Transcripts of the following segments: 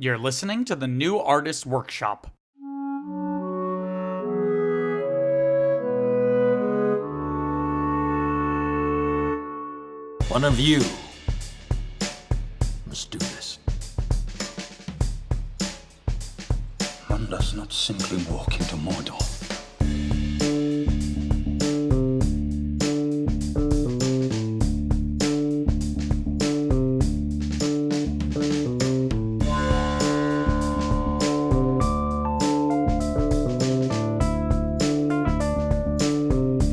You're listening to the New Artist Workshop. One of you must do this. One does not simply walk into Mordor.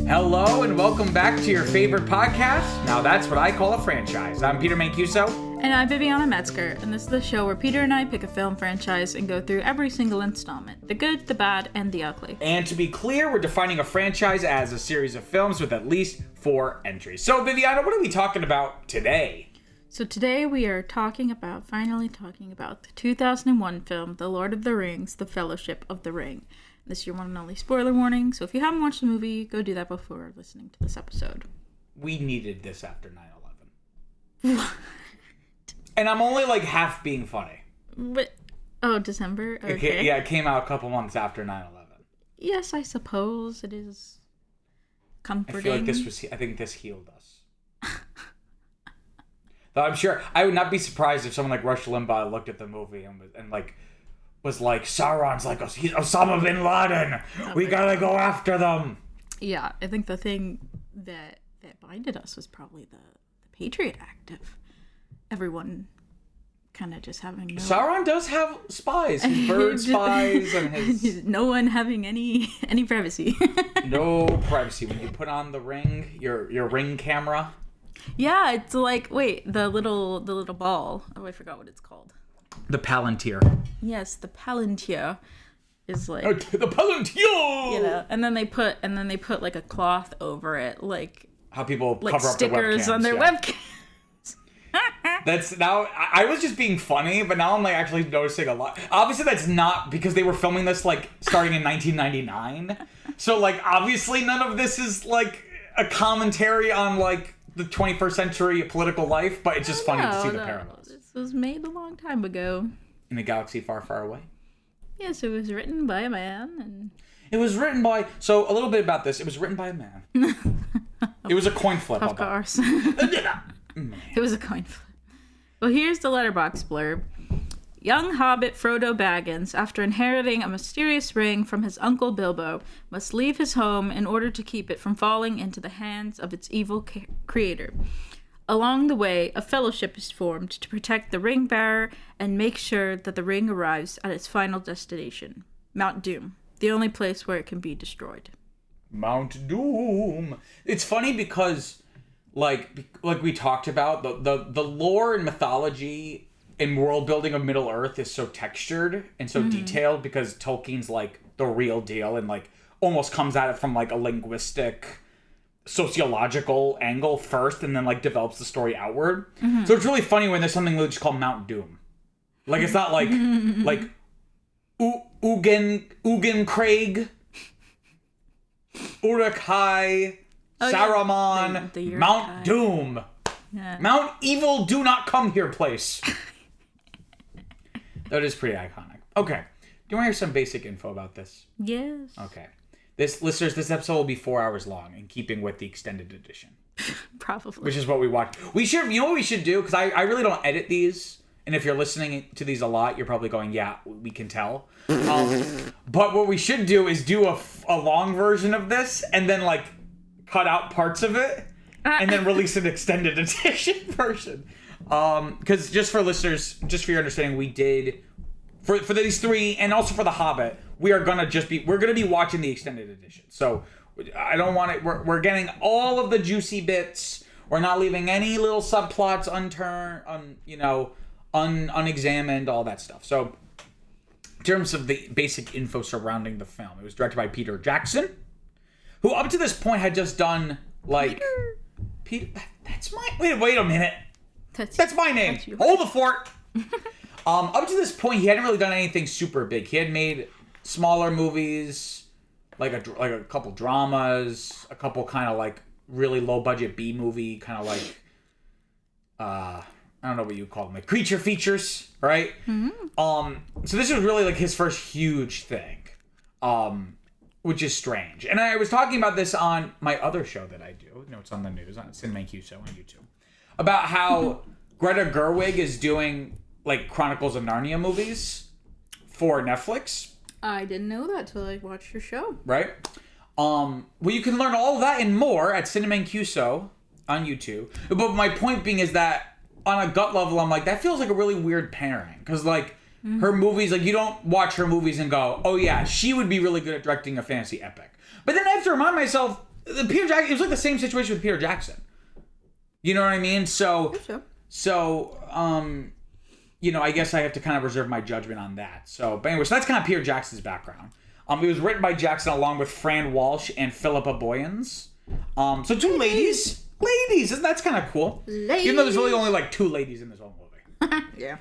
Hello and welcome back to your favorite podcast. Now that's what I call a franchise. I'm Peter Mancuso. And I'm Viviana Metzger, and this is the show where Peter and I pick a film franchise and go through every single installment. The good, the bad, and the ugly. And to be clear, we're defining a franchise as a series of films with at least 4 entries. So Viviana, what are we talking about today? So today we are finally talking about the 2001 film, The Lord of the Rings, The Fellowship of the Ring. This is your one and only spoiler warning, so if you haven't watched the movie, go do that before listening to this episode. We needed this after 9/11. What? And I'm only like half being funny. But, December? Okay. It came out a couple months after 9/11. Yes, I suppose it is comforting. I feel like I think this healed us. Though I'm sure, I would not be surprised if someone like Rush Limbaugh looked at the movie and was like, Sauron's like, he's Osama bin Laden. We gotta go after them. Yeah, I think the thing that binded us was probably the Patriot Act of everyone kind of just having Sauron does have spies, his bird spies, and his... no one having any privacy. No privacy. When you put on the ring, your ring camera. Yeah, it's like, wait, the little ball. Oh, I forgot what it's called. The Palantir. Yes, the Palantir is like the Palantir. You know, and then they put like a cloth over it, like how people like cover up stickers their webcams, on their webcams. That's now. I was just being funny, but now I'm like actually noticing a lot. Obviously, that's not because they were filming this like starting in 1999. So like obviously none of this is like a commentary on like the 21st century political life, but it's just funny to see the parallels. This was made a long time ago. In a galaxy far, far away. Yes, it was written by a man, and it was written by. So a little bit about this. It was written by a man. It was a coin flip. Of course. It was a coin flip. Well, here's the letterbox blurb. Young hobbit Frodo Baggins, after inheriting a mysterious ring from his uncle Bilbo, must leave his home in order to keep it from falling into the hands of its evil creator. Along the way, a fellowship is formed to protect the ring bearer and make sure that the ring arrives at its final destination, Mount Doom, the only place where it can be destroyed. Mount Doom. It's funny because, like we talked about, the lore and mythology and world building of Middle Earth is so textured and so detailed because Tolkien's like the real deal and like almost comes at it from like a linguistic, sociological angle first and then like develops the story outward. So it's really funny when there's something just called Mount Doom. Like it's not like Ugen Craig, Uruk-hai, Saruman, the Mount Doom. Yeah. Mount Evil Do Not Come Here place. That is pretty iconic. Okay. Do you want to hear some basic info about this? Yes. Okay. Listeners, this episode will be 4 hours long, in keeping with the extended edition. Probably. Which is what we watch. You know what we should do? Because I really don't edit these. And if you're listening to these a lot, you're probably going, yeah, we can tell. But what we should do is do a long version of this and then like cut out parts of it and then release an extended edition version. Because just for listeners, just for your understanding, we did for these 3 and also for The Hobbit, we're gonna be watching the extended edition. So I don't want it. We're getting all of the juicy bits. We're not leaving any little subplots unexamined, all that stuff. So in terms of the basic info surrounding the film, it was directed by Peter Jackson, who up to this point had just done like Peter. That's my wait a minute. That's my name. Hold the fort. Up to this point, he hadn't really done anything super big. He had made smaller movies, like a couple dramas, a couple kind of like really low budget B movie, kind of like I don't know what you call them, like creature features, right? So this was really like his first huge thing, which is strange. And I was talking about this on my other show that I do. It's on the news on Cinema Q Show on YouTube, about how Greta Gerwig is doing like Chronicles of Narnia movies for Netflix. I didn't know that till I watched your show. Right. Well, you can learn all of that and more at Cinema Q Show on YouTube. But my point being is that on a gut level, I'm like, that feels like a really weird pairing. Because, like, her movies, like, you don't watch her movies and go, oh, yeah, she would be really good at directing a fantasy epic. But then I have to remind myself, Peter Jackson, it was like the same situation with Peter Jackson. You know what I mean? So, I guess I have to kind of reserve my judgment on that. But anyway, so that's kind of Peter Jackson's background. It was written by Jackson along with Fran Walsh and Philippa Boyens. So two ladies. Ladies, and that's kind of cool. Ladies. Even though there's really only like two ladies in this whole movie. Yeah.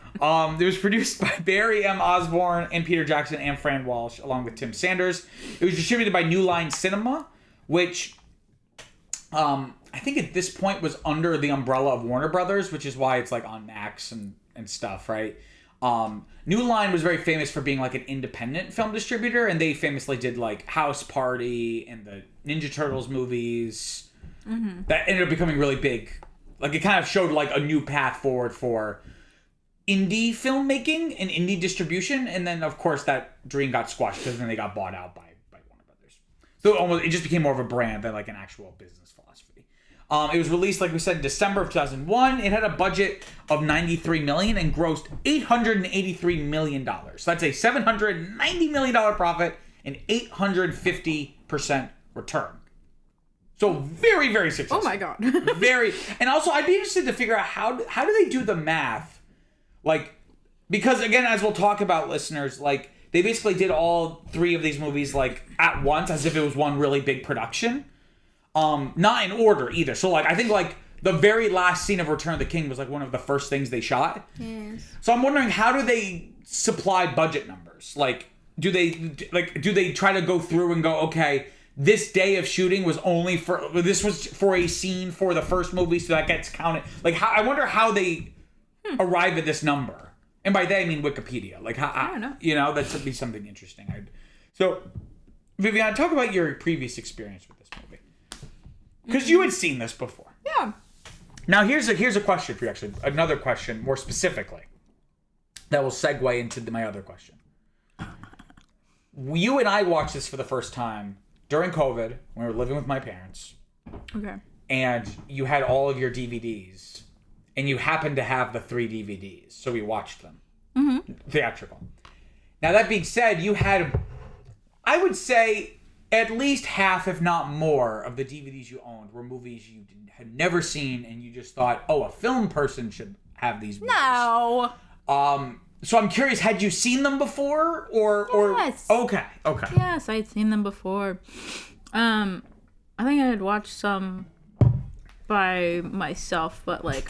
It was produced by Barrie M. Osborne and Peter Jackson and Fran Walsh, along with Tim Sanders. It was distributed by New Line Cinema, which I think at this point was under the umbrella of Warner Brothers, which is why it's like on Max and stuff, right? New Line was very famous for being like an independent film distributor, and they famously did like House Party and the Ninja Turtles movies. That ended up becoming really big. Like, it kind of showed like a new path forward for indie filmmaking and indie distribution, and then of course that dream got squashed because then they got bought out by Warner Brothers. So it just became more of a brand than like an actual business philosophy. It was released, like we said, in December of 2001. It had a budget of $93 million and grossed $883 million. So that's a $790 million profit and 850% return. So very, very successful. Oh my God. Very. And also, I'd be interested to figure out how do they do the math? Like, because again, as we'll talk about, listeners, like, they basically did all three of these movies like at once, as if it was one really big production. Not in order either. So like, I think like the very last scene of Return of the King was like one of the first things they shot. Yes. So I'm wondering, how do they supply budget numbers? Like, do they try to go through and go, okay, this day of shooting was for a scene for the first movie, so that gets counted. Like, I wonder how they arrive at this number. And by they, I mean Wikipedia. Like, how, I don't know. That would be something interesting. So, Viviana, talk about your previous experience with this movie. Because you had seen this before. Yeah. Now, here's a question for you, actually. Another question, more specifically, that will segue into my other question. You and I watched this for the first time during COVID, when we were living with my parents. Okay. And you had all of your DVDs. And you happened to have the 3 DVDs. So we watched them. Theatrical. Now, that being said, you had, I would say, at least half, if not more, of the DVDs you owned were movies you had never seen. And you just thought, oh, a film person should have these movies. No. So I'm curious, had you seen them before, or Yes. Okay. Yes, I'd seen them before. I think I had watched some by myself, but like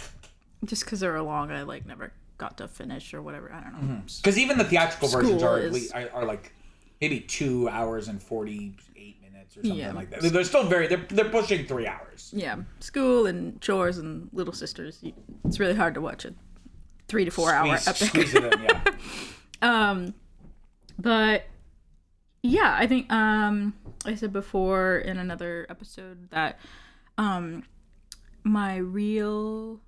just because they were long, I like never got to finish or whatever. I don't know. Because even the theatrical versions School are like maybe 2 hours and 48 minutes or something Yeah. like that. They're still they're pushing 3 hours. Yeah, school and chores and little sisters. It's really hard to watch a 3 to 4 hour epic. Squeeze it in, yeah. But yeah, I think I said before in another episode that my real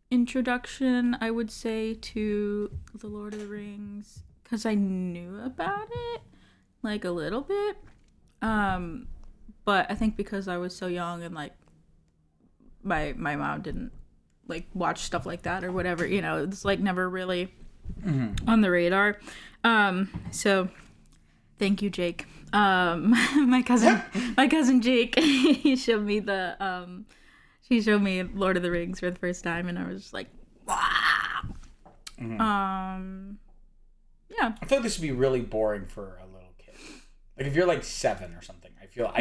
introduction, I would say, to The Lord of the Rings, because I knew about it like a little bit, but I think because I was so young and like my mom didn't like watch stuff like that or whatever, it's like never really on the radar. So thank you, Jake. My cousin Jake, he showed me she showed me Lord of the Rings for the first time, and I was just like, wow. Yeah. I feel like this would be really boring for a little kid. Like if you're like 7 or something, I feel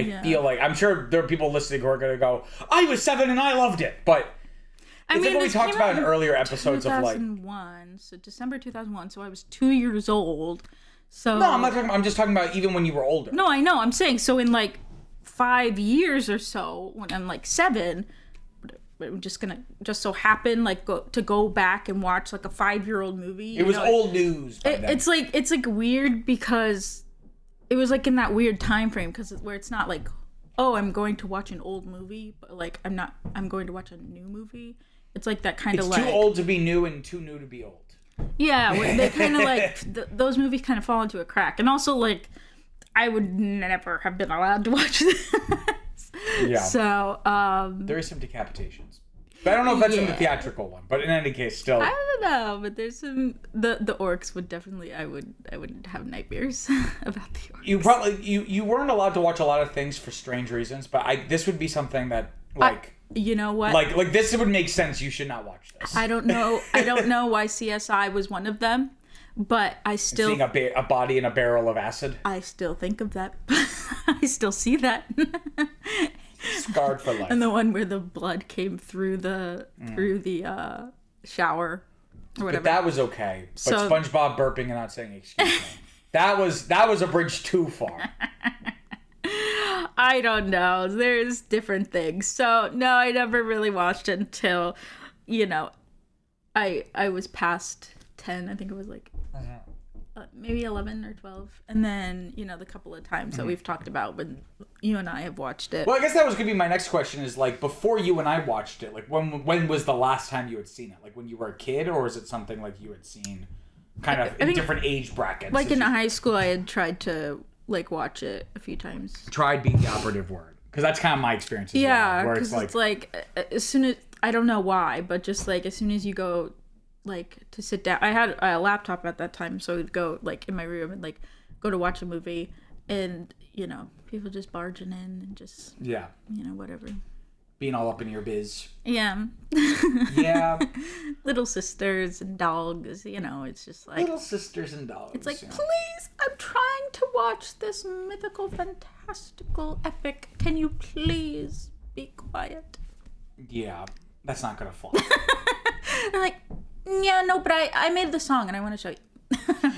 like, I'm sure there are people listening who are going to go, I was 7 and I loved it. But it's like what we talked about in earlier episodes of like 2001, so December 2001, so I was 2 years old. So no, I'm just talking about even when you were older. No, I know. I'm saying so in like 5 years or so, when I'm like 7, I'm just gonna just so happen like go back and watch like a 5-year-old movie. It was old news. It's like weird because it was like in that weird time frame because where it's not like, oh, I'm going to watch an old movie, but like I'm going to watch a new movie. It's like that kind of like too old to be new and too new to be old. Yeah, they kind of like those movies kind of fall into a crack, and also like I would never have been allowed to watch this. Yeah. So there is some decapitations, but I don't know if that's in the theatrical one. But in any case, still, I don't know. But there's some the orcs would definitely I would have nightmares about the orcs. You probably you weren't allowed to watch a lot of things for strange reasons, but this would be something that like. You know what? Like this would make sense. You should not watch this. I don't know why CSI was one of them, but I still seeing a body in a barrel of acid. I still think of that. I still see that. Scarred for life. And the one where the blood came through the shower or whatever. But that was okay. But SpongeBob burping and not saying excuse me. That was a bridge too far. I don't know. There's different things. So no, I never really watched it until, I was past 10. I think it was like maybe 11 or 12. And then, the couple of times that we've talked about when you and I have watched it. Well, I guess that was going to be my next question is like before you and I watched it, like when was the last time you had seen it? Like when you were a kid, or is it something like you had seen kind of in different age brackets? Like in high school, I had tried to like watch it a few times. Tried being the operative word, because that's kind of my experience as well. Where because it's like as soon as I don't know why, but just like as soon as you go like to sit down, I had a laptop at that time, so I'd go like in my room and like go to watch a movie, and people just barging in and just whatever. Being all up in your biz. Yeah. Yeah. Little sisters and dogs, it's just like... Little sisters and dogs. It's like, please, I'm trying to watch this mythical, fantastical epic. Can you please be quiet? Yeah, that's not going to fly. I'm like, yeah, no, but I made the song and I want to show you.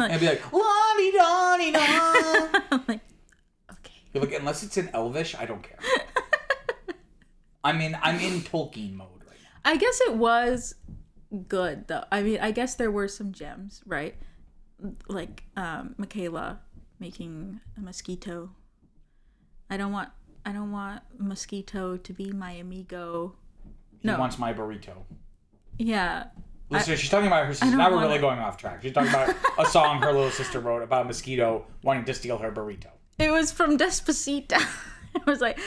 Like, and be like, la-di-da-di-da. I'm like, okay. You're like, unless it's in Elvish, I don't care. I'm in Tolkien mode right now. I guess it was good though. I mean, I guess there were some gems, right? Like Michaela making a mosquito. I don't want mosquito to be my amigo. He wants my burrito. Yeah. Listen, she's talking about her sister. Now we're really going off track. She's talking about a song her little sister wrote about a mosquito wanting to steal her burrito. It was from Despacito. It was like,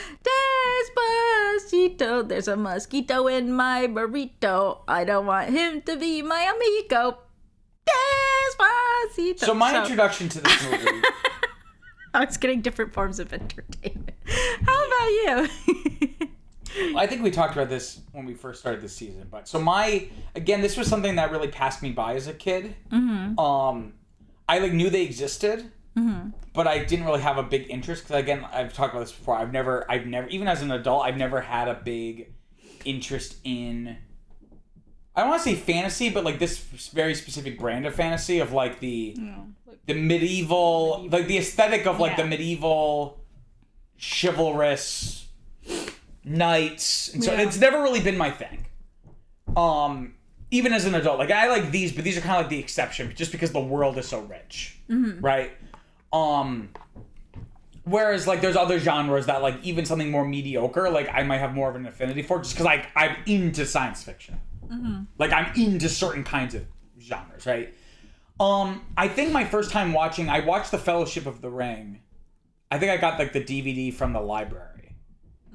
Despacito, there's a mosquito in my burrito. I don't want him to be my amigo. Despacito. So my introduction to this movie... I was getting different forms of entertainment. How about you? I think we talked about this when we first started this season. But so this was something that really passed me by as a kid. Mm-hmm. I knew they existed. Mm-hmm. But I didn't really have a big interest because, again, I've talked about this before. I've never, even as an adult, I've never had a big interest in, I don't want to say fantasy, but like this very specific brand of fantasy of like the medieval, like the aesthetic of like the medieval chivalrous knights. And so it's never really been my thing. Even as an adult, like I like these, but these are kind of like the exception just because the world is so rich, right? Whereas like there's other genres that like even something more mediocre, like I might have more of an affinity for just because like I'm into science fiction. Mm-hmm. Like I'm into certain kinds of genres, right? I think my first time I watched The Fellowship of the Ring. I think I got like the DVD from the library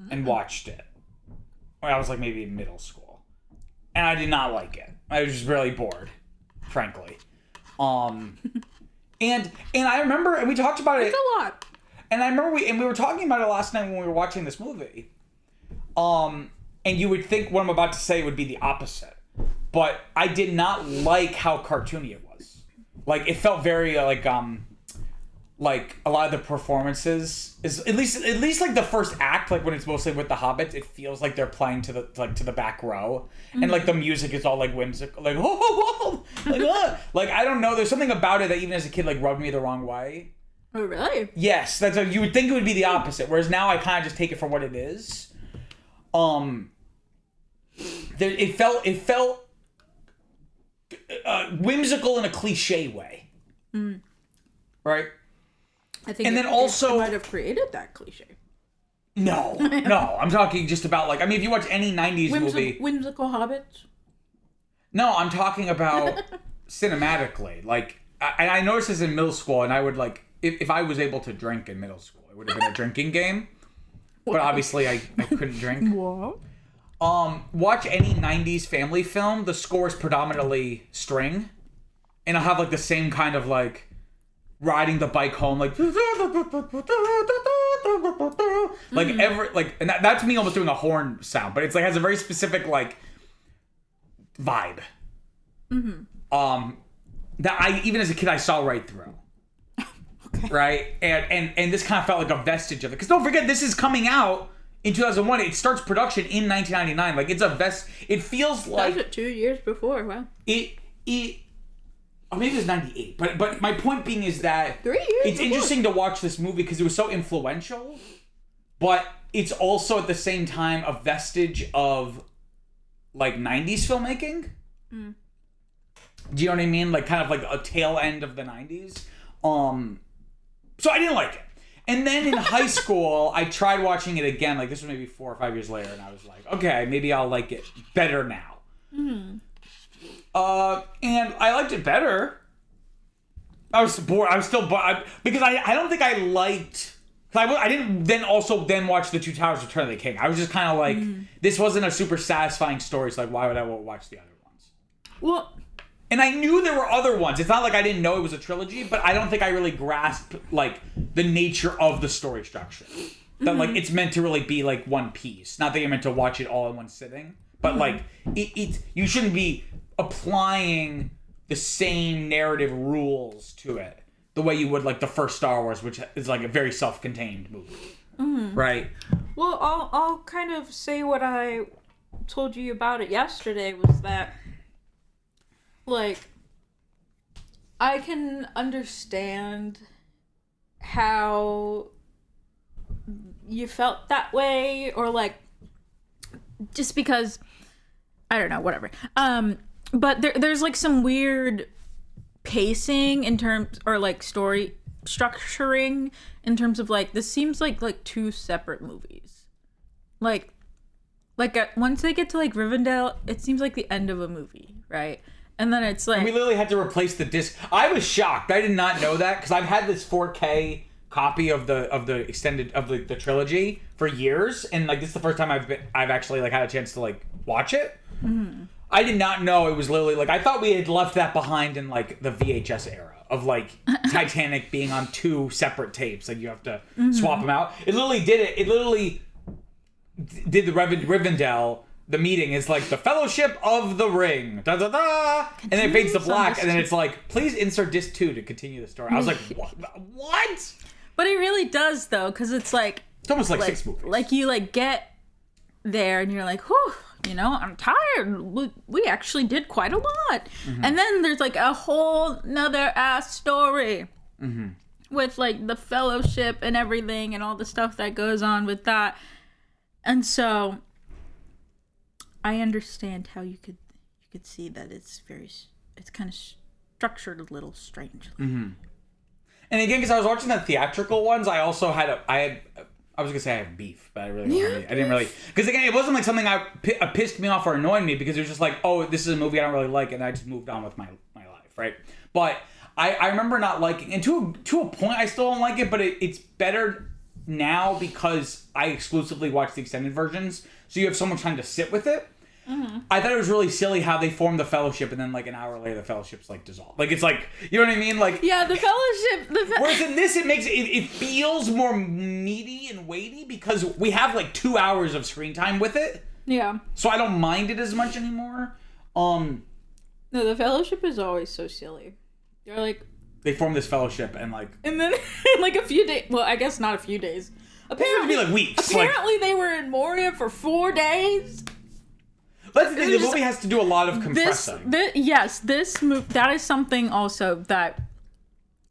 and watched it when I was like maybe in middle school. And I did not like it. I was just really bored, frankly. And I remember, and we talked about it. It's a lot. And I remember we were talking about it last night when we were watching this movie. And you would think what I'm about to say would be the opposite, but I did not like how cartoony it was. Like it felt very like a lot of the performances is at least like the first act, like when it's mostly with the hobbits, it feels like they're playing to the back row, and like the music is all like whimsical, like whoa, like like I don't know. There's something about it that even as a kid like rubbed me the wrong way. Oh really? Yes, that's you would think it would be the opposite. Whereas now I kind of just take it for what it is. it felt whimsical in a cliche way, right? I think, and then also it might have created that cliche. No, I'm talking just about like, I mean, if you watch any 90s movie... Whimsical hobbits? No, I'm talking about cinematically. Like, I noticed this in middle school, and I would like, if I was able to drink in middle school, it would have been a drinking game. But obviously I couldn't drink. What? Watch any 90s family film, the score is predominantly string. And I'll have like the same kind of like riding the bike home, like and that's me almost doing a horn sound, but it's like has a very specific like vibe. That I even as a kid I saw right through. Okay. Right? And this kind of felt like a vestige of it. Because don't forget, this is coming out in 2001. It starts production in 1999. Like it's it feels like That's it 2 years before. Wow. Or maybe it was 98. But my point being is that 3 years it's before. interesting to watch this movie because it was so influential, but it's also at the same time a vestige of like 90s filmmaking. Do you know what I mean? Like kind of like a tail end of the 90s. So I didn't like it. And then in high school, I tried watching it again. Like this was maybe 4 or 5 years later, and I was like, okay, maybe I'll like it better now. And I liked it better. I was bored. I was still bored because I don't think I liked. I didn't then watch the Two Towers: Return of the King. I was just kind of like, this wasn't a super satisfying story. So like, why would I watch the other ones? Well, and I knew there were other ones. It's not like I didn't know it was a trilogy, but I don't think I really grasped like the nature of the story structure. That like it's meant to really be like one piece. Not that you're meant to watch it all in one sitting, but like you shouldn't be applying the same narrative rules to it the way you would like the first Star Wars, which is like a very self-contained movie, right? Well, I'll kind of say what I told you about it yesterday was that, like, I can understand how you felt that way, or like, just because, I don't know, whatever. But there's like some weird pacing in terms, or like story structuring in terms of like, this seems like two separate movies. Like once they get to like Rivendell, it seems like the end of a movie, right? And then it's like, and we literally had to replace the disc. I was shocked. I did not know that because I've had this 4K copy of the extended of the trilogy for years, and like this is the first time I've actually like had a chance to like watch it. I did not know it was literally like, I thought we had left that behind in like the VHS era of like Titanic being on two separate tapes. Like you have to swap them out. It literally did it. It literally did the Rivendell. The meeting is like the Fellowship of the Ring, da da da, and then it fades to black, and then it's like, please insert disc 2 to continue the story. I was like, what? But it really does though, because it's like, it's almost like 6 movies. Like you like get there and you're like, whew, you know, I'm tired. We actually did quite a lot, and then there's like a whole nother ass story with like the Fellowship and everything and all the stuff that goes on with that, and so I understand how you could see that it's kind of structured a little strangely. And again, because I was watching the theatrical ones, I also had I was gonna say I have beef, but I didn't really, because again, it wasn't like something pissed me off or annoyed me, because it was just like, oh, this is a movie I don't really like, and I just moved on with my life, right? But I remember not liking, and to a point I still don't like it, but it's better now because I exclusively watch the extended versions, so you have so much time to sit with it. I thought it was really silly how they formed the Fellowship, and then like an hour later the Fellowship's like dissolved. Like it's like, you know what I mean? Like, yeah, the Fellowship. Whereas in this, it feels more meaty and weighty because we have like 2 hours of screen time with it. Yeah. So I don't mind it as much anymore. No, the Fellowship is always so silly. They're like, they formed this Fellowship and then like a few days. Well, I guess not a few days. Apparently, it'd be like weeks. Apparently, they were in Moria for 4 days. That's the thing, the movie has to do a lot of compressing. This movie, that is something also that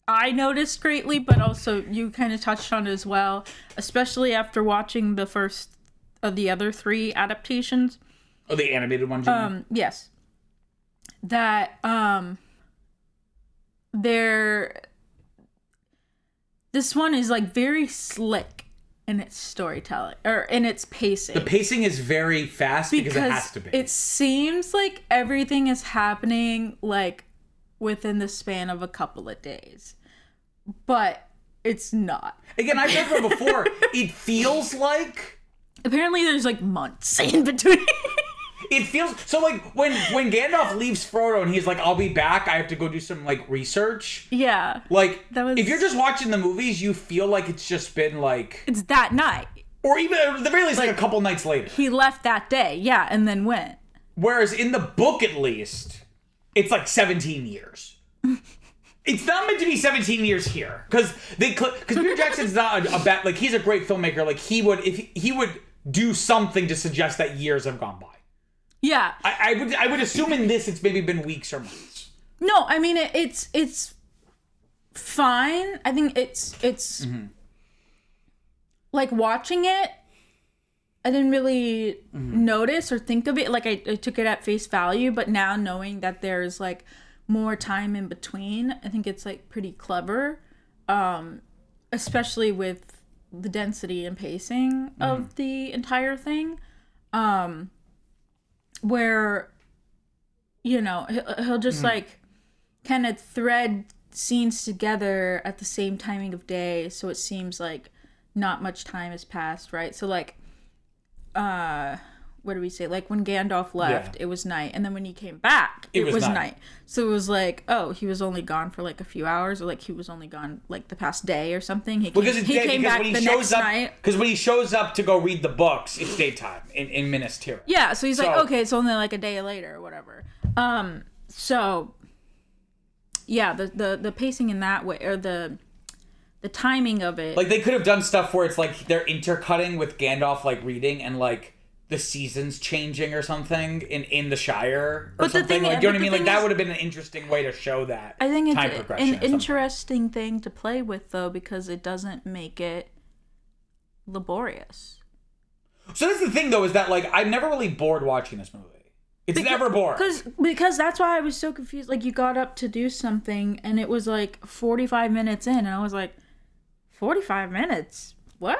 I noticed greatly, but also you kind of touched on as well, especially after watching the first of the other 3 adaptations. Oh, the animated one, Jimmy? Yes. That, this one is, like, very slick in its storytelling, or in its pacing. The pacing is very fast because it has to be. It seems like everything is happening, like, within the span of a couple of days. But it's not. Again, I've heard from before, it feels like... Apparently there's, like, months in between. It feels... So, like, when Gandalf leaves Frodo and he's like, I'll be back, I have to go do some, like, research. Yeah. Like, if you're just watching the movies, you feel like it's just been, like... It's that night. Or even, at the very least, like a couple nights later. He left that day, yeah, and then went. Whereas in the book, at least, it's, like, 17 years. It's not meant to be 17 years here. Because Peter Jackson's not a bad... Like, he's a great filmmaker. Like, he would do something to suggest that years have gone by. Yeah. I would assume in this it's maybe been weeks or months. No, I mean it's fine. I think it's like watching it, I didn't really notice or think of it. Like I took it at face value, but now knowing that there's like more time in between, I think it's like pretty clever. Especially with the density and pacing of the entire thing. Where, you know, he'll just like kind of thread scenes together at the same timing of day, so it seems like not much time has passed, right? So like, what do we say? Like when Gandalf left, it was night, and then when he came back, it was night. So it was like, oh, he was only gone for like a few hours, or like he was only gone like the past day or something. He came back the next night. Because when he shows up to go read the books, it's daytime in Minas Tirith. Yeah, so he's like, okay, it's only like a day later or whatever. So yeah, the pacing in that way, or the timing of it. Like they could have done stuff where it's like they're intercutting with Gandalf like reading and like the seasons changing or something in the Shire or something. Like, you know what I mean? Like that would have been an interesting way to show that. I think it's an interesting thing to play with though, because it doesn't make it laborious. So that's the thing though, is that like I'm never really bored watching this movie. It's never boring. Because that's why I was so confused. Like you got up to do something and it was like 45 minutes in, and I was like, 45 minutes? What?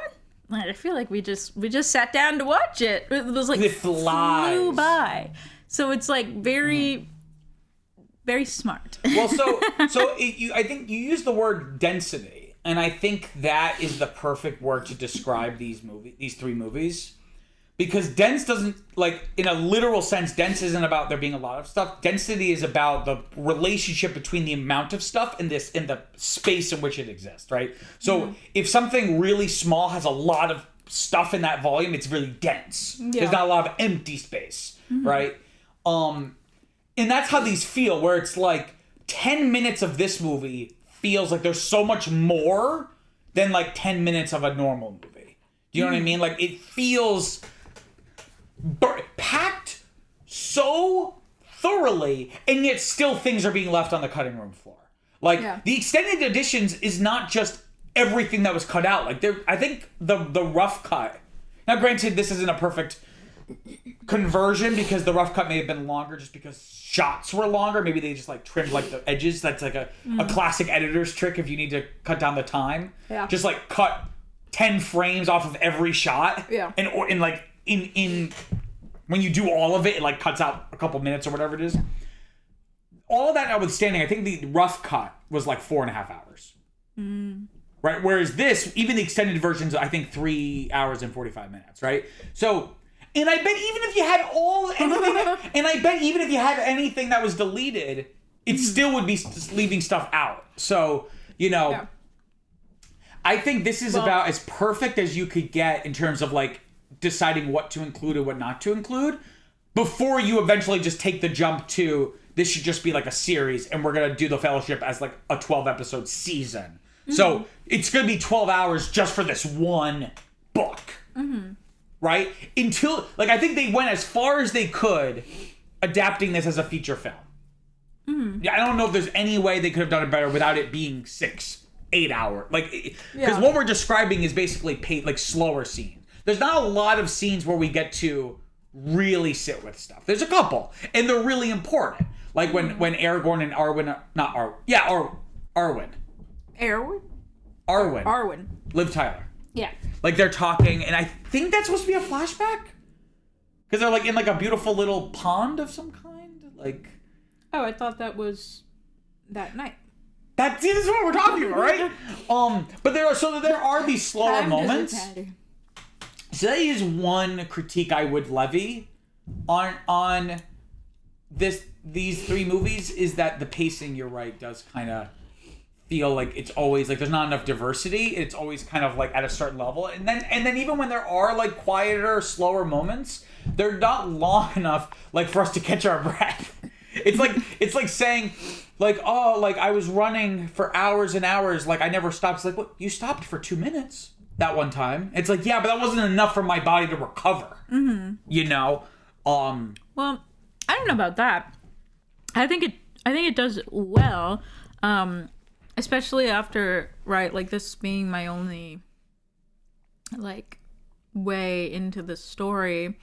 I feel like we just sat down to watch it. It was like flew by. So it's like very, very smart. Well, I think you use the word density, and I think that is the perfect word to describe these three movies. Because dense doesn't, like, in a literal sense, dense isn't about there being a lot of stuff. Density is about the relationship between the amount of stuff and the space in which it exists, right? So if something really small has a lot of stuff in that volume, it's really dense. Yeah. There's not a lot of empty space, right? And that's how these feel, where it's like 10 minutes of this movie feels like there's so much more than like 10 minutes of a normal movie. Do you know what I mean? Like, it feels packed so thoroughly, and yet still things are being left on the cutting room floor. Like the extended editions is not just everything that was cut out. Like I think the rough cut. Now, granted, this isn't a perfect conversion because the rough cut may have been longer just because shots were longer. Maybe they just like trimmed like the edges. That's like a classic editor's trick if you need to cut down the time. Yeah. Just like cut 10 frames off of every shot. Yeah. And like in when you do all of it, it like cuts out a couple minutes or whatever it is. All of that notwithstanding, I think the rough cut was like 4.5 hours. Right? Whereas this, even the extended versions, I think 3 hours and 45 minutes, right? So, and I bet even if you had anything that was deleted, it still would be leaving stuff out. So, you know, I think this is about as perfect as you could get in terms of like deciding what to include and what not to include before you eventually just take the jump to this should just be like a series and we're going to do the Fellowship as like a 12 episode season. So it's going to be 12 hours just for this one book. Right? Until, like, I think they went as far as they could adapting this as a feature film. Yeah, I don't know if there's any way they could have done it better without it being 6-8 hour. Like, because what we're describing is basically like slower scenes. There's not a lot of scenes where we get to really sit with stuff. There's a couple, and they're really important. Like when Aragorn and Arwen, Arwen. Arwen. Liv Tyler. Yeah. Like they're talking, and I think that's supposed to be a flashback, because they're like in like a beautiful little pond of some kind. Like, oh, I thought that was that night. This is what we're talking about, right? But there are these slower moments. So that is one critique I would levy on these three movies, is that the pacing, you're right, does kind of feel like it's always like there's not enough diversity. It's always kind of like at a certain level, and then even when there are like quieter, slower moments, they're not long enough like for us to catch our breath. It's like saying like, oh, like I was running for hours and hours, like I never stopped. It's like, what, you stopped for 2 minutes that one time. It's like, yeah, but that wasn't enough for my body to recover. You know. Well, I don't know about that. I think it does well. Especially after, right, like this being my only like way into the story.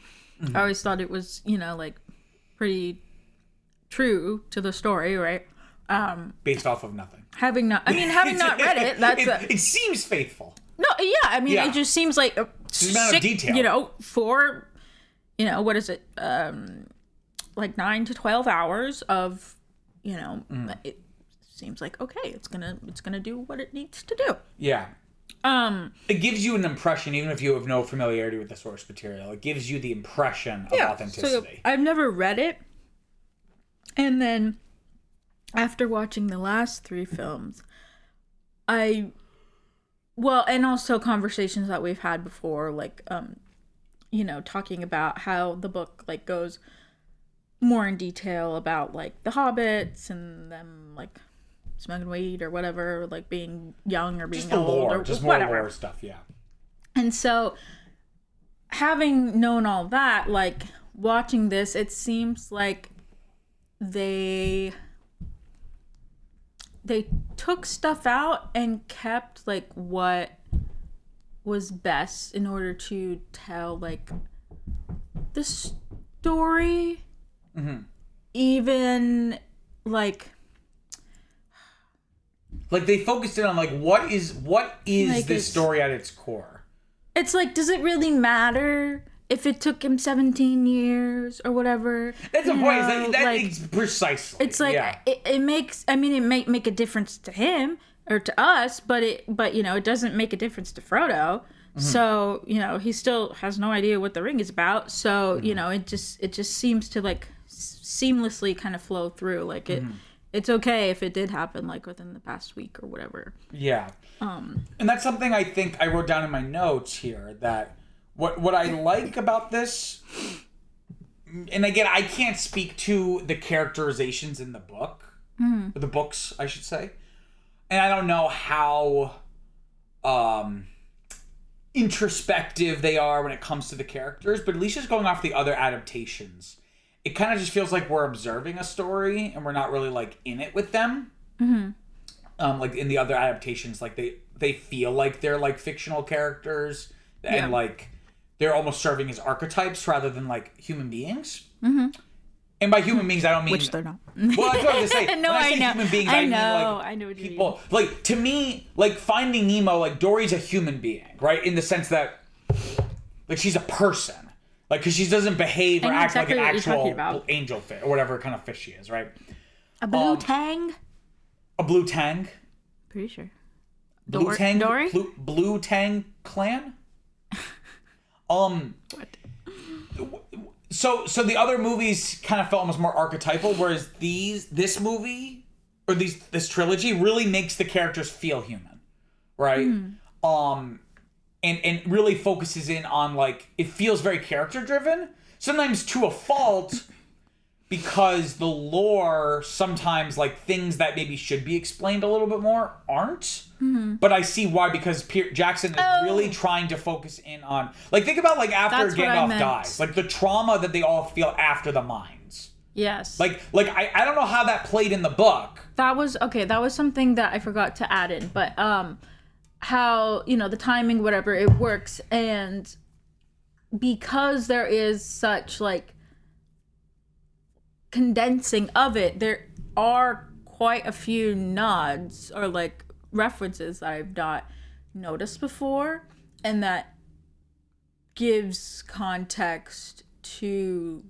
I always thought it was, you know, like pretty true to the story, right? Based off of nothing. Having not read it, it seems faithful. No, yeah, I mean, it just seems like the amount of detail. You know, for, you know, what is it? Like 9 to 12 hours of, you know, it seems like, okay, it's gonna do what it needs to do. Yeah. It gives you an impression, even if you have no familiarity with the source material. It gives you the impression of authenticity. So I've never read it, and then after watching the last 3 films, and also conversations that we've had before, like you know, talking about how the book like goes more in detail about like the hobbits and them like smoking weed or whatever, like being young or being just old lore, or just whatever. more lore stuff, yeah. And so, having known all that, like watching this, it seems like they took stuff out and kept like what was best in order to tell like the story. Even like they focused in on like what is like this story at its core. It's like, does it really matter if it took him 17 years or whatever? That's the point. That's precisely. It's like it makes. I mean, it may make a difference to him or to us, but you know, it doesn't make a difference to Frodo. So you know, he still has no idea what the ring is about. So you know, it just seems to like seamlessly kind of flow through. Like it's okay if it did happen like within the past week or whatever. Yeah. And that's something I think I wrote down in my notes here, that what I like about this, and again, I can't speak to the characterizations in the book, or the books, I should say. And I don't know how introspective they are when it comes to the characters, but at least just going off the other adaptations, it kind of just feels like we're observing a story and we're not really like in it with them. Like in the other adaptations, like they feel like they're like fictional characters and like they're almost serving as archetypes rather than like human beings. And by human beings, I don't mean, which they're not. Well, that's what I was gonna say. No, when I say know. Human beings, I mean know. like I know what you people. mean. Like to me, like Finding Nemo, like Dory's a human being, right? In the sense that like she's a person. Like, because she doesn't behave or act exactly like an actual angel fish or whatever kind of fish she is, right? A blue tang? A blue tang? Pretty sure. Blue tang? Dory? Blue tang clan? What? So the other movies kind of felt almost more archetypal, whereas this movie or this trilogy really makes the characters feel human, right? And really focuses in on like, it feels very character driven, sometimes to a fault, because the lore sometimes like things that maybe should be explained a little bit more aren't. But I see why, because Jackson is really trying to focus in on, like, think about like after Gandalf dies, like the trauma that they all feel after the mines. Yes. Like I don't know how that played in the book. That was something that I forgot to add in, but how, you know, the timing, whatever, it works. And because there is such like condensing of it, there are quite a few nods or like references that I've not noticed before, and that gives context to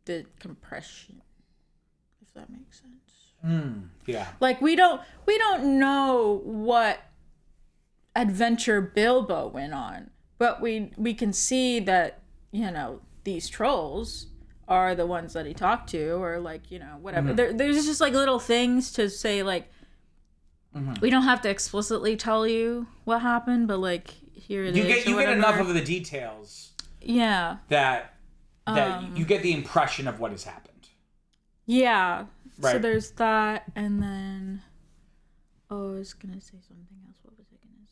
the compression, if that makes sense. Yeah. Like we don't know what adventure Bilbo went on, but we can see that, you know, these trolls are the ones that he talked to, or like, you know, whatever. There's just like little things to say, like, we don't have to explicitly tell you what happened, but like here it is. You get enough of the details. Yeah. That you get the impression of what has happened. Yeah. Right. So there's that, and then I was gonna say something else. What was I gonna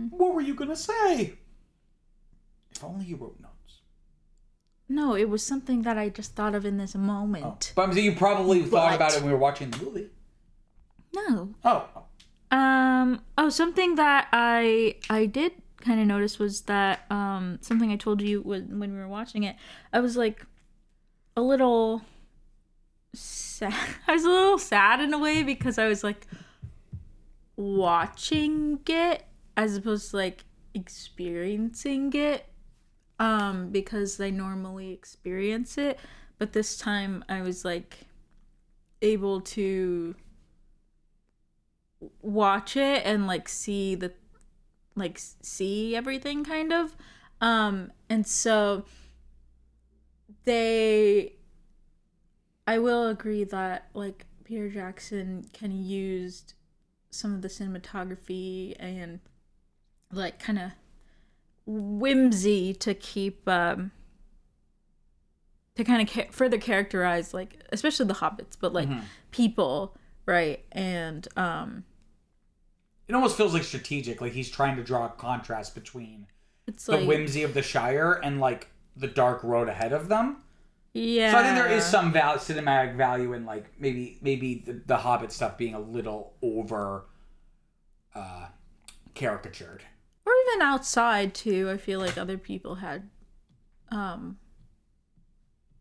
say? What were you gonna say? If only you wrote notes. No, it was something that I just thought of in this moment. But you probably thought about it when we were watching the movie. No. Oh. Something that I did kind of notice was that something I told you when we were watching it. I was like a little sad. I was a little sad in a way because I was like watching it as opposed to like experiencing it. Because I normally experience it, but this time I was like able to watch it and like see everything kind of. And so I will agree that like Peter Jackson kind of used some of the cinematography and like kind of whimsy to keep to kind of further characterize like especially the hobbits, but like people, right? And it almost feels like strategic, like he's trying to draw a contrast between the like, whimsy of the Shire and like the dark road ahead of them. Yeah. So I think there is some cinematic value in like maybe the Hobbit stuff being a little over caricatured. Or even outside too. I feel like other people had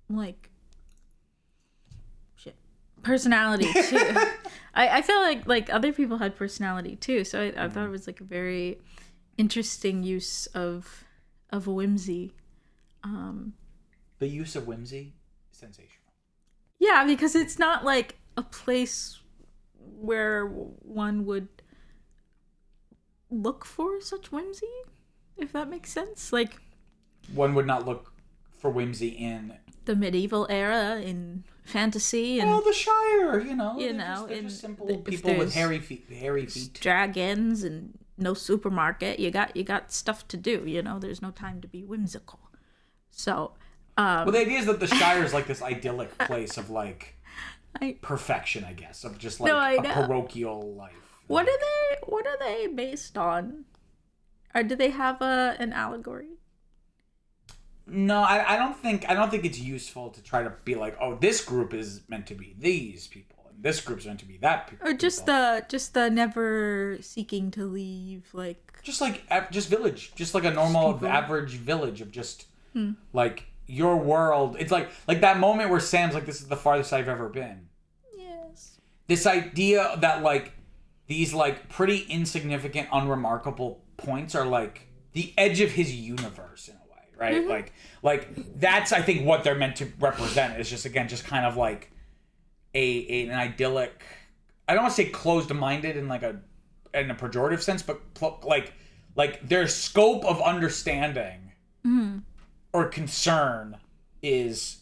like personality too. I feel like other people had personality too. So I thought it was like a very interesting use of whimsy. The use of whimsy is sensational. Yeah, because it's not like a place where one would look for such whimsy, if that makes sense. Like one would not look for whimsy in the medieval era in fantasy and the Shire, they're just simple people with hairy feet, dragons and no supermarket. You got stuff to do. There's no time to be whimsical. So, well, the idea is that the Shire is like this idyllic place of like perfection, I guess, of just like a parochial life. What are they based on? Or do they have an allegory? No, I don't think it's useful to try to be like, oh, this group is meant to be these people, and this group's meant to be that people. Or just the never seeking to leave, like just village, just like a normal average village of just like your world. It's like that moment where Sam's like, this is the farthest I've ever been. Yes. This idea that like these like pretty insignificant, unremarkable points are like the edge of his universe in a way, right? Mm-hmm. Like that's I think what they're meant to represent is just kind of like an idyllic. I don't want to say closed-minded in a pejorative sense, but like their scope of understanding or concern is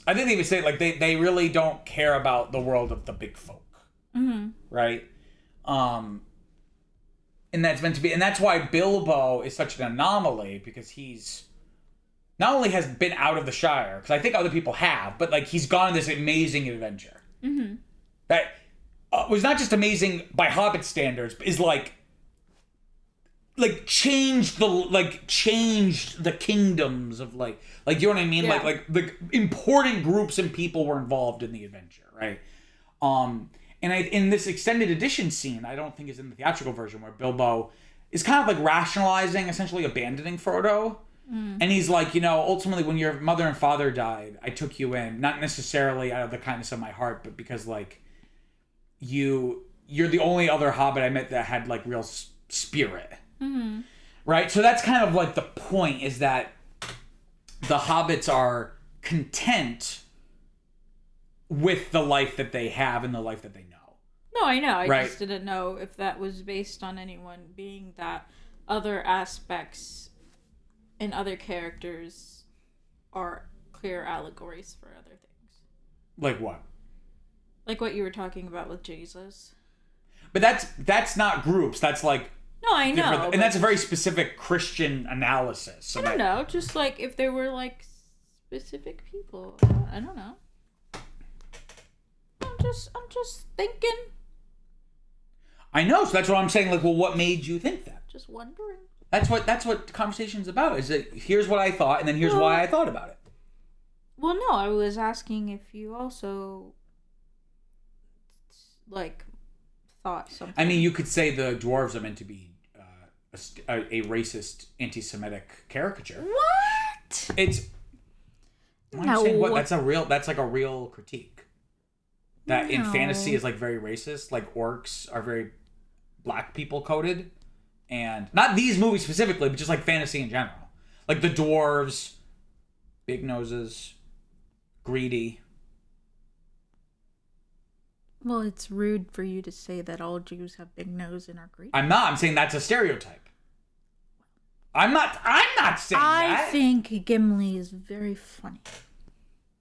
I think they even say like they really don't care about the world of the big folk, right? And that's meant to be, and that's why Bilbo is such an anomaly, because he's not only has been out of the Shire, because I think other people have, but like he's gone on this amazing adventure that was not just amazing by Hobbit standards, but is like changed the kingdoms of like you know what I mean? Yeah. Like the important groups and people were involved in the adventure, right? And in this extended edition scene, I don't think is in the theatrical version, where Bilbo is kind of like rationalizing, essentially abandoning Frodo, And he's like, ultimately when your mother and father died, I took you in, not necessarily out of the kindness of my heart, but because like you're the only other hobbit I met that had like real spirit. Mm-hmm. Right? So that's kind of like the point, is that the hobbits are content with the life that they have and the life that they know. No, I know. I right? just didn't know if that was based on anyone being that other aspects and other characters are clear allegories for other things. Like what? Like what you were talking about with Jesus. But that's not groups. That's like... No, I know. And that's a very specific Christian analysis. So I don't know. Just like if there were like specific people. I don't know. I'm just thinking. I know. So that's what I'm saying. Like, well, what made you think that? Just wondering. That's what conversation's about. Is that here's what I thought, and then here's why I thought about it. Well, no, I was asking if you also like thought something. I mean, you could say the dwarves are meant to be a racist, anti-Semitic caricature. What? It's. I'm saying what? That's like a real critique. That in fantasy is like very racist. Like orcs are very black people coded, and not these movies specifically, but just like fantasy in general. Like the dwarves, big noses, greedy. Well, it's rude for you to say that all Jews have big nose and are greedy. I'm not. I'm saying that's a stereotype. I'm not saying that. I think Gimli is very funny.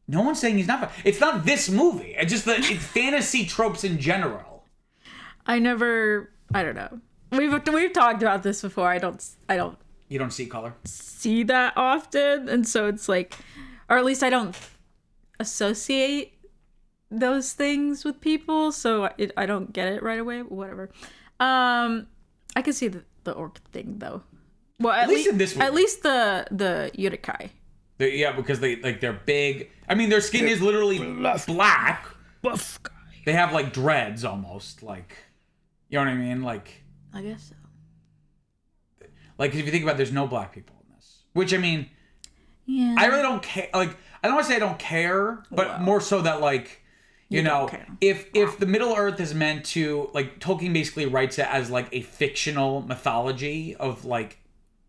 No one's saying he's not funny. It's not this movie. It's just it's fantasy tropes in general. I don't know. We've talked about this before. I don't. You don't see color? See that often, and so it's like, or at least I don't associate those things with people, so I don't get it right away. Whatever. I can see the orc thing though. Well, at least in this movie. At least the Uruk-hai. Yeah, because they're big. I mean, their skin is literally black. Buff guy. They have like dreads almost, like, you know what I mean? Like, I guess so. Like if you think about it, there's no black people in this. Which I mean, yeah. I really don't care. Like, I don't want to say I don't care, but more so that like, you know, if the Middle Earth is meant to, like, Tolkien basically writes it as like a fictional mythology of like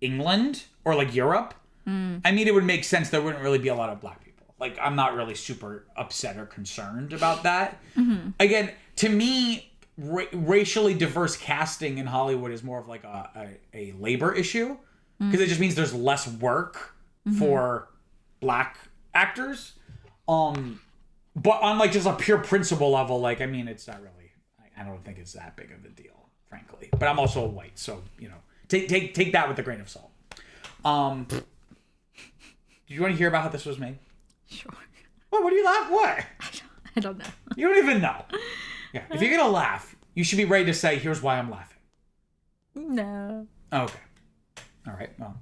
England or like Europe. I mean, it would make sense there wouldn't really be a lot of black people. Like, I'm not really super upset or concerned about that. Mm-hmm. Again, to me, racially diverse casting in Hollywood is more of like a labor issue, because it just means there's less work for black actors. But on like just a pure principle level, like, I mean, it's not really. I don't think it's that big of a deal, frankly. But I'm also white, so you know, take that with a grain of salt. Do you want to hear about how this was made? Sure. What do you laugh? What? I don't know. You don't even know. Yeah. If you're gonna laugh, you should be ready to say, "Here's why I'm laughing." No. Okay. All right. Well.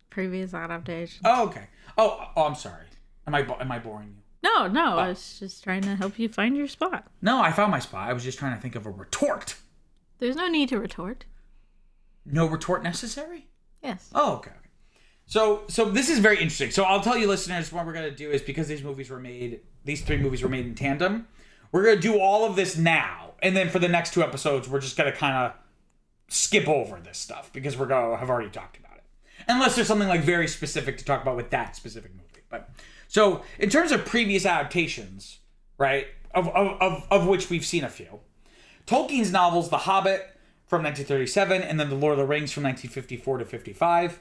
Previous adaptation. Oh, okay. Oh, I'm sorry. Am I boring you? No. I was just trying to help you find your spot. No, I found my spot. I was just trying to think of a retort. There's no need to retort. No retort necessary? Yes. Oh, okay. So this is very interesting. So I'll tell you, listeners, what we're going to do is, because these three movies were made in tandem, we're going to do all of this now. And then for the next two episodes, we're just going to kind of skip over this stuff because we're going to have already talked about it. Unless there's something like very specific to talk about with that specific movie. But so in terms of previous adaptations, right, of which we've seen a few, Tolkien's novels, The Hobbit from 1937, and then The Lord of the Rings from 1954 to 55,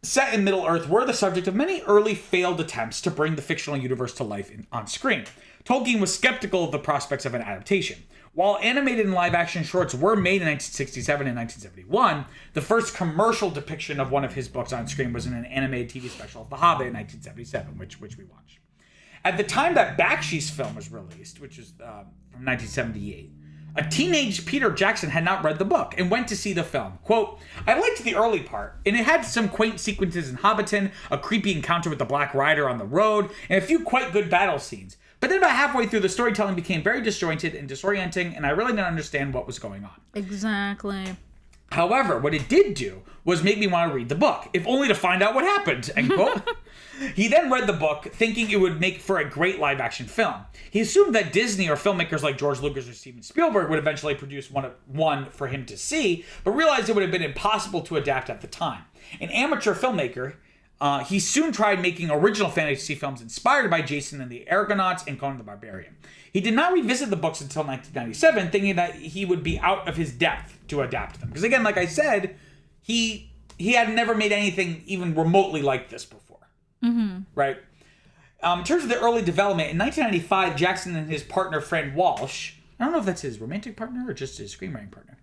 set in Middle-earth, were the subject of many early failed attempts to bring the fictional universe to life on screen. Tolkien was skeptical of the prospects of an adaptation. While animated and live-action shorts were made in 1967 and 1971, the first commercial depiction of one of his books on screen was in an animated TV special of The Hobbit in 1977, which we watched. At the time that Bakshi's film was released, which was from 1978, a teenage Peter Jackson had not read the book and went to see the film. Quote, "I liked the early part, and it had some quaint sequences in Hobbiton, a creepy encounter with the Black Rider on the road, and a few quite good battle scenes. But then about halfway through, the storytelling became very disjointed and disorienting, and I really didn't understand what was going on." Exactly. However, what it did do was make me want to read the book, if only to find out what happened, end quote. He then read the book, thinking it would make for a great live-action film. He assumed that Disney or filmmakers like George Lucas or Steven Spielberg would eventually produce one for him to see, but realized it would have been impossible to adapt at the time. An amateur filmmaker, he soon tried making original fantasy films inspired by Jason and the Argonauts and Conan the Barbarian. He did not revisit the books until 1997, thinking that he would be out of his depth to adapt them. Because again, like I said, he had never made anything even remotely like this before. Mm-hmm. Right? In terms of the early development, in 1995, Jackson and his partner, Fran Walsh, I don't know if that's his romantic partner or just his screenwriting partner.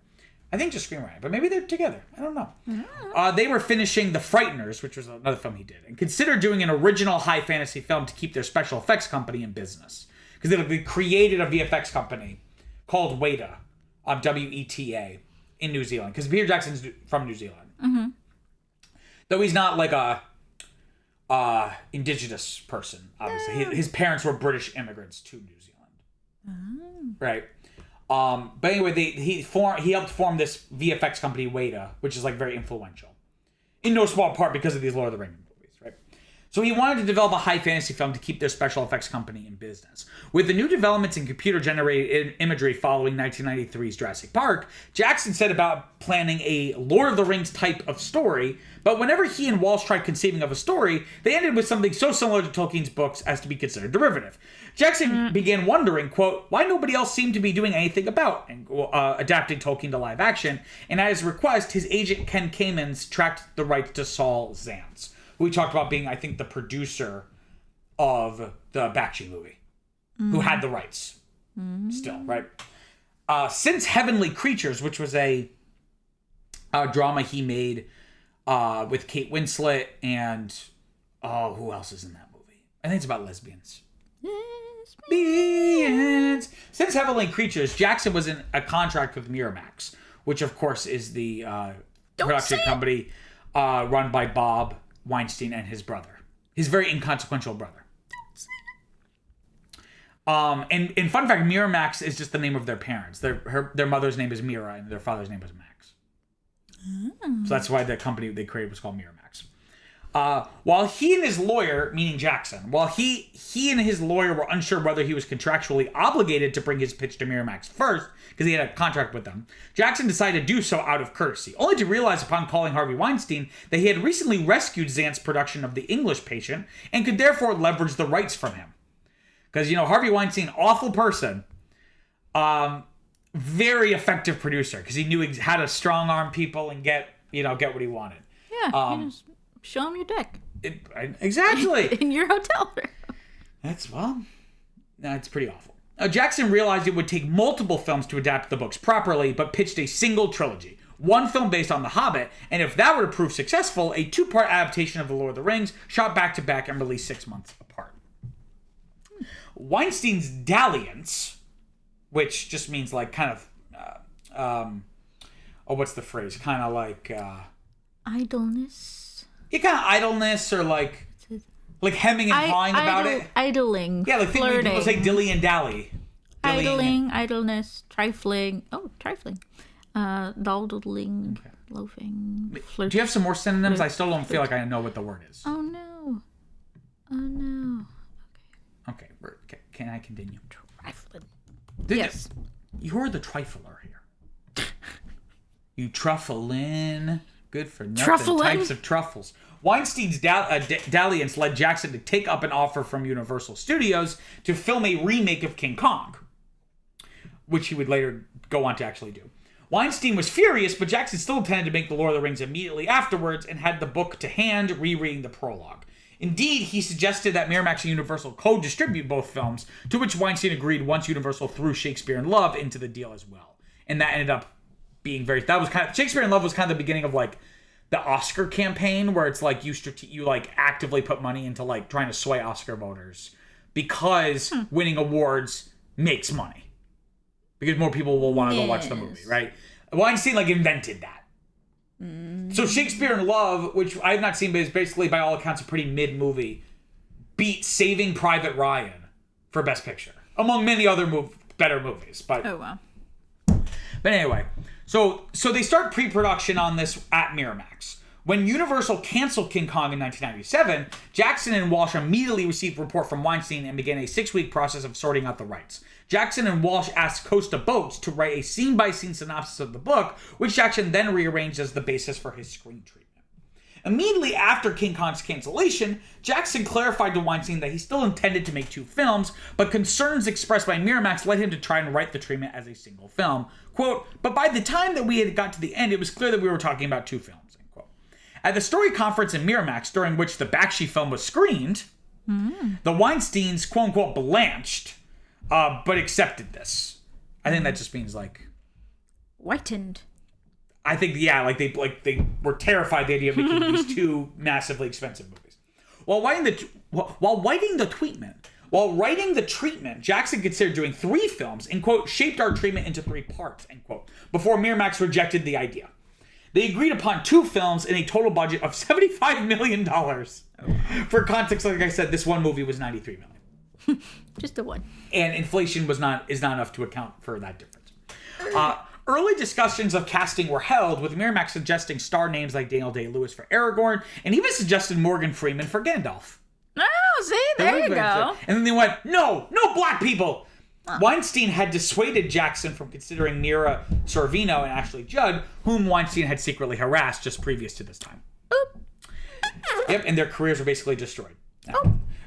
I think just screenwriting, but maybe they're together. I don't know. Mm-hmm. They were finishing The Frighteners, which was another film he did, and considered doing an original high fantasy film to keep their special effects company in business. Because they created a VFX company called WETA, W-E-T-A, in New Zealand. Because Peter Jackson's from New Zealand. Mm-hmm. Though he's not like a indigenous person, obviously. His parents were British immigrants to New Zealand. Right. But anyway, he helped form this VFX company, WETA, which is like very influential. In no small part because of these Lord of the Rings movies, right? So he wanted to develop a high fantasy film to keep their special effects company in business. With the new developments in computer-generated imagery following 1993's Jurassic Park, Jackson set about planning a Lord of the Rings type of story, but whenever he and Walsh tried conceiving of a story, they ended with something so similar to Tolkien's books as to be considered derivative. Jackson began wondering, quote, why nobody else seemed to be doing anything about adapting Tolkien to live action, and at his request, his agent Ken Kamens tracked the rights to Saul Zaentz, who we talked about being, I think, the producer of the Bakshi movie, who had the rights still, right? Since Heavenly Creatures, which was a drama he made with Kate Winslet and, who else is in that movie? I think it's about lesbians. Lesbians. Since Heavenly Creatures, Jackson was in a contract with Miramax, which of course is the production company run by Bob Weinstein and his brother. His very inconsequential brother. And fun fact, Miramax is just the name of their parents. Their mother's name is Mira and their father's name was Max. So that's why the company they created was called Miramax. While he and his lawyer, meaning Jackson, while he and his lawyer were unsure whether he was contractually obligated to bring his pitch to Miramax first, because he had a contract with them, Jackson decided to do so out of courtesy, only to realize upon calling Harvey Weinstein that he had recently rescued Zaentz's production of The English Patient and could therefore leverage the rights from him. Because, Harvey Weinstein, awful person, very effective producer, because he knew how to strong-arm people and get what he wanted. Yeah, just show him your dick. Exactly. In your hotel room. That's pretty awful. Jackson realized it would take multiple films to adapt the books properly, but pitched a single trilogy. One film based on The Hobbit, and if that were to prove successful, a 2-part adaptation of The Lord of the Rings, shot back-to-back and released 6 months apart. Weinstein's dalliance, which just means like kind of, what's the phrase? Kind of like... idleness. Yeah, kind of idleness or like hemming and hawing about it. Idling. Yeah, like flirting. People say dilly and dally. Idling, idleness, trifling. Oh, trifling. Dawdling, loafing, flirting. Do you have some more synonyms? I still don't feel like I know what the word is. Oh no. Okay, can I continue? Trifling. Yes. You're the trifler here. You truffle in. Good for nothing. Truffling? Types of truffles. Weinstein's dalliance led Jackson to take up an offer from Universal Studios to film a remake of King Kong, which he would later go on to actually do. Weinstein was furious, but Jackson still intended to make The Lord of the Rings immediately afterwards and had the book to hand, rereading the prologue. Indeed, he suggested that Miramax and Universal co-distribute both films, to which Weinstein agreed once Universal threw Shakespeare in Love into the deal as well. And that ended up being Shakespeare in Love was kind of the beginning of like the Oscar campaign, where it's like you like actively put money into like trying to sway Oscar voters because winning awards makes money. Because more people will want to go watch the movie, right? Weinstein like invented that. So Shakespeare in Love, which I have not seen, but is basically by all accounts a pretty mid movie, beat Saving Private Ryan for Best Picture, among many other better movies. But oh wow. But But anyway, so they start pre-production on this at Miramax. When Universal canceled King Kong in 1997, Jackson and Walsh immediately received a report from Weinstein and began a 6-week process of sorting out the rights. Jackson and Walsh asked Costa Boats to write a scene-by-scene synopsis of the book, which Jackson then rearranged as the basis for his screen treatment. Immediately after King Kong's cancellation, Jackson clarified to Weinstein that he still intended to make 2 films, but concerns expressed by Miramax led him to try and write the treatment as a single film. Quote, but by the time that we had got to the end, it was clear that we were talking about 2 films. End quote. At the story conference in Miramax, during which the Bakshi film was screened, the Weinsteins, quote unquote, blanched, but accepted this. I think that just means like... Whitened. I think, yeah, they were terrified of the idea of making these 2 massively expensive movies. While writing the treatment, Jackson considered doing 3 films and, quote, shaped our treatment into 3 parts, end quote, before Miramax rejected the idea. They agreed upon 2 films and a total budget of $75 million. For context, like I said, this one movie was $93 million. Just the one. And inflation is not enough to account for that difference. Early discussions of casting were held, with Miramax suggesting star names like Daniel Day-Lewis for Aragorn, and even suggested Morgan Freeman for Gandalf. Oh, see, there you go. And then they went, no black people. Weinstein had dissuaded Jackson from considering Mira Sorvino and Ashley Judd, whom Weinstein had secretly harassed just previous to this time. Oop. Yep, and their careers were basically destroyed.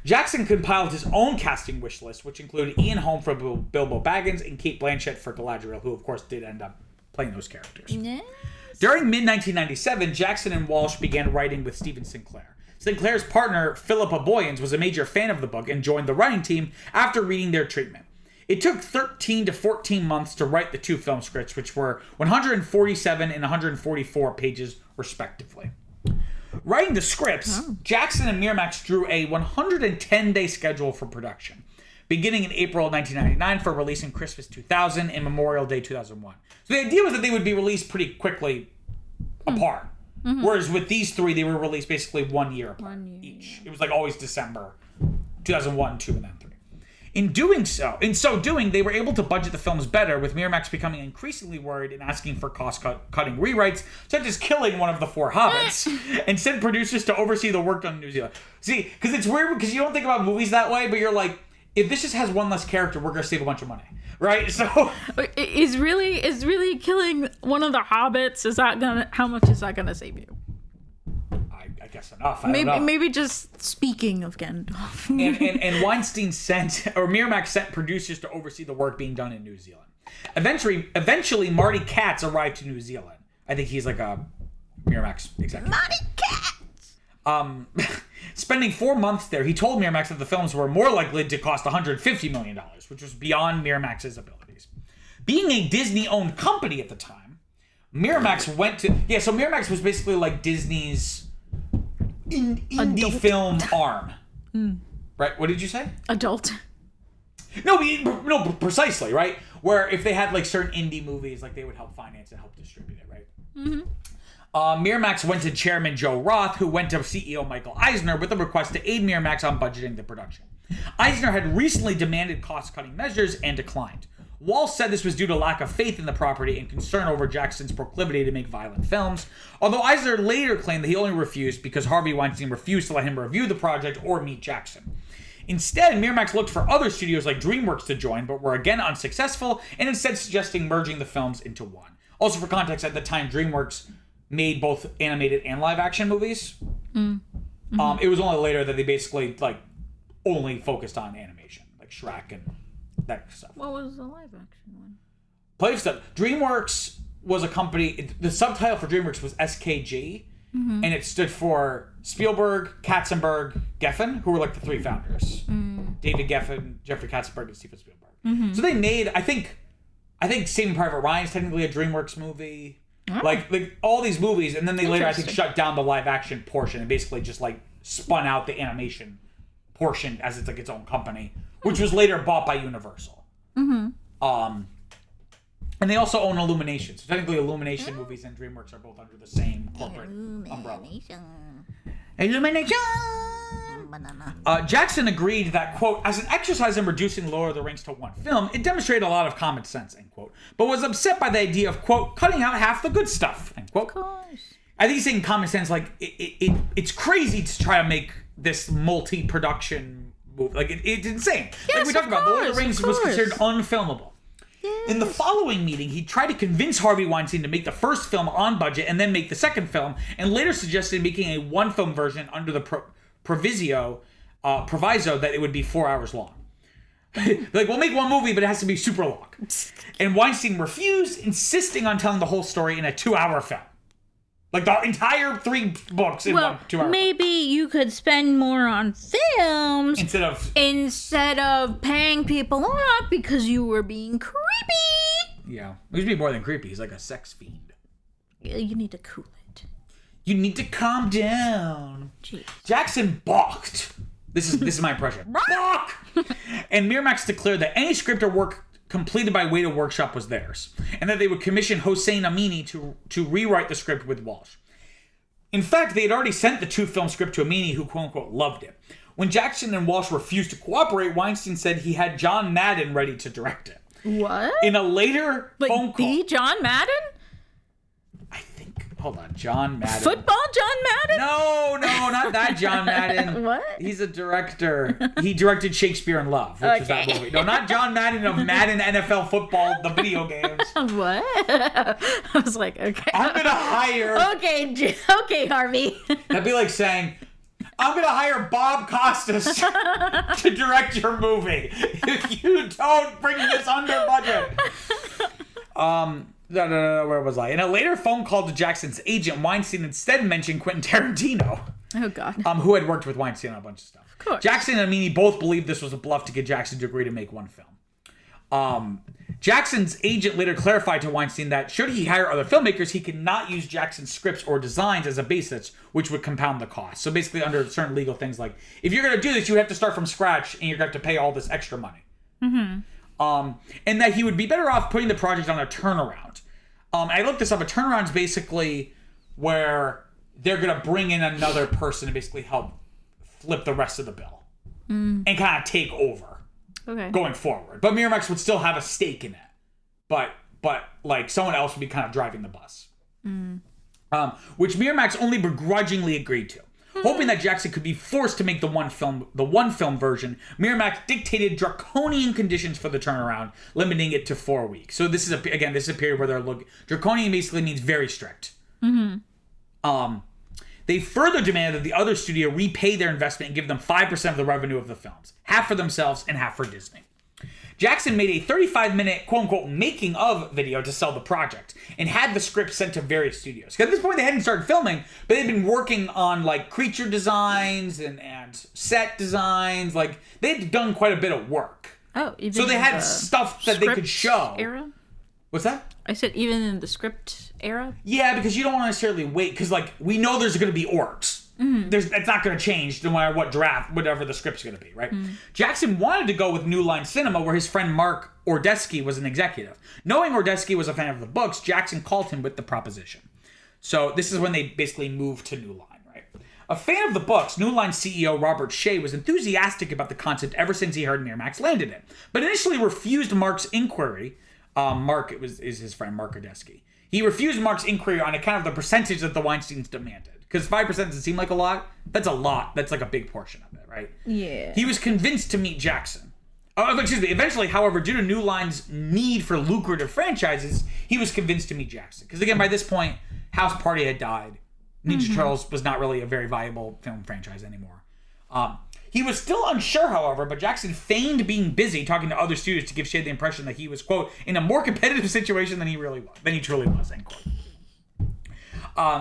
Jackson compiled his own casting wish list, which included Ian Holm for Bilbo Baggins and Cate Blanchett for Galadriel, who, of course, did end up playing those characters. Yes. During mid-1997, Jackson and Walsh began writing with Stephen Sinclair. Sinclair's partner, Philippa Boyens, was a major fan of the book and joined the writing team after reading their treatment. It took 13 to 14 months to write the 2 film scripts, which were 147 and 144 pages, respectively. Writing the scripts, Jackson and Miramax drew a 110-day schedule for production, beginning in April 1999 for release in Christmas 2000 and Memorial Day 2001. So the idea was that they would be released pretty quickly apart. Whereas with these 3, they were released basically 1 year apart each. It was like always December 2001, 2, and then 3. In so doing, they were able to budget the films better, with Miramax becoming increasingly worried and asking for cost-cutting rewrites, such as killing one of the 4 hobbits, and sent producers to oversee the work done in New Zealand. See, because it's weird, because you don't think about movies that way, but you're like, if this just has 1 less character, we're going to save a bunch of money, right? So is really killing one of the hobbits, how much is that gonna save you? I guess enough. I don't know. Maybe just speaking of Gandalf. and Weinstein Miramax sent producers to oversee the work being done in New Zealand. Eventually, Marty Katz arrived to New Zealand. I think he's like a Miramax executive. Marty Katz! Spending 4 months there, he told Miramax that the films were more likely to cost $150 million, which was beyond Miramax's abilities. Being a Disney-owned company at the time, Miramax so Miramax was basically like Disney's indie film arm. Right? What did you say? Adult. No, precisely, right? Where if they had like certain indie movies, like they would help finance and help distribute it, right? Miramax went to Chairman Joe Roth, who went to CEO Michael Eisner with a request to aid Miramax on budgeting the production. Eisner had recently demanded cost-cutting measures and declined. Walsh said this was due to lack of faith in the property and concern over Jackson's proclivity to make violent films, although Eisner later claimed that he only refused because Harvey Weinstein refused to let him review the project or meet Jackson. Instead, Miramax looked for other studios like DreamWorks to join, but were again unsuccessful, and instead suggesting merging the films into one. Also, for context, at the time, DreamWorks made both animated and live-action movies. It was only later that they basically only focused on animation, like Shrek and that stuff. What was the live-action one? Plenty of stuff. DreamWorks was a company. The subtitle for DreamWorks was SKG, and it stood for Spielberg, Katzenberg, Geffen, who were like the 3 founders. David Geffen, Jeffrey Katzenberg, and Steven Spielberg. So they made, I think Saving Private Ryan is technically a DreamWorks movie. Like all these movies, and then they later, I think, shut down the live action portion and basically just spun out the animation portion as it's like its own company, which was later bought by Universal. And they also own Illumination. So technically, Illumination movies and DreamWorks are both under the same corporate umbrella. Illumination. Jackson agreed that, quote, as an exercise in reducing Lord of the Rings to one film, it demonstrated a lot of common sense, end quote, but was upset by the idea of, quote, cutting out half the good stuff, end quote. Of course. I think he's saying common sense, like, it's crazy to try to make this multi-production movie. Like, it's insane. Yes, like we talked about, Lord of the Rings was course. considered unfilmable. Yes. In the following meeting, he tried to convince Harvey Weinstein to make the first film on budget and then make the second film, and later suggested making a one-film version under the proviso that it would be 4 hours long. Like, we'll make one movie, but it has to be super long. And Weinstein refused, insisting on telling the whole story in a 2-hour film. Like, the entire 3 books in 2 hours. Maybe you could spend more on films instead of paying people off because you were being creepy. Yeah. He's being more than creepy. He's like a sex fiend. You need to cool it. You need to calm down. Jeez. Jackson balked. This is my impression. Balk! And Miramax declared that any script or work completed by Weta Workshop was theirs, and that they would commission Hossein Amini to rewrite the script with Walsh. In fact, they had already sent the 2-film script to Amini, who quote-unquote loved it. When Jackson and Walsh refused to cooperate, Weinstein said he had John Madden ready to direct it. What? In a later phone call... the John Madden? Hold on, John Madden. Football John Madden? No, not that John Madden. What? He's a director. He directed Shakespeare in Love, which is that movie. No, not John Madden of Madden NFL Football, the video games. What? I was like, okay. I'm gonna hire... Okay, Harvey. That'd be like saying, I'm gonna hire Bob Costas to direct your movie if you don't bring this under budget. No, where was I? In a later phone call to Jackson's agent, Weinstein instead mentioned Quentin Tarantino. Oh, God. Who had worked with Weinstein on a bunch of stuff. Of course. Jackson and Amini both believed this was a bluff to get Jackson to agree to make one film. Jackson's agent later clarified to Weinstein that should he hire other filmmakers, he could not use Jackson's scripts or designs as a basis, which would compound the cost. So basically, under certain legal things, like, if you're going to do this, you have to start from scratch, and you're going to have to pay all this extra money. Mm-hmm. And that he would be better off putting the project on a turnaround. I looked this up. A turnaround is basically where they're going to bring in another person to basically help flip the rest of the bill and kind of take over going forward. But Miramax would still have a stake in it. But like someone else would be kind of driving the bus. Which Miramax only begrudgingly agreed to. Hoping that Jackson could be forced to make the one film version, Miramax dictated draconian conditions for the turnaround, limiting it to 4 weeks. So this is a period where they're looking. Draconian basically means very strict. Mm-hmm. They further demanded that the other studio repay their investment and give them 5% of the revenue of the films, half for themselves and half for Disney. Jackson made a 35-minute quote-unquote making of video to sell the project and had the script sent to various studios. Because at this point they hadn't started filming, but they'd been working on like creature designs and set designs. Like they'd done quite a bit of work. Oh, even so they had stuff that they could show. Era? What's that? I said even in the script era? Yeah, because you don't want to necessarily wait, because like we know there's going to be orcs. Mm-hmm. It's not going to change no matter what draft, whatever the script's going to be, right? Mm-hmm. Jackson wanted to go with New Line Cinema, where his friend Mark Ordesky was an executive. Knowing Ordesky was a fan of the books, Jackson called him with the proposition. So this is when they basically moved to New Line, right? A fan of the books, New Line CEO Robert Shea was enthusiastic about the concept ever since he heard Miramax landed it, but initially refused Mark's inquiry. Mark is his friend Mark Ordesky. He refused Mark's inquiry on account of the percentage that the Weinsteins demanded. Because 5% doesn't seem like a lot. That's a lot. That's like a big portion of it, right? Yeah. He was convinced to meet Jackson. Eventually, however, due to New Line's need for lucrative franchises, he was convinced to meet Jackson. Because again, by this point, House Party had died. Ninja Turtles was not really a very viable film franchise anymore. He was still unsure, however, but Jackson feigned being busy talking to other studios to give Shea the impression that he was, quote, in a more competitive situation than he truly was, end quote.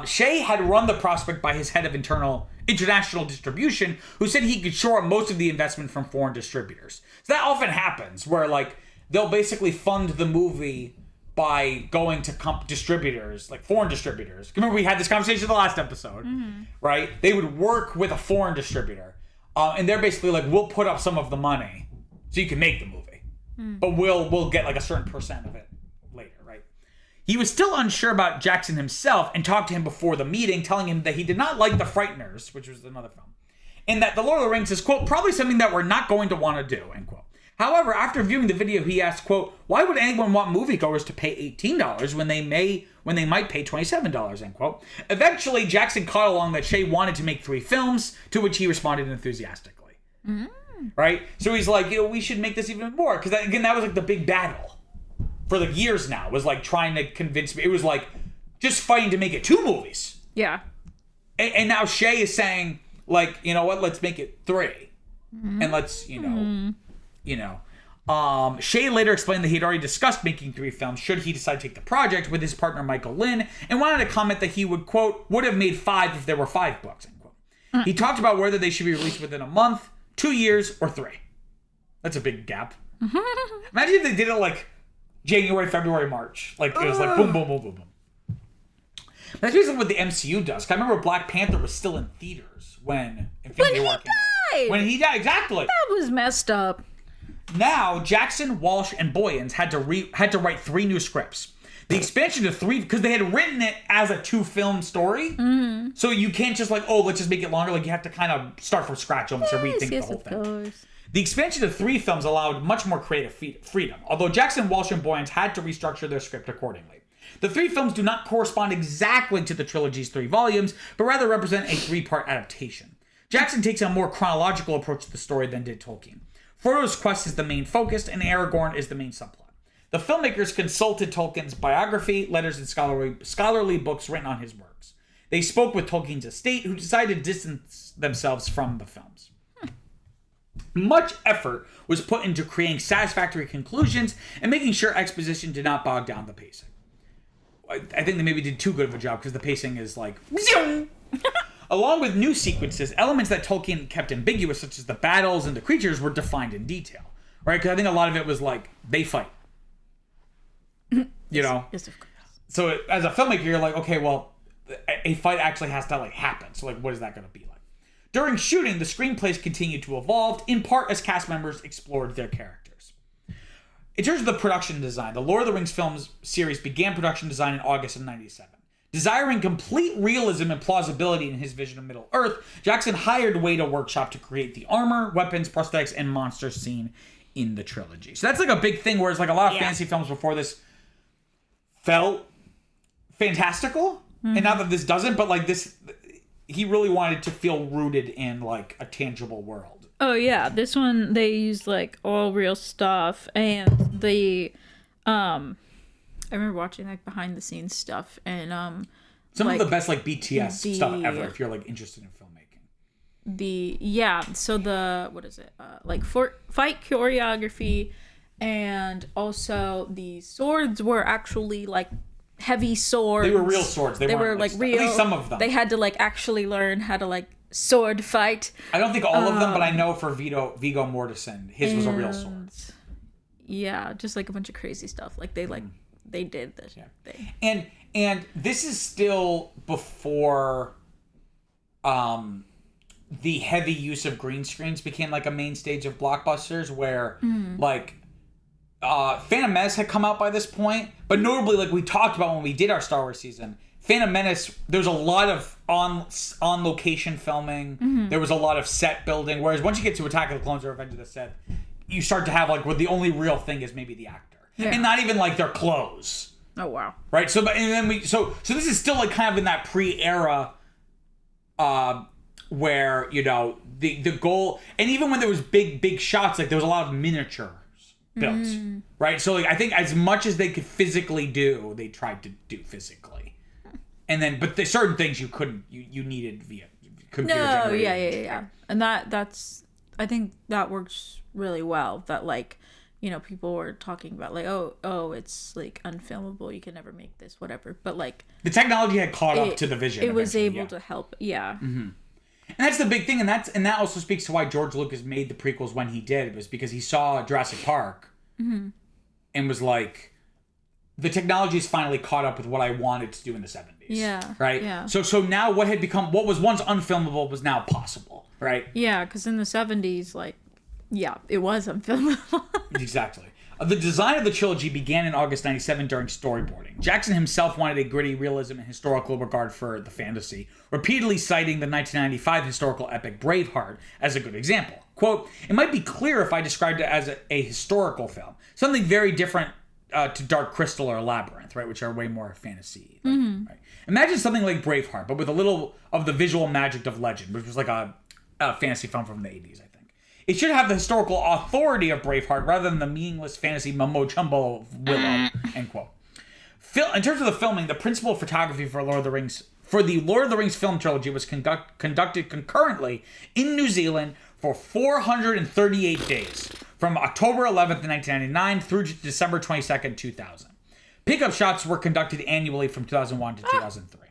Shea had run the prospect by his head of international distribution, who said he could shore up most of the investment from foreign distributors. So that often happens, where like they'll basically fund the movie by going to distributors, like foreign distributors. Remember we had this conversation in the last episode, right? They would work with a foreign distributor, and they're basically like, we'll put up some of the money so you can make the movie, but we'll get like a certain percent of it later, right? He was still unsure about Jackson himself and talked to him before the meeting, telling him that he did not like The Frighteners, which was another film, and that The Lord of the Rings is, quote, probably something that we're not going to want to do, end quote. However, after viewing the video, he asked, quote, why would anyone want moviegoers to pay $18 when they might pay $27, end quote. Eventually, Jackson caught along that Shea wanted to make 3 films, to which he responded enthusiastically. Right? So he's like, we should make this even more. Because, again, that was like the big battle for like years now, was like trying to convince me. It was like just fighting to make it 2 movies. Yeah. And now Shea is saying, like, you know what, let's make it 3. And let's, Shea later explained that he had already discussed making 3 films should he decide to take the project with his partner Michael Lynn, and wanted to comment that he would, quote, would have made 5 if there were 5 books, end quote. He talked about whether they should be released within a month, 2 years, or 3. That's a big gap. Imagine if they did it like January, February, March. Like, it was like boom, boom, boom, boom, boom. That's basically what the MCU does. 'Cause I remember Black Panther was still in theaters when Infinity War came out. When he died, exactly. That was messed up. Now, Jackson, Walsh, and Boyens had to write 3 new scripts. The expansion to 3, because they had written it as a 2-film story. So you can't just like, let's just make it longer. Like, you have to kind of start from scratch almost and rethink the whole thing. Course. The expansion to 3 films allowed much more creative freedom, although Jackson, Walsh, and Boyens had to restructure their script accordingly. The 3 films do not correspond exactly to the trilogy's 3 volumes, but rather represent a 3-part adaptation. Jackson takes a more chronological approach to the story than did Tolkien. Frodo's quest is the main focus, and Aragorn is the main subplot. The filmmakers consulted Tolkien's biography, letters, and scholarly books written on his works. They spoke with Tolkien's estate, who decided to distance themselves from the films. Much effort was put into creating satisfactory conclusions and making sure exposition did not bog down the pacing. I think they maybe did too good of a job, because the pacing is like... Along with new sequences, elements that Tolkien kept ambiguous, such as the battles and the creatures, were defined in detail. Right? Because I think a lot of it was like, they fight. You know? Yes, of course. So as a filmmaker, you're like, okay, well, a fight actually has to like happen. So like, what is that going to be like? During shooting, the screenplays continued to evolve, in part as cast members explored their characters. In terms of the production design, the Lord of the Rings films series began production design in August of 1997. Desiring complete realism and plausibility in his vision of Middle-earth, Jackson hired Weta Workshop to create the armor, weapons, prosthetics, and monsters seen in the trilogy. So that's like a big thing, whereas like a lot of fantasy films before this felt fantastical, and not that this doesn't, but like this, he really wanted to feel rooted in like a tangible world. Oh yeah, this one they used like all real stuff, and the I remember watching like behind the scenes stuff, and some like, of the best like BTS stuff ever if you're like interested in filmmaking. So the what is it? Like fight choreography, and also the swords were actually like heavy swords. They were real swords. They were like real. At least some of them. They had to like actually learn how to like sword fight. I don't think all of them, but I know for Viggo Mortensen, his was a real sword. Yeah, just like a bunch of crazy stuff. Like they like they did this thing. And this is still before the heavy use of green screens became like a main stage of blockbusters, where like Phantom Menace had come out by this point, but notably, like we talked about when we did our Star Wars season, Phantom Menace, there was a lot of on location filming. There was a lot of set building, whereas once you get to Attack of the Clones or Revenge of the Sith, you start to have like where the only real thing is maybe the actor, and not even like their clothes. Oh wow! Right. So, but and then so this is still like kind of in that pre-era, where you know the goal, and even when there was big shots, like there was a lot of miniatures built, right? So like I think as much as they could physically do, they tried to do physically, and then but there's certain things you couldn't, you needed via computer. No, yeah, and that's I think that works really well. That like. You know, people were talking about like, oh, it's like unfilmable. You can never make this, whatever. But like, the technology had caught up to the vision. It was able to help. Yeah. And that's the big thing, and that also speaks to why George Lucas made the prequels when he did. It was because he saw Jurassic Park and was like, the technology is finally caught up with what I wanted to do in the 70s. Yeah. Right. Yeah. So now what was once unfilmable was now possible. Right. Yeah, because in the 70s, like. Yeah, it was unfilmable. Exactly. The design of the trilogy began in August 97 during storyboarding. Jackson himself wanted a gritty realism and historical regard for the fantasy, repeatedly citing the 1995 historical epic Braveheart as a good example. Quote, "It might be clear if I described it as a historical film, something very different to Dark Crystal or Labyrinth, right, which are way more fantasy. Right? Imagine something like Braveheart, but with a little of the visual magic of legend, which was like a fantasy film from the 80s, I think. It should have the historical authority of Braveheart rather than the meaningless fantasy mumbo-jumbo of Willow," end quote. In terms of the filming, the principal photography for the Lord of the Rings film trilogy was conducted concurrently in New Zealand for 438 days, from October 11th, 1999 through December 22nd, 2000. Pickup shots were conducted annually from 2001 to 2003.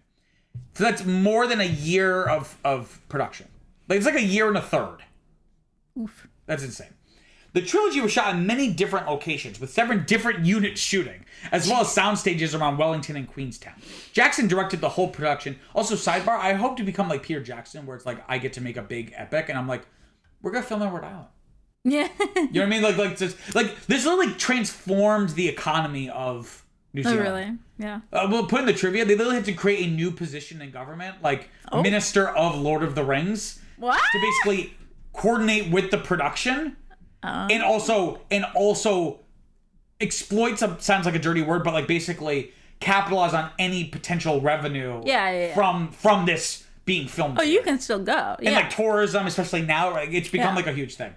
So that's more than a year of production. Like, it's like a year and a third. Oof. That's insane. The trilogy was shot in many different locations, with 7 different units shooting, as well as sound stages around Wellington and Queenstown. Jackson directed the whole production. Also, sidebar, I hope to become like Peter Jackson, where it's like, I get to make a big epic, and I'm like, we're going to film in Rhode Island. Yeah. You know what I mean? This literally transformed the economy of New Zealand. Oh, really? Yeah. We'll put in the trivia, they literally had to create a new position in government, like Minister of Lord of the Rings. What? To basically coordinate with the production. And also exploit sounds like a dirty word, but like basically capitalize on any potential revenue from this being filmed. Oh, you can still go. And like tourism, especially now, like, it's become like a huge thing.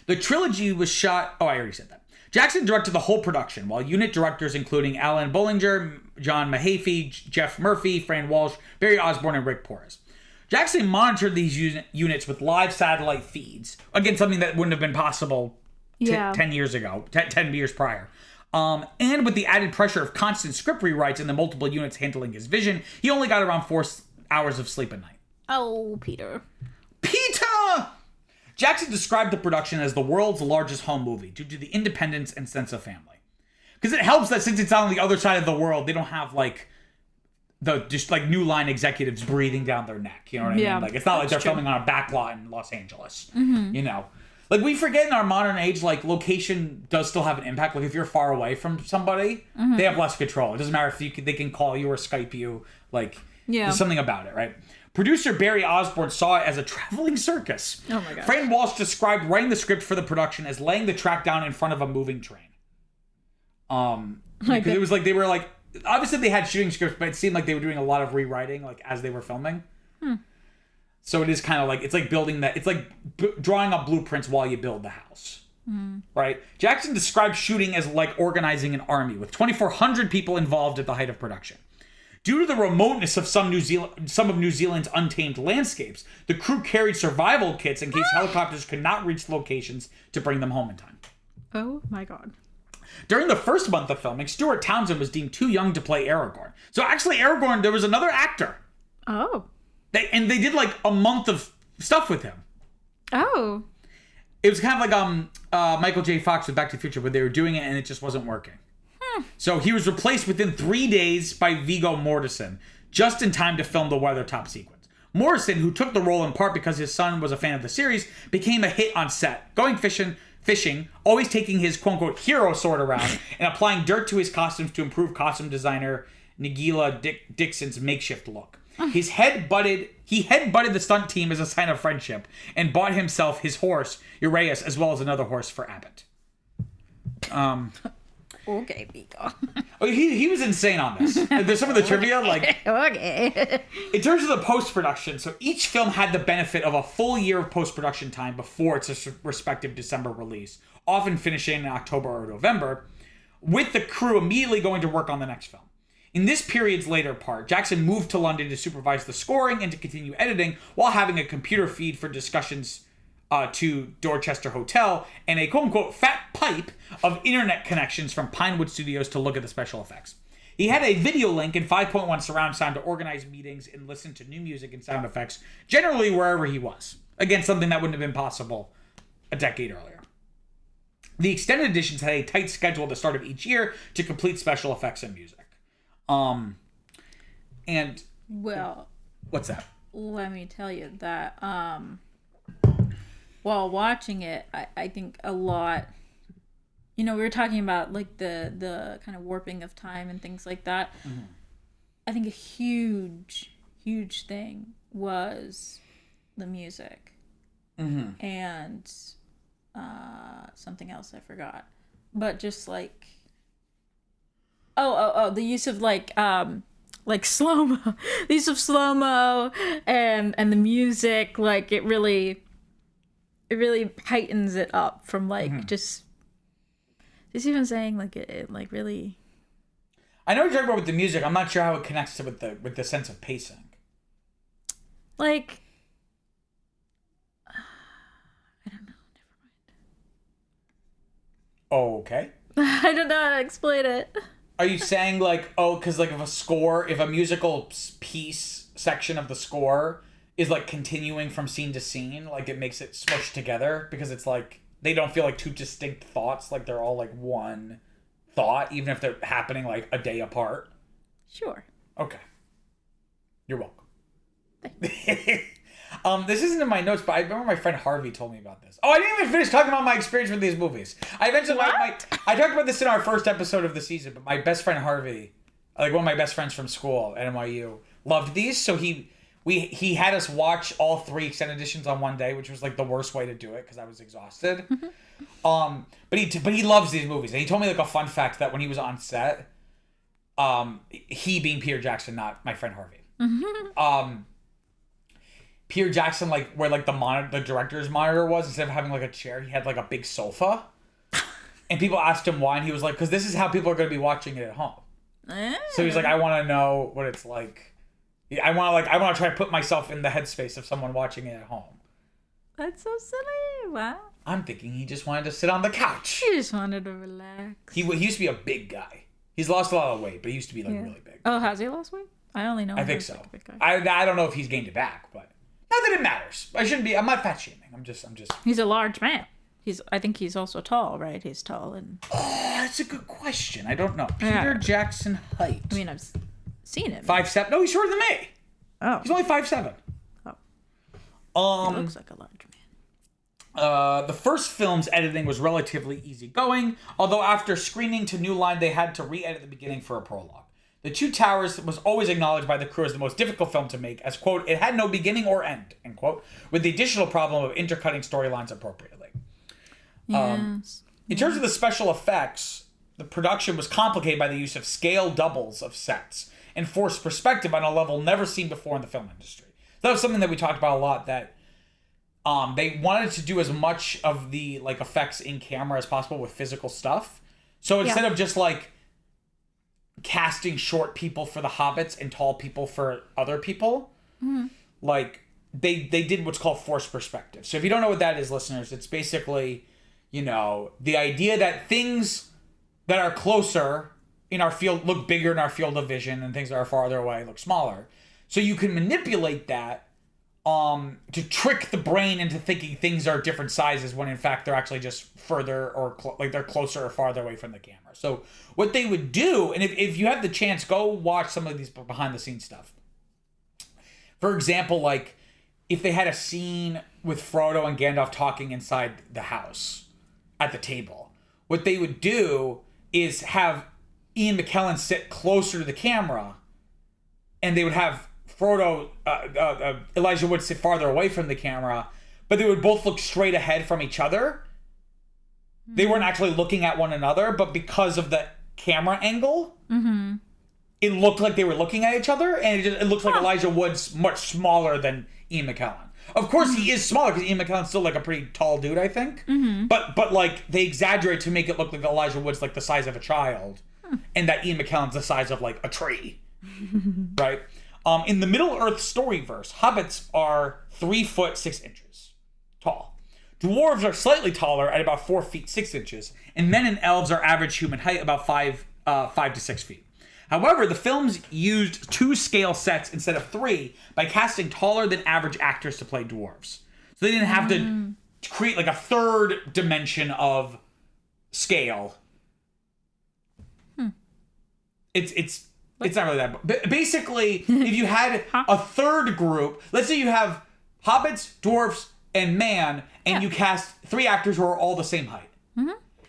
The trilogy was shot... Oh, I already said that. Jackson directed the whole production, while unit directors including Alan Bollinger, John Mahaffey, Jeff Murphy, Fran Walsh, Barrie Osborne, and Rick Porras. Jackson monitored these units with live satellite feeds. Again, something that wouldn't have been possible 10 years ago, 10 years prior. And with the added pressure of constant script rewrites and the multiple units handling his vision, he only got around 4 hours of sleep a night. Oh, Peter. Jackson described the production as the world's largest home movie due to the independence and sense of family. Because it helps that since it's on the other side of the world, they don't have like New Line executives breathing down their neck. You know what I mean? Like, it's not like they're filming on a backlot in Los Angeles. You know? Like, we forget in our modern age, like, location does still have an impact. Like, if you're far away from somebody, they have less control. It doesn't matter if they can call you or Skype you. Like, there's something about it, right? Producer Barrie Osborne saw it as a traveling circus. Oh my gosh. Fran Walsh described writing the script for the production as laying the track down in front of a moving train. Because it was like, they were like, obviously they had shooting scripts, but it seemed like they were doing a lot of rewriting, like, as they were filming. So it is kind of like, it's like building that, it's like drawing up blueprints while you build the house. Right? Jackson described shooting as like organizing an army, with 2,400 people involved at the height of production. Due to the remoteness of some of New Zealand's untamed landscapes, the crew carried survival kits in case helicopters could not reach locations to bring them home in time. Oh my god. During the first month of filming, Stuart Townsend was deemed too young to play Aragorn. So actually Aragorn, there was another actor. Oh. They did like a month of stuff with him. Oh. It was kind of like Michael J. Fox with Back to the Future, where they were doing it and it just wasn't working. So he was replaced within 3 days by Viggo Mortensen, just in time to film the Weathertop sequence. Morrison, who took the role in part because his son was a fan of the series, became a hit on set, going fishing, always taking his quote-unquote hero sword around and applying dirt to his costumes to improve costume designer Nigella Dixon's makeshift look. He headbutted the stunt team as a sign of friendship and bought himself his horse, Uraeus, as well as another horse for Abbott. Okay, Viggo. Oh, he was insane on this. There's some of the trivia, like... Okay. In terms of the post-production, so each film had the benefit of a full year of post-production time before its respective December release, often finishing in October or November, with the crew immediately going to work on the next film. In this period's later part, Jackson moved to London to supervise the scoring and to continue editing while having a computer feed for discussions to Dorchester Hotel and a quote-unquote fat pipe of internet connections from Pinewood Studios to look at the special effects. He had a video link and 5.1 surround sound to organize meetings and listen to new music and sound effects, generally wherever he was. Again, something that wouldn't have been possible a decade earlier. The extended editions had a tight schedule at the start of each year to complete special effects and music. And... Well... What's that? Let me tell you that, while watching it, I think a lot we were talking about like the kind of warping of time and things like that. Mm-hmm. I think a huge thing was the music. Mm-hmm. And something else I forgot. But just like the use of like slow-mo. The use of slow-mo and the music, like it really heightens it up from like mm-hmm. just even saying like it like really. I know what you're talking about with the music. I'm not sure how it connects to with the sense of pacing. Like I don't know. Never mind. Okay. I don't know how to explain it. Are you saying like, because like if a musical piece section of the score is like continuing from scene to scene, like it makes it smushed together because it's like they don't feel like two distinct thoughts, like they're all like one thought, even if they're happening like a day apart? Sure. Okay. You're welcome. Thanks. This isn't in my notes, but I remember my friend Harvey told me about this. Oh, I didn't even finish talking about my experience with these movies. I mentioned I talked about this in our first episode of the season, but my best friend Harvey, like one of my best friends from school at NYU, loved these. So he had us watch all 3 extended editions on one day, which was like the worst way to do it because I was exhausted. But he loves these movies, and he told me like a fun fact that when he was on set, he being Peter Jackson, not my friend Harvey. Mm-hmm. Peter Jackson, like where like the director's monitor was, instead of having like a chair, he had like a big sofa. And people asked him why, and he was like, because this is how people are going to be watching it at home. So he's like, I want to know what it's like. I want to try to put myself in the headspace of someone watching it at home. That's so silly. Wow. I'm thinking he just wanted to sit on the couch. He just wanted to relax. He used to be a big guy. He's lost a lot of weight, but he used to be like really big. Oh, has he lost weight? I only know. I think so. I don't know if he's gained it back, but not that it matters. I'm not fat shaming. I'm just. He's a large man. I think he's also tall, right? He's tall and. Oh, that's a good question. I don't know. Peter Jackson height. I mean, I've seen him. 5'7". No, he's shorter than me. Oh. He's only 5'7". Oh. He looks like a large man. The first film's editing was relatively easygoing, although after screening to New Line, they had to re-edit the beginning for a prologue. The Two Towers was always acknowledged by the crew as the most difficult film to make, as, quote, it had no beginning or end, end quote, with the additional problem of intercutting storylines appropriately. Yes. In terms of the special effects, the production was complicated by the use of scale doubles of sets and forced perspective on a level never seen before in the film industry. So that was something that we talked about a lot, that they wanted to do as much of the like effects in camera as possible with physical stuff. So instead of just like casting short people for the hobbits and tall people for other people, like they did what's called forced perspective. So if you don't know what that is, listeners, it's basically, the idea that things that are closer in our field look bigger in our field of vision, and things that are farther away look smaller. So you can manipulate that to trick the brain into thinking things are different sizes when in fact they're actually just further or they're closer or farther away from the camera. So what they would do, and if you have the chance, go watch some of these behind the scenes stuff. For example, like if they had a scene with Frodo and Gandalf talking inside the house at the table, what they would do is have Ian McKellen sit closer to the camera, and they would have Frodo, Elijah Wood sit farther away from the camera, but they would both look straight ahead from each other. They weren't actually looking at one another, but because of the camera angle, it looked like they were looking at each other, and it looks like Elijah Wood's much smaller than Ian McKellen. Of course, he is smaller because Ian McKellen's still like a pretty tall dude, I think. But like they exaggerate to make it look like Elijah Wood's like the size of a child, and that Ian McKellen's the size of like a tree, right? In the Middle-earth storyverse, hobbits are 3 foot 6 inches tall. Dwarves are slightly taller at about 4 feet 6 inches, and men and elves are average human height, about 5 to 6 feet. However, the films used 2 scale sets instead of 3 by casting taller than average actors to play dwarves. So they didn't have to create like a third dimension of scale. It's not really that. But basically, if you had a third group, let's say you have hobbits, dwarves, and man, and you cast 3 actors who are all the same height.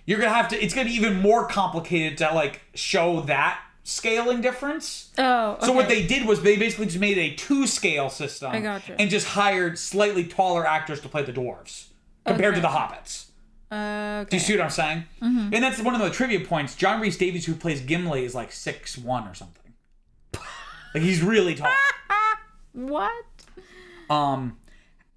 you're gonna have to. It's gonna be even more complicated to like show that scaling difference. Oh, okay. So what they did was they basically just made a 2-scale system. I gotcha. And just hired slightly taller actors to play the dwarves compared to the hobbits. Okay. Do you see what I'm saying? Mm-hmm. And that's one of the trivia points. John Rhys Davies, who plays Gimli, is like 6'1" or something. Like he's really tall. What? I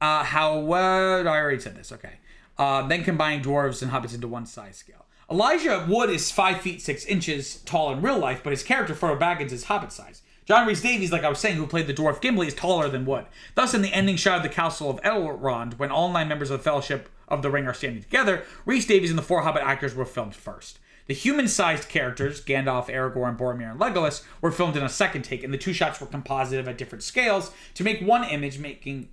already said this. Okay. Then combining dwarves and hobbits into one size scale. Elijah Wood is 5 feet 6 inches tall in real life, but his character Frodo Baggins is hobbit size. John Rhys Davies, like I was saying, who played the dwarf Gimli, is taller than Wood. Thus, in the ending shot of the Castle of Elrond, when all 9 members of the Fellowship of the Ring are standing together, Rhys Davies and the 4 hobbit actors were filmed first. The human-sized characters, Gandalf, Aragorn, Boromir, and Legolas, were filmed in a second take, and the 2 shots were composited at different scales to make one image, in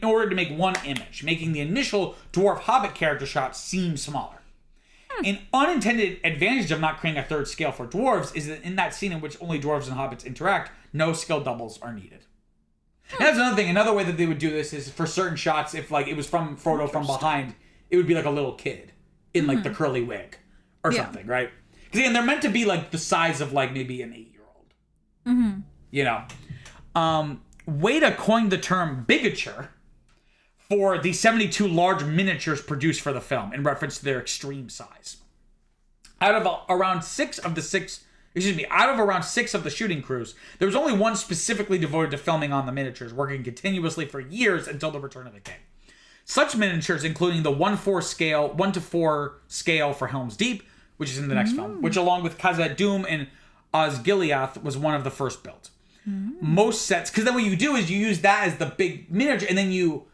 order to make one image, making the initial dwarf hobbit character shot seem smaller. An unintended advantage of not creating a third scale for dwarves is that in that scene in which only dwarves and hobbits interact, no skill doubles are needed. And that's another thing. Another way that they would do this is for certain shots, if like it was from Frodo from behind, it would be like a little kid in like the curly wig or something, right? Because again, they're meant to be like the size of like maybe an 8-year-old. Mm-hmm. You know, Weta coined the term bigature for the 72 large miniatures produced for the film in reference to their extreme size. Out of around 6 of the shooting crews, there was only one specifically devoted to filming on the miniatures, working continuously for years until the return of the king. Such miniatures, including the 1:4 scale for Helm's Deep, which is in the next film, which along with Khazad-dûm and Osgiliath was one of the first built. Most sets, because then what you do is you use that as the big miniature, and then you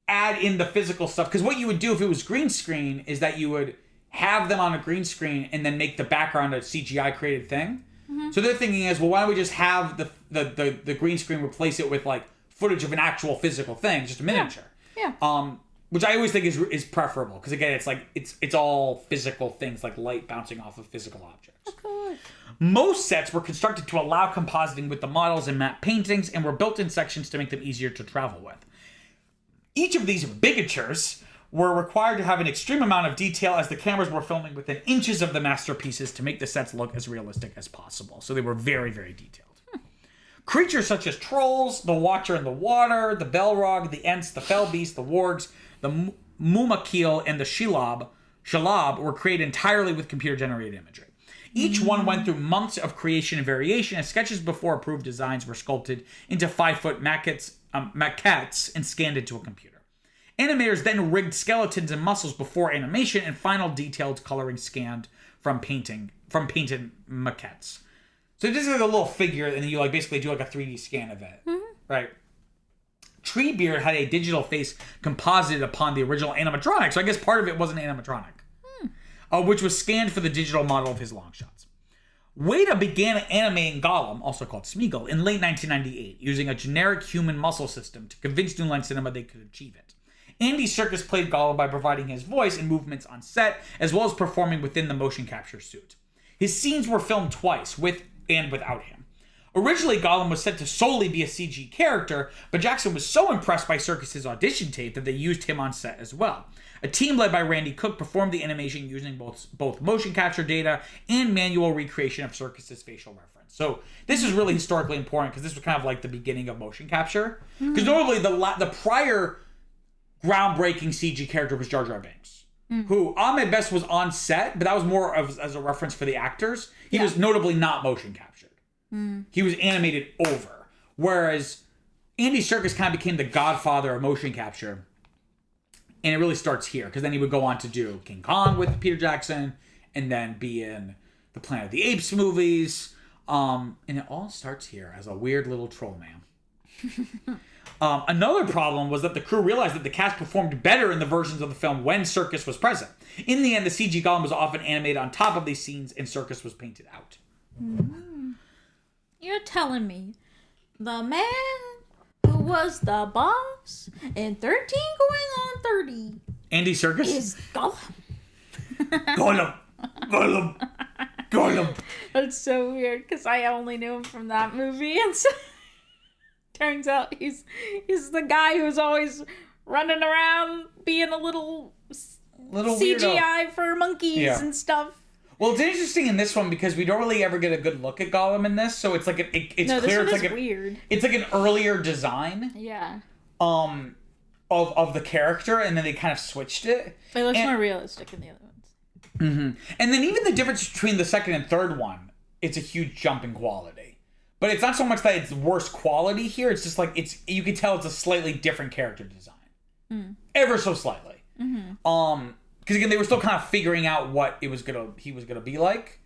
add in the physical stuff. Because what you would do if it was green screen is that you would have them on a green screen and then make the background a CGI created thing. So their thinking is, well, why don't we just have the green screen replace it with like footage of an actual physical thing, just a miniature. Yeah. Which I always think is preferable, because again, it's like it's all physical things, like light bouncing off of physical objects. Okay. Most sets were constructed to allow compositing with the models and matte paintings, and were built in sections to make them easier to travel with. Each of these bigatures were required to have an extreme amount of detail, as the cameras were filming within inches of the masterpieces to make the sets look as realistic as possible. So they were very, very detailed. Creatures such as trolls, the Watcher in the Water, the Belrog, the Ents, the Fell Beast, the Wargs, the Mumakil, and the Shalab were created entirely with computer-generated imagery. Each one went through months of creation and variation, as sketches before approved designs were sculpted into 5-foot maquettes and scanned into a computer. Animators then rigged skeletons and muscles before animation, and final detailed coloring scanned from painted maquettes. So this is like a little figure, and then you like basically do like a 3D scan of it, right? Treebeard had a digital face composited upon the original animatronic, so I guess part of it was an animatronic, which was scanned for the digital model of his long shots. Weta began animating Gollum, also called Smeagol, in late 1998, using a generic human muscle system to convince New Line Cinema they could achieve it. Andy Serkis played Gollum by providing his voice and movements on set, as well as performing within the motion capture suit. His scenes were filmed twice, with and without him. Originally, Gollum was set to solely be a CG character, but Jackson was so impressed by Serkis' audition tape that they used him on set as well. A team led by Randy Cook performed the animation using both motion capture data and manual recreation of Serkis' facial reference. So this is really historically important, because this was kind of like the beginning of motion capture. Because normally the prior groundbreaking CG character was Jar Jar Binks, who Ahmed Best was on set, but that was more of as a reference for the actors. He was notably not motion captured. He was animated over. Whereas Andy Serkis kind of became the godfather of motion capture. And it really starts here, because then he would go on to do King Kong with Peter Jackson, and then be in the Planet of the Apes movies. And it all starts here as a weird little troll man. Another problem was that the crew realized that the cast performed better in the versions of the film when Serkis was present. In the end, the CG Gollum was often animated on top of these scenes, and Serkis was painted out. You're telling me the man who was the boss in 13 going on 30 Andy Serkis? is Gollum. Gollum. That's so weird, because I only knew him from that movie, and so turns out he's the guy who's always running around being a little little weirdo. CGI for monkeys and stuff. Well, it's interesting in this one because we don't really ever get a good look at Gollum in this, so it's like it's no, clear this it's one like is weird. It's like an earlier design. Yeah. Of the character, and then they kind of switched it. It looks more realistic than the other ones. Mm-hmm. And then even the difference between the second and third one, it's a huge jump in quality. But it's not so much that it's worse quality here. It's just like you can tell it's a slightly different character design, ever so slightly. Mm-hmm. Because again, they were still kind of figuring out what he was gonna be like.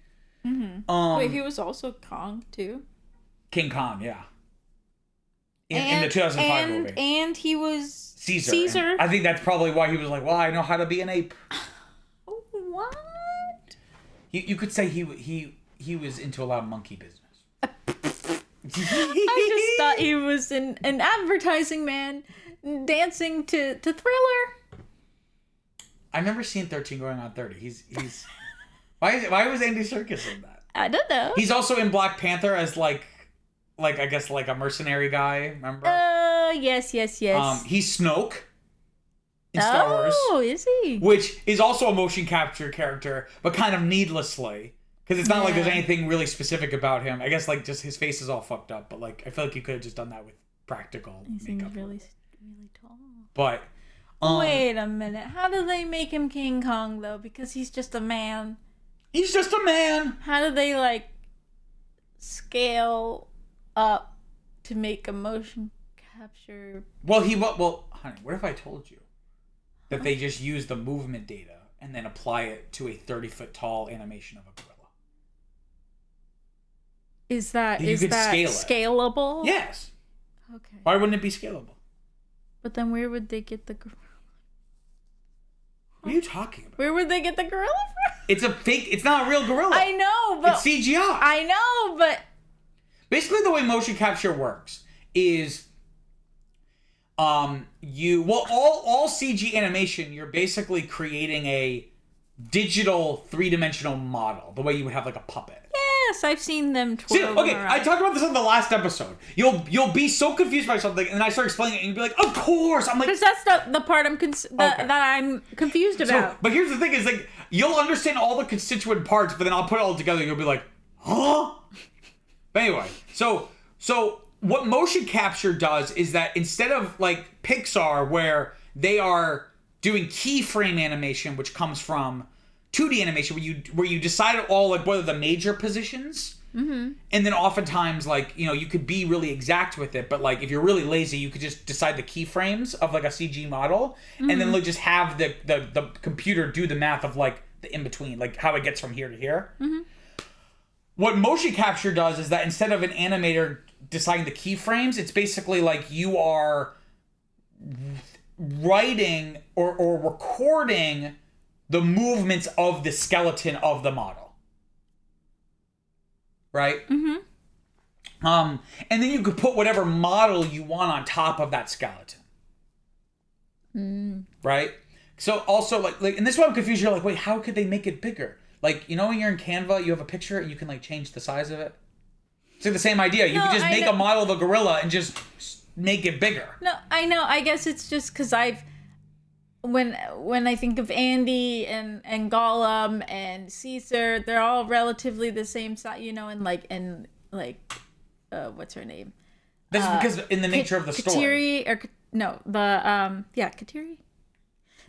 Mm-hmm. Wait, he was also Kong too. King Kong, yeah. In the 2005 movie, and he was Caesar. I think that's probably why he was like, "Well, I know how to be an ape." What? You could say he was into a lot of monkey business. I just thought he was an advertising man dancing to Thriller. I remember seeing 13 going on 30. He's why was Andy Serkis in that? I don't know. He's also in Black Panther as like I guess like a mercenary guy. Remember? Yes. He's Snoke in Star Wars. Oh, is he? Which is also a motion capture character, but kind of needlessly. Because it's not like there's anything really specific about him. I guess like just his face is all fucked up, but like I feel like you could have just done that with practical makeup. He's really tall. But wait a minute. How do they make him King Kong though? Because he's just a man. He's just a man. How do they like scale up to make a motion capture? Well, honey, what if I told you that they just use the movement data and then apply it to a 30-foot tall animation of a gorilla? Is that scale scalable? Yes. Okay. Why wouldn't it be scalable? But then where would they get the gorilla? What are you talking about? Where would they get the gorilla from? It's a fake. It's not a real gorilla. I know, but it's CGI. I know, but basically the way motion capture works is all CG animation, you're basically creating a digital 3-dimensional model, the way you would have like a puppet. Yes, I've seen them twirl. Okay, I talked about this in the last episode. You'll be so confused by something, and then I start explaining it, and you'll be like, "Of course!" I'm like, because that's the part that I'm confused about. So, but here's the thing: is like you'll understand all the constituent parts, but then I'll put it all together, and you'll be like, "Huh?" But anyway, so what motion capture does is that instead of like Pixar, where they are doing keyframe animation, which comes from 2D animation, where you decide all like what are the major positions, and then oftentimes like you could be really exact with it, but like if you're really lazy, you could just decide the keyframes of like a CG model, and then like just have the computer do the math of like the in between, like how it gets from here to here. What motion capture does is that instead of an animator deciding the keyframes, it's basically like you are writing or recording the movements of the skeleton of the model. Right? And then you could put whatever model you want on top of that skeleton. Right? So also like and this is why I'm confused. You're like, wait, how could they make it bigger? Like, when you're in Canva, you have a picture and you can like change the size of it. It's like the same idea. You could just make a model of a gorilla and just make it bigger. No, I know. I guess it's just because when I think of Andy and Gollum and Caesar, they're all relatively the same size, and what's her name? That's because in the nature of the story. Kateri.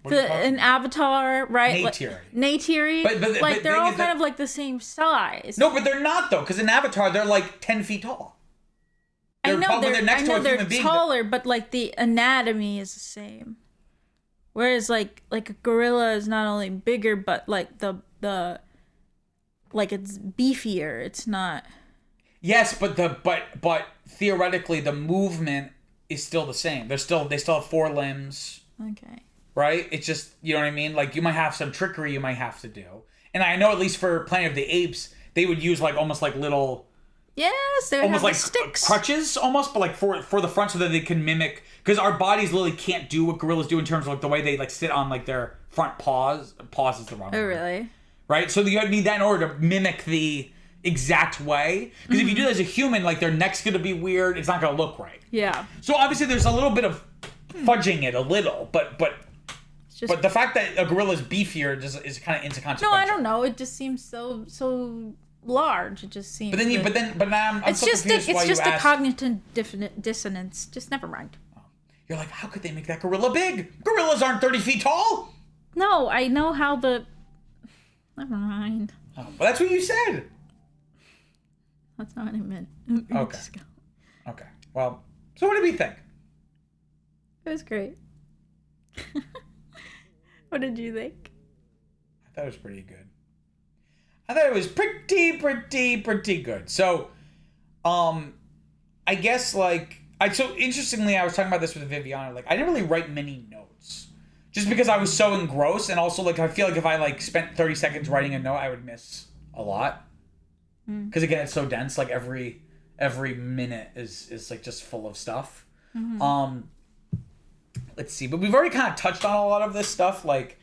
An Avatar, right? Neytiri. But they're all kind of like the same size. No, but they're not though, because in Avatar they're like 10 feet tall. They're taller, but like the anatomy is the same. Whereas like a gorilla is not only bigger, but like the like it's beefier. It's not. Yes, but theoretically the movement is still the same. They still have 4 limbs. Okay. Right? It's just, you know what I mean? Like, you might have some trickery you might have to do. And I know at least for Planet of the Apes, they would use, like, almost like little... Yes, they would almost have like sticks. Crutches, almost, but, like, for the front so that they can mimic... Because our bodies literally can't do what gorillas do in terms of, like, the way they, like, sit on, like, their front paws. Paws is the wrong word. Oh, really? Right? So you need that in order to mimic the exact way. Because if you do that as a human, like, their neck's going to be weird. It's not going to look right. Yeah. So, obviously, there's a little bit of fudging it a little, but just. But the fact that a gorilla's beefier is kind of inconsequential. No, I don't know. It just seems so large. It just seems. But now I'm it's so just confused why it's just you a asked. cognitive dissonance. Just never mind. You're like, how could they make that gorilla big? Gorillas aren't 30 feet tall. No, I know how the. Never mind. Oh, well, that's what you said. That's not what I meant. Okay. Okay. Well, so what did we think? It was great. What did you think? I thought it was pretty good. I thought it was pretty good. So, I guess so interestingly, I was talking about this with Viviana. Like, I didn't really write many notes, just because I was so engrossed, and also I feel like if I spent 30 seconds writing a note, I would miss a lot. Because again, it's so dense. Like every minute is just full of stuff. Mm-hmm. Let's see, but we've already kind of touched on a lot of this stuff. Like,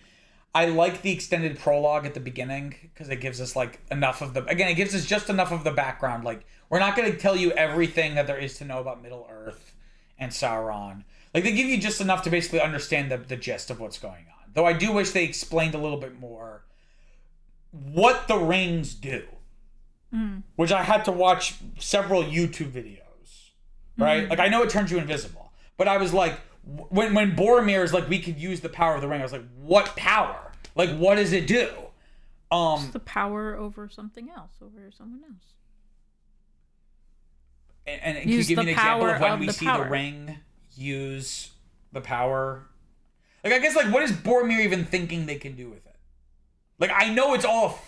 I like the extended prologue at the beginning because it gives us enough of it gives us just enough of the background. Like, we're not going to tell you everything that there is to know about Middle Earth and Sauron. Like, they give you just enough to basically understand the gist of what's going on. Though I do wish they explained a little bit more what the rings do. Which I had to watch several YouTube videos, right? Like, I know it turns you invisible, but I was like, when Boromir is like, we could use the power of the ring, I was like, what power? Like, what does it do? It's the power over something else, over someone else. And can you give me an example of when we see the ring use the power? Like, I guess, what is Boromir even thinking they can do with it? Like, I know it's all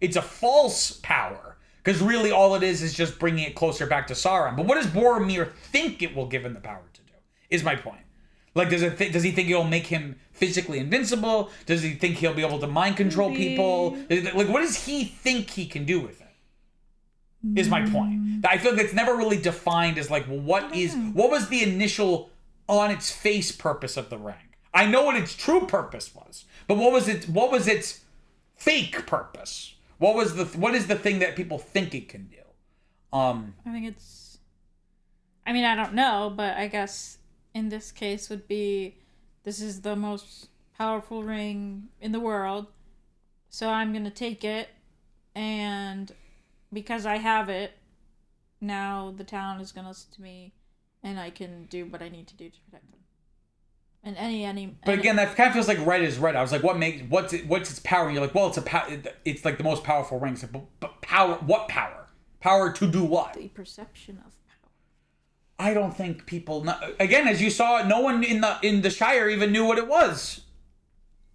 it's a false power, because really all it is just bringing it closer back to Sauron. But what does Boromir think it will give him the power to do, is my point. Like, does he think it'll make him physically invincible? Does he think he'll be able to mind control people? Like, what does he think he can do with it, is my point. I feel like it's never really defined as what was the initial on its face purpose of the ring? I know what its true purpose was, but what was its fake purpose? What is the thing that people think it can do? I think I don't know, but I guess in this case would be, this is the most powerful ring in the world, so I'm going to take it, and because I have it, now the town is going to listen to me, and I can do what I need to do to protect them. And But again, that kind of feels like red is red. I was like, what's its power? And you're like, well, it's like the most powerful ring. So, but power, what power? Power to do what? The perception of power. I don't think people. Again, as you saw, no one in the Shire even knew what it was.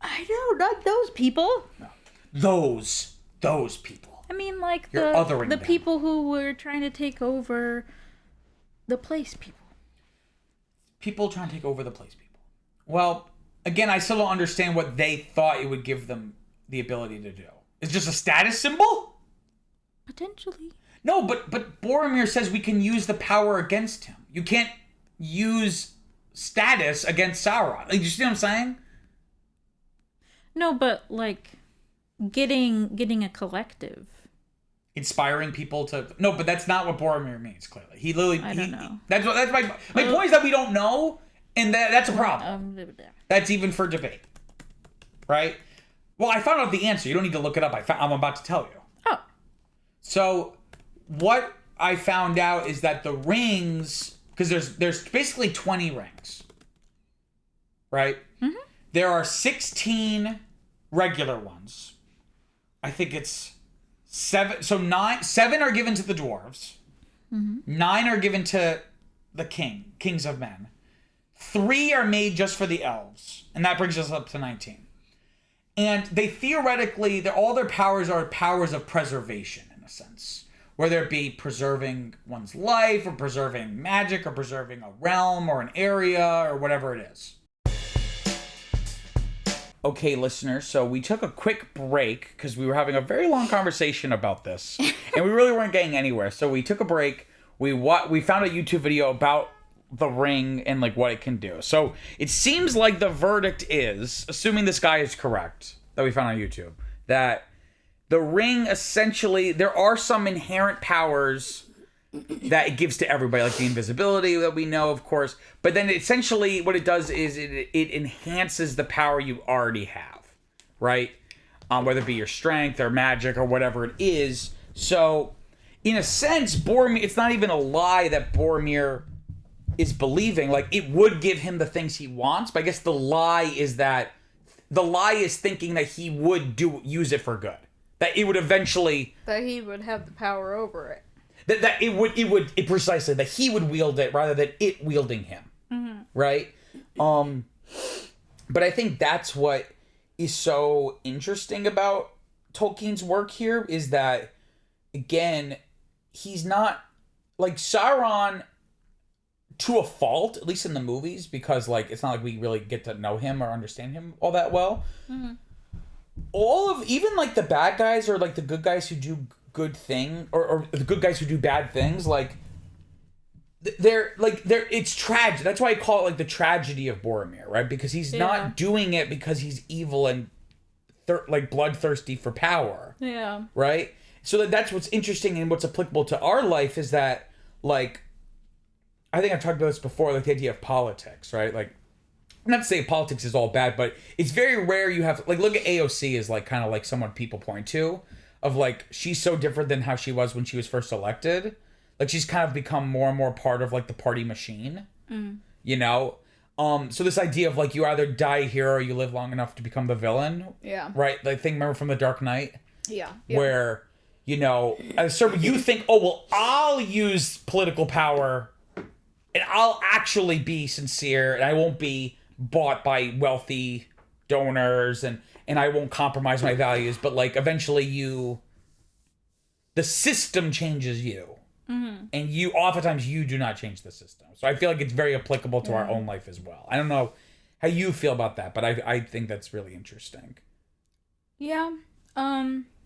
I know, not those people. No. Those people. I mean, the people who were trying to take over the place people. People trying to take over the place people. Well, again, I still don't understand what they thought it would give them the ability to do. It's just a status symbol? Potentially. No, but Boromir says we can use the power against him. You can't use status against Sauron. Like, you see what I'm saying? No, but getting a collective. Inspiring people to... No, but that's not what Boromir means, clearly. He literally... I don't know. That's my point is that we don't know, and that's a problem. That's even for debate. Right? Well, I found out the answer. You don't need to look it up. I'm about to tell you. Oh. So, what I found out is that the rings... Because there's basically 20 rings. Right? Mm-hmm. There are 16 regular ones. I think it's... 7 are given to the dwarves. Mm-hmm. 9 are given to the kings of men. 3 are made just for the elves, and that brings us up to 19. And they theoretically, all their powers are powers of preservation in a sense, whether it be preserving one's life or preserving magic or preserving a realm or an area or whatever it is. Okay, listeners, so we took a quick break because we were having a very long conversation about this, and we really weren't getting anywhere. So we took a break. We found a YouTube video about the ring and what it can do. So it seems like the verdict is, assuming this guy is correct, that we found on YouTube, that the ring essentially, there are some inherent powers that it gives to everybody, like the invisibility that we know, of course. But then essentially what it does is it enhances the power you already have, right? Whether it be your strength or magic or whatever it is. So, in a sense, Boromir, it's not even a lie that Boromir is believing. Like, it would give him the things he wants, but I guess the lie is thinking that he would use it for good. That it would eventually... That he would have the power over it. That precisely, that he would wield it rather than it wielding him. Mm-hmm. Right? But I think that's what is so interesting about Tolkien's work here, is that, again, he's not... Like, Sauron, to a fault, at least in the movies, because, like, it's not like we really get to know him or understand him all that well. Mm-hmm. Even, like, the bad guys or, like, the good guys who do good thing, or the good guys who do bad things, like, it's tragic. That's why I call it, like, the tragedy of Boromir, right? Because he's not doing it because he's evil and, bloodthirsty for power. Yeah. Right? So that's what's interesting and what's applicable to our life is that, like, I think I've talked about this before, like, the idea of politics, right? Like, not to say politics is all bad, but it's very rare you have, like, look at AOC as, like, kind of like someone people point to, of, like, she's so different than how she was when she was first elected. Like, she's kind of become more and more part of, like, the party machine, you know? So this idea of, like, you either die a hero or you live long enough to become the villain. Yeah. Right? Like, remember from The Dark Knight? Yeah. Where, you know, you think, oh, well, I'll use political power and I'll actually be sincere and I won't be bought by wealthy donors and I won't compromise my values, but, like, eventually the system changes you. Mm-hmm. And oftentimes you do not change the system. So I feel like it's very applicable to our own life as well. I don't know how you feel about that, but I think that's really interesting. Yeah.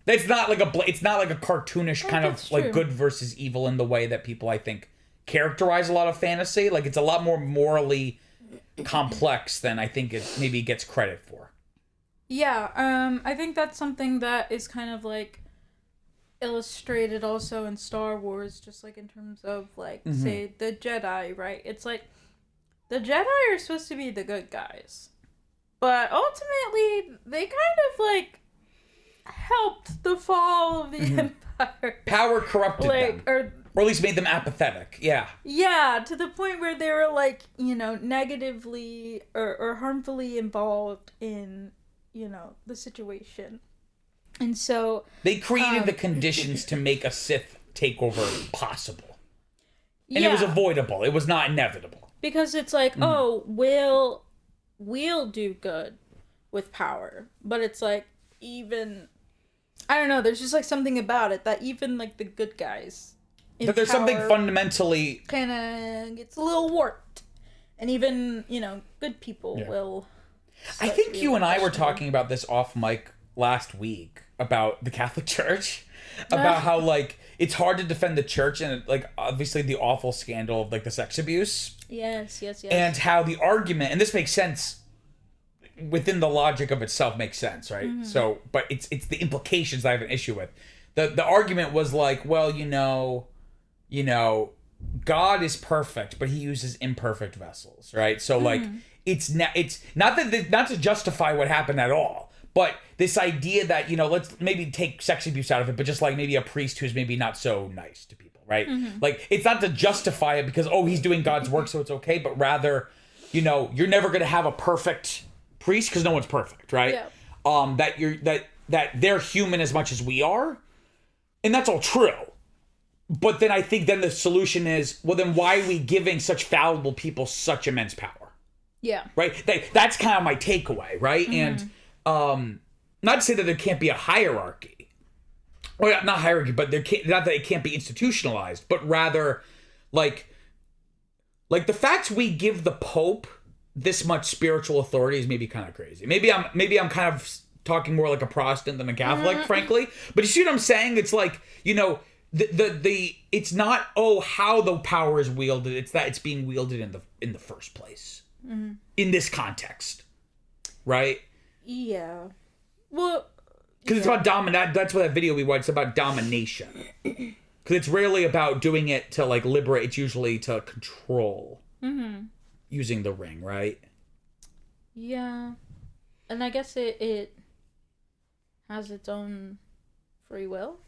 It's not like a cartoonish kind of, like, good versus evil in the way that people, I think, characterize a lot of fantasy. Like, it's a lot more morally complex than I think it maybe gets credit for. Yeah, I think that's something that is kind of, like, illustrated also in Star Wars, just, like, in terms of, like, say, the Jedi, right? It's like, the Jedi are supposed to be the good guys. But ultimately, they kind of, like, helped the fall of the Empire. Power corrupted them. Or at least made them apathetic, yeah. Yeah, to the point where they were, like, you know, negatively or harmfully involved in, you know, the situation. And so... They created the conditions to make a Sith takeover possible. And it was avoidable. It was not inevitable. Because it's like, we'll do good with power. But it's like, even... I don't know, there's just, like, something about it that even, like, the good guys... But there's something fundamentally... kind of gets a little warped. And even, you know, good people will... I think you and I were talking about this off mic last week about the Catholic Church. About how, like, it's hard to defend the church and, like, obviously the awful scandal of, like, the sex abuse. Yes. And how the argument... And this makes sense... Within the logic of itself makes sense, right? Mm-hmm. So, but it's the implications I have an issue with. The argument was like, well, you know, God is perfect, but he uses imperfect vessels, right? So, like, it's not to justify what happened at all, but this idea that, you know, let's maybe take sex abuse out of it, but just, like, maybe a priest who's maybe not so nice to people, right? Mm-hmm. Like, it's not to justify it because, he's doing God's work, so it's okay, but rather, you know, you're never going to have a perfect priest because no one's perfect, right? Yeah. That they're human as much as we are, and that's all true. But then I think then the solution is, well, then why are we giving such fallible people such immense power? Yeah. Right? That's kind of my takeaway, right? Mm-hmm. And not to say that there can't be a hierarchy. Or not hierarchy, but not that it can't be institutionalized, but rather, like the fact we give the Pope this much spiritual authority is maybe kind of crazy. Maybe I'm kind of talking more like a Protestant than a Catholic, frankly. But you see what I'm saying? It's like, you know, the it's not how the power is wielded. It's that it's being wielded in the first place. Mm-hmm. In this context, right? Yeah. Well, because it's about domination. That's what that video we watched. It's about domination. Because it's rarely about doing it to, like, liberate. It's usually to control. Mm-hmm. Using the ring, right? Yeah. And I guess it has its own free will.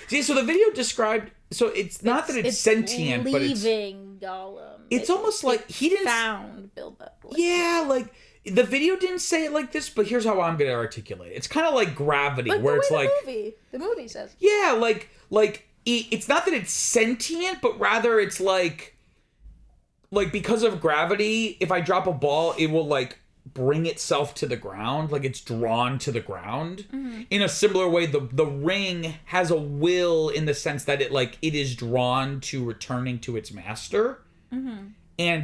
See, so the video described... So it's not that it's sentient, but it's... leaving Gollum. It's almost like he didn't... found Bilbo. Yeah, like... The video didn't say it like this, but here's how I'm going to articulate it. It's kind of like Gravity, where it's like... The movie says. Yeah, like it's not that it's sentient, but rather it's like because of gravity, if I drop a ball, it will like bring itself to the ground, like it's drawn to the ground. Mm-hmm. In a similar way, the ring has a will in the sense that it is drawn to returning to its master. Mm-hmm.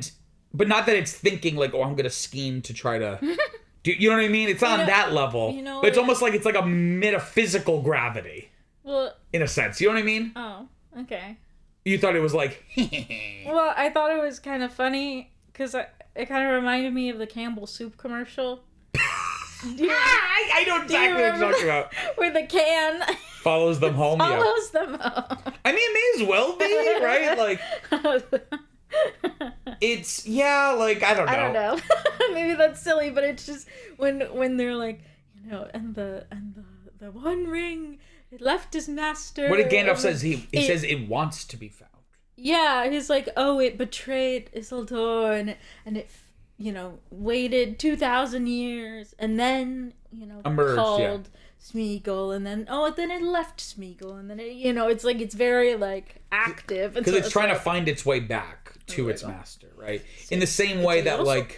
But not that it's thinking like, oh, I'm gonna scheme to try to do, you know what I mean? It's not on that level. But it's almost like it's like a metaphysical gravity. Well, in a sense, you know what I mean? Oh, okay. You thought it was like... Well, I thought it was kind of funny because it kind of reminded me of the Campbell soup commercial. I know exactly what you're talking about. Where the can... Follows them home, follows them home. I mean, it may as well be, right? Like... It's... Yeah, like, I don't know. Maybe that's silly, but it's just when they're like, you know, and the one ring... It left his master. What did Gandalf says? He says it wants to be found. Yeah, he's like, oh, it betrayed Isildur, and it, you know, waited 2,000 years, and then, you know, emerged, called Smeagol, and then it left Smeagol, and then it, you know, it's like it's very like active because it's trying to find its way back to its master, right? In the same way that like,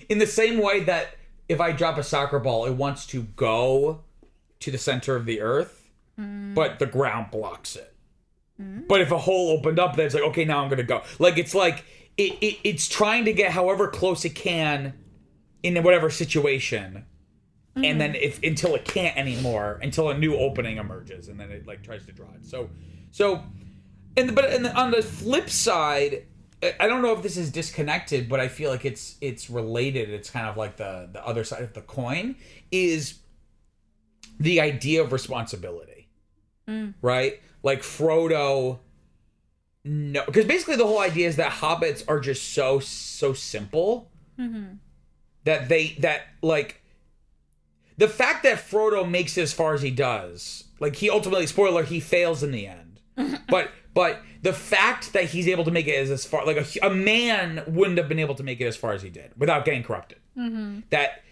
in the same way that if I drop a soccer ball, it wants to go to the center of the earth, but the ground blocks it. But if a hole opened up, then it's like, okay, now I'm gonna go. Like it's trying to get however close it can in whatever situation, and then until it can't anymore, until a new opening emerges, and then it like tries to draw it. So, on the flip side, I don't know if this is disconnected, but I feel like it's related. It's kind of like the other side of the coin is the idea of responsibility, right? Like Frodo, no, because basically the whole idea is that hobbits are just so simple that like the fact that Frodo makes it as far as he does, like he ultimately, spoiler, he fails in the end, but the fact that he's able to make it as far, like a man wouldn't have been able to make it as far as he did without getting corrupted. That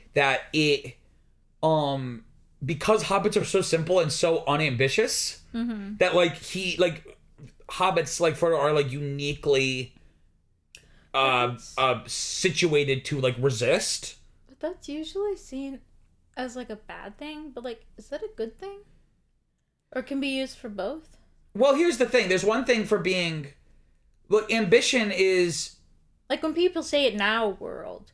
it because hobbits are so simple and so unambitious that like hobbits like Frodo are like uniquely situated to like resist. But that's usually seen as like a bad thing, but like is that a good thing? Or can be used for both? Well, here's the thing. There's one thing for being... Look, ambition is... Like when people say it now world,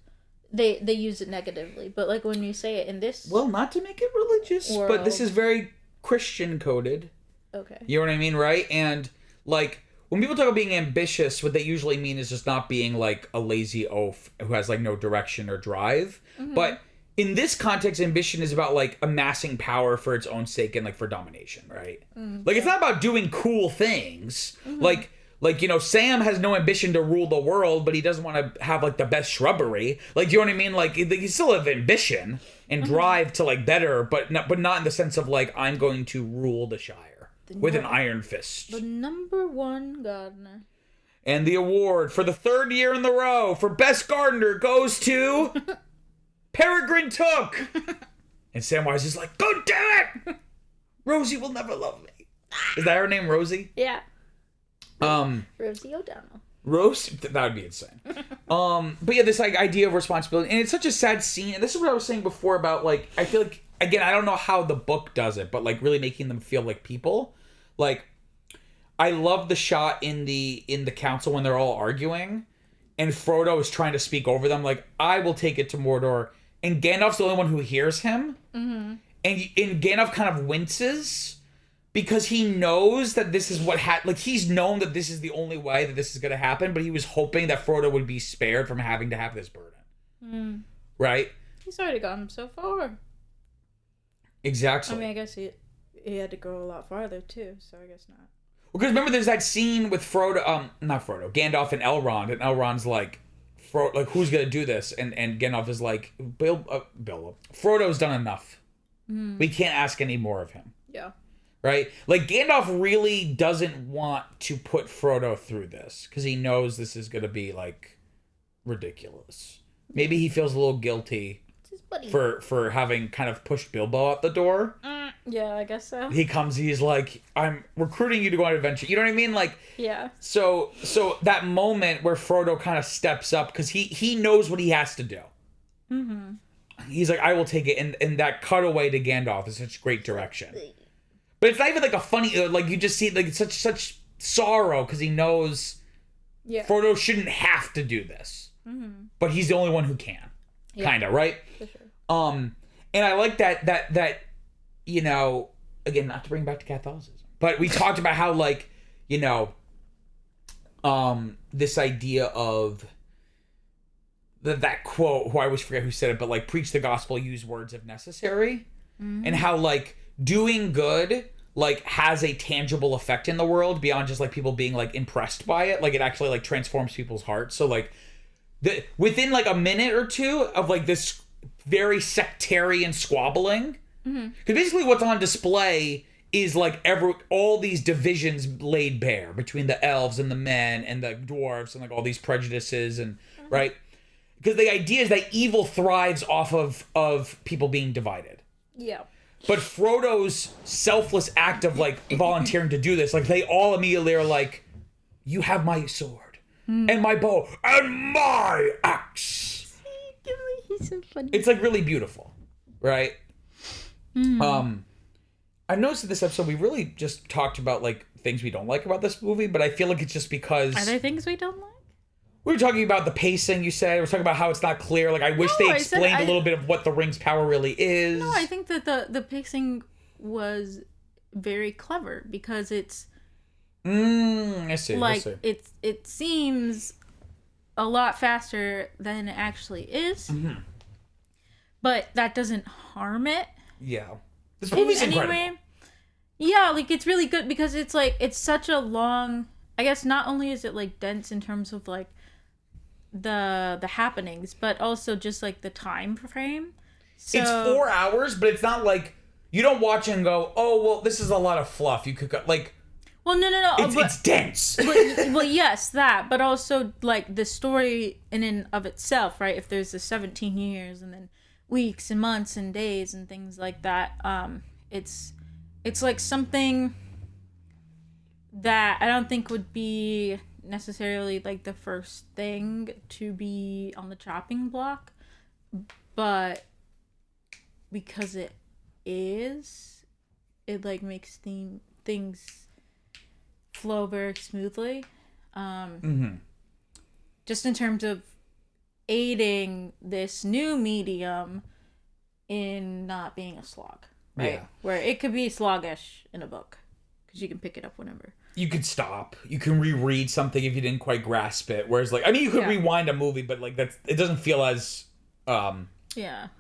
they use it negatively. But like when you say it in this... Well, not to make it religious, world, but this is very Christian coded. Okay. You know what I mean, right? And like when people talk about being ambitious, what they usually mean is just not being like a lazy oaf who has like no direction or drive. But in this context, ambition is about like amassing power for its own sake and like for domination, right? Like it's not about doing cool things. Like, you know, Sam has no ambition to rule the world, but he doesn't want to have like the best shrubbery. Like, you know what I mean? Like he still have ambition and drive to like better, but not in the sense of like I'm going to rule the Shire with an iron fist. The number one gardener. And the award for the third year in the row for best gardener goes to Peregrine Took. And Samwise is like, go do it! Rosie will never love me. Is that her name, Rosie? Yeah. Rosie O'Donnell. That would be insane. But yeah, this like idea of responsibility, and it's such a sad scene. And this is what I was saying before about like, I feel like, again, I don't know how the book does it, but like really making them feel like people. Like, I love the shot in the council when they're all arguing, and Frodo is trying to speak over them, like, I will take it to Mordor, and Gandalf's the only one who hears him, and Gandalf kind of winces. Because he knows that this is what he's known that this is the only way that this is going to happen, but he was hoping that Frodo would be spared from having to have this burden. Right? He's already gotten so far. Exactly. I mean, I guess he had to go a lot farther, too, so I guess not. Because remember, there's that scene with Frodo, not Frodo, Gandalf and Elrond, and Elrond's like, who's gonna do this? And Gandalf is like, Frodo's done enough. We can't ask any more of him. Yeah. Right? Like, Gandalf really doesn't want to put Frodo through this, because he knows this is gonna be, like, ridiculous. Maybe he feels a little guilty for having kind of pushed Bilbo out the door. Yeah, I guess so. He's like, I'm recruiting you to go on an adventure. You know what I mean? Like, yeah. So that moment where Frodo kind of steps up, because he knows what he has to do. Mm-hmm. He's like, I will take it. And that cutaway to Gandalf is such great direction. But it's not even like a funny, like, you just see like such sorrow, because he knows Frodo shouldn't have to do this. Mm-hmm. But he's the only one who can. Yeah. Kind of, right? For sure. And I like that, you know, again, not to bring back to Catholicism, but we talked about how, like, you know, this idea of that quote, who I always forget who said it, but like, preach the gospel, use words if necessary. Mm-hmm. And how, like, doing good, like, has a tangible effect in the world beyond just, like, people being, like, impressed by it. Like, it actually, like, transforms people's hearts. So, like, within, like, a minute or two of, like, this very sectarian squabbling, because basically what's on display is, like, all these divisions laid bare between the elves and the men and the dwarves and, like, all these prejudices and, right? Because the idea is that evil thrives off of people being divided. Yeah. But Frodo's selfless act of, like, volunteering to do this, like, they all immediately are like, you have my sword and my bow and my axe. He's so funny. It's, like, really beautiful, right? I've noticed in this episode we really just talked about, like, things we don't like about this movie, but I feel like it's just because... Are there things we don't like? We were talking about the pacing, you said. We were talking about how it's not clear. Like, I wish they explained a little bit of what the ring's power really is. No, I think that the pacing was very clever, because it's... I see. Like, it seems a lot faster than it actually is. Mm-hmm. But that doesn't harm it. Yeah. This movie's incredible. Yeah, like, it's really good, because it's, like, it's such a long... I guess not only is it, like, dense in terms of, like, the happenings, but also just, like, the time frame. So, it's 4 hours, but it's not like you don't watch and go, oh, well, this is a lot of fluff. You could go, like, well, no, it's dense. Well, yes, that, but also, like, the story in and of itself, right? If there's the 17 years and then weeks and months and days and things like that, it's like something that I don't think would be necessarily, like, the first thing to be on the chopping block, but because it is, it, like, makes things flow very smoothly. Just in terms of aiding this new medium in not being a slog, right? Yeah. Where it could be sluggish in a book, because you can pick it up whenever. You could stop. You can reread something if you didn't quite grasp it. Whereas, like, I mean, you could rewind a movie, but, like, it doesn't feel as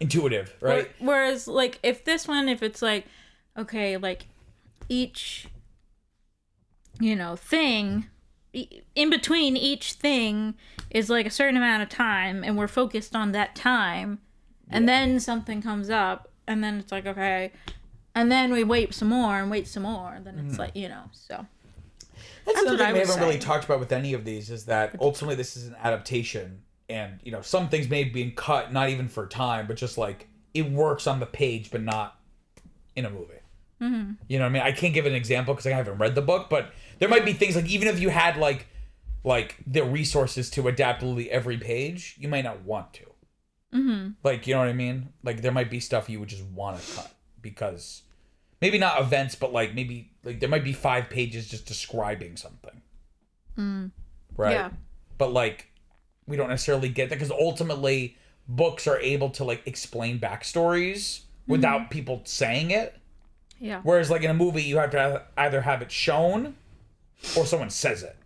intuitive, right? Whereas, like, if it's like, okay, like, each, you know, thing, in between each thing is, like, a certain amount of time, and we're focused on that time, and then something comes up, and then it's like, okay, and then we wait some more, and then it's like, you know, so... That's another thing we haven't really talked about with any of these, is that ultimately this is an adaptation, and, you know, some things may be cut, not even for time, but just, like, it works on the page, but not in a movie. Mm-hmm. You know what I mean? I can't give an example because I haven't read the book, but there might be things, like, even if you had, like the resources to adapt literally every page, you might not want to. Mm-hmm. Like, you know what I mean? Like, there might be stuff you would just want to cut, because... Maybe not events, but, like, maybe, like, there might be 5 pages just describing something. Right? Yeah. But, like, we don't necessarily get that, because ultimately books are able to, like, explain backstories without people saying it. Yeah. Whereas, like, in a movie, you have to either have it shown or someone says it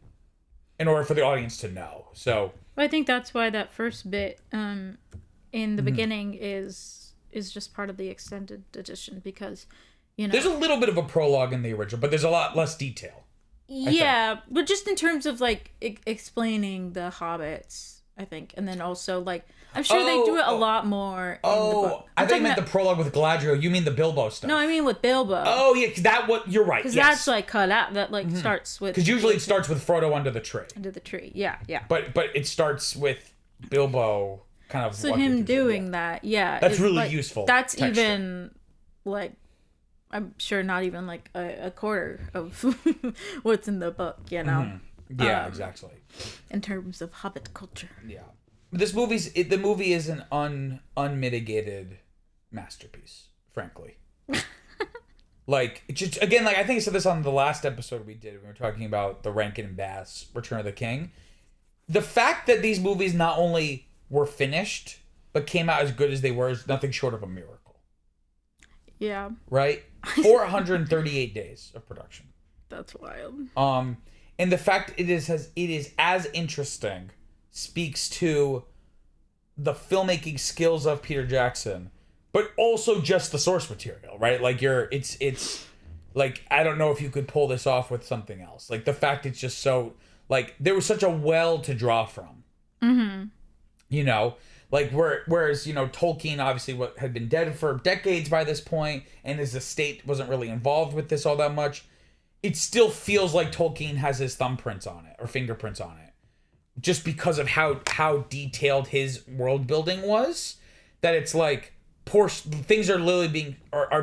in order for the audience to know. So I think that's why that first bit in the beginning is just part of the extended edition, because... You know. There's a little bit of a prologue in the original, but there's a lot less detail. Yeah, but just in terms of like explaining the hobbits, I think, and then also like I'm sure they do it a lot more. In the book. I think you meant the prologue with Galadriel. You mean the Bilbo stuff? No, I mean with Bilbo. Oh yeah, because that what you're right. Because yes. that's like cut out. That like starts with. Because usually it starts with Frodo under the tree. Under the tree, yeah. But it starts with Bilbo kind of. So him doing that, yeah. That's really like, useful. That's texture. even like. I'm sure not even like a quarter of what's in the book, you know. Yeah, exactly. In terms of Hobbit culture. Yeah, the movie is an unmitigated masterpiece, frankly. Like it just again, like I think I said this on the last episode we did when we were talking about the Rankin and Bass Return of the King. The fact that these movies not only were finished but came out as good as they were is nothing short of a miracle. Yeah. Right? 438 days of production. That's wild. And the fact it is as interesting speaks to the filmmaking skills of Peter Jackson, but also just the source material, right? Like it's like I don't know if you could pull this off with something else. Like the fact it's just so like there was such a well to draw from. Mm-hmm. You know? Like whereas Tolkien obviously had been dead for decades by this point, and his estate wasn't really involved with this all that much. It still feels like Tolkien has his thumbprints on it or fingerprints on it, just because of how detailed his world building was. That it's like things are literally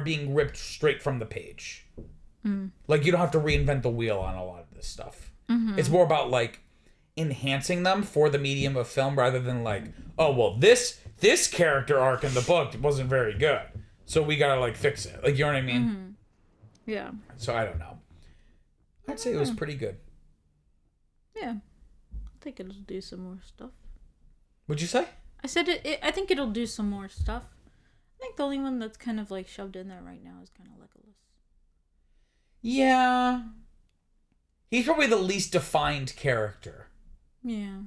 being ripped straight from the page. Like you don't have to reinvent the wheel on a lot of this stuff. Mm-hmm. It's more about like enhancing them for the medium of film rather than like, oh well, this character arc in the book wasn't very good, so we gotta like fix it. Like you know what I mean? Mm-hmm. Yeah. So I don't know. I'd say it was pretty good. Yeah. I think it'll do some more stuff. What'd you say? I said I think it'll do some more stuff. I think the only one that's kind of like shoved in there right now is kind of Legolas. Yeah. He's probably the least defined character. Yeah.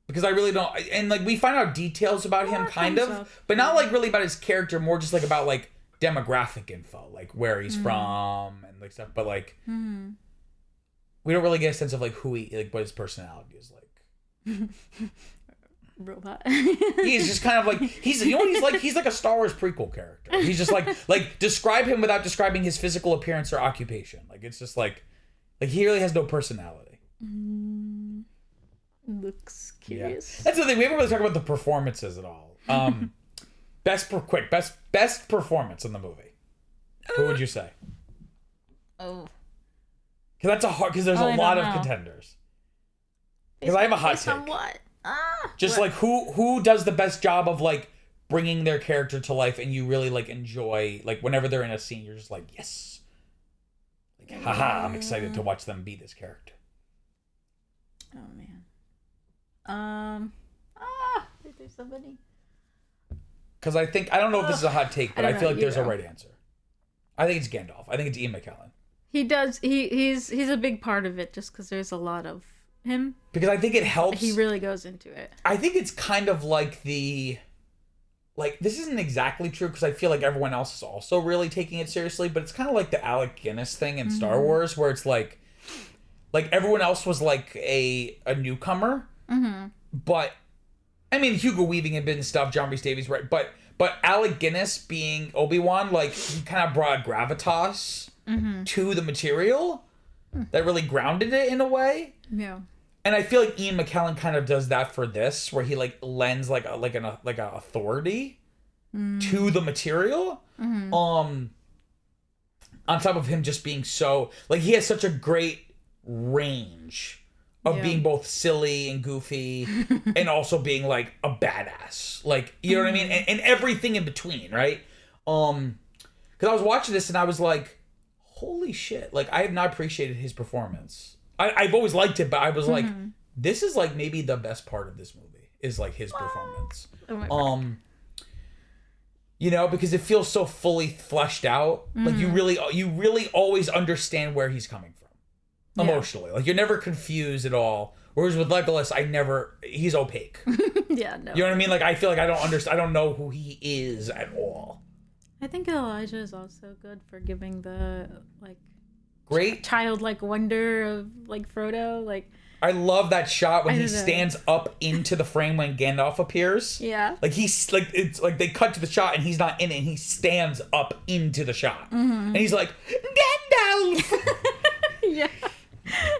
Because I really don't, and like we find out details about him kind of, but not like really about his character, more just like about like demographic info, like where he's from and like stuff, but like we don't really get a sense of like who he, like what his personality is like. Robot. He's just kind of like, he's, you know what he's like? He's like a Star Wars prequel character. He's just like describe him without describing his physical appearance or occupation. Like it's just like he really has no personality. Looks curious. Yeah. That's the thing. We haven't really talked about the performances at all. Best performance in the movie. Who would you say? Oh. Because there's a lot of contenders. Because I have a hot take. On what? Just like who does the best job of like bringing their character to life, and you really like enjoy like whenever they're in a scene, you're just like yes, like haha, I'm excited to watch them be this character. Oh man. Is there somebody? Because I don't know if this is a hot take, but I feel like there's a right answer. I think it's Gandalf. I think it's Ian McKellen. He does. He's a big part of it, just because there's a lot of him. Because I think it helps. He really goes into it. I think it's kind of like this isn't exactly true because I feel like everyone else is also really taking it seriously, but it's kind of like the Alec Guinness thing in Star Wars, where it's like everyone else was like a newcomer. Mm-hmm. But I mean, Hugo Weaving had been stuff, John Rhys Davies, right? But Alec Guinness being Obi-Wan, like he kind of brought gravitas to the material that really grounded it in a way. Yeah. And I feel like Ian McKellen kind of does that for this, where he like lends like an authority to the material. On top of him just being so like he has such a great range of being both silly and goofy and also being like a badass, like you know what I mean, and everything in between, right? Because I was watching this and I was like, holy shit, like I have not appreciated his performance. I've always liked it, but I was like, this is like maybe the best part of this movie is like his performance. Oh my God. You know, because it feels so fully fleshed out. Like you really always understand where he's coming from emotionally. Like you're never confused at all. Whereas with Legolas, he's opaque. Yeah, no. You know what I mean? Like I feel like I don't know who he is at all. I think Elijah is also good for giving the like great. childlike wonder of like Frodo. Like, I love that shot when I he don't know. stands up into the frame when Gandalf appears. yeah. Like he's like it's like they cut to the shot and he's not in it and he stands up into the shot. And he's like, Gandalf! Yeah.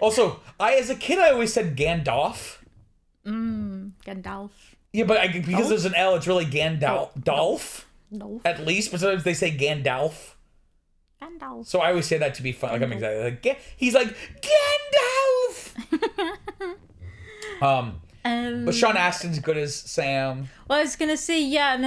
Also, as a kid I always said Gandalf. Gandalf. Yeah, but because there's an L, it's really Gandalf. Dolph, No. at least, but sometimes they say Gandalf. Gandalf. So I always say that to be fun. Like I'm excited. Like he's like Gandalf. But Sean Astin's good as Sam. Well, I was gonna say yeah, and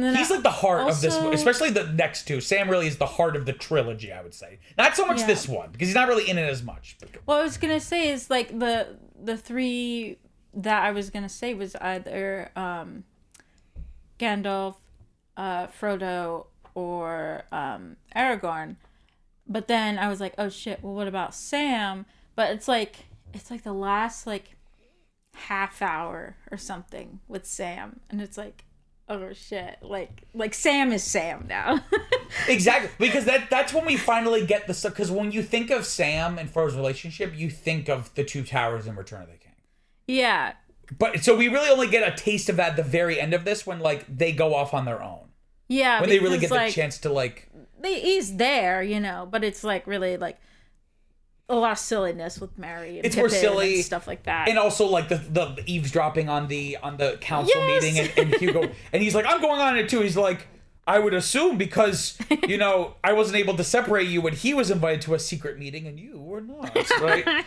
then He's like the heart of this, also- especially the next two. Sam really is the heart of the trilogy, I would say. Not so much Yeah. this one because he's not really in it as much. What I was gonna say is like the three that I was gonna say was either Gandalf, Frodo, or Aragorn. But then I was like, oh shit, well what about Sam? But it's like the last like half hour or something with Sam, and it's like, oh shit, like Sam is Sam now. Exactly, because that's when we finally get the stuff. Because when you think of Sam and Frodo's relationship, you think of the Two Towers and Return of the King. Yeah. But so we really only get a taste of that at the very end of this when like they go off on their own. Yeah. When they really because, get the like, chance to like. he's there, you know, but it's like really like a lot of silliness with Mary and It's more Pippin silly and stuff like that. And also like the eavesdropping on the council Yes! meeting and Hugo and he's like, I'm going on it too. He's like, I would assume because, you know, I wasn't able to separate you when he was invited to a secret meeting and you were not, right?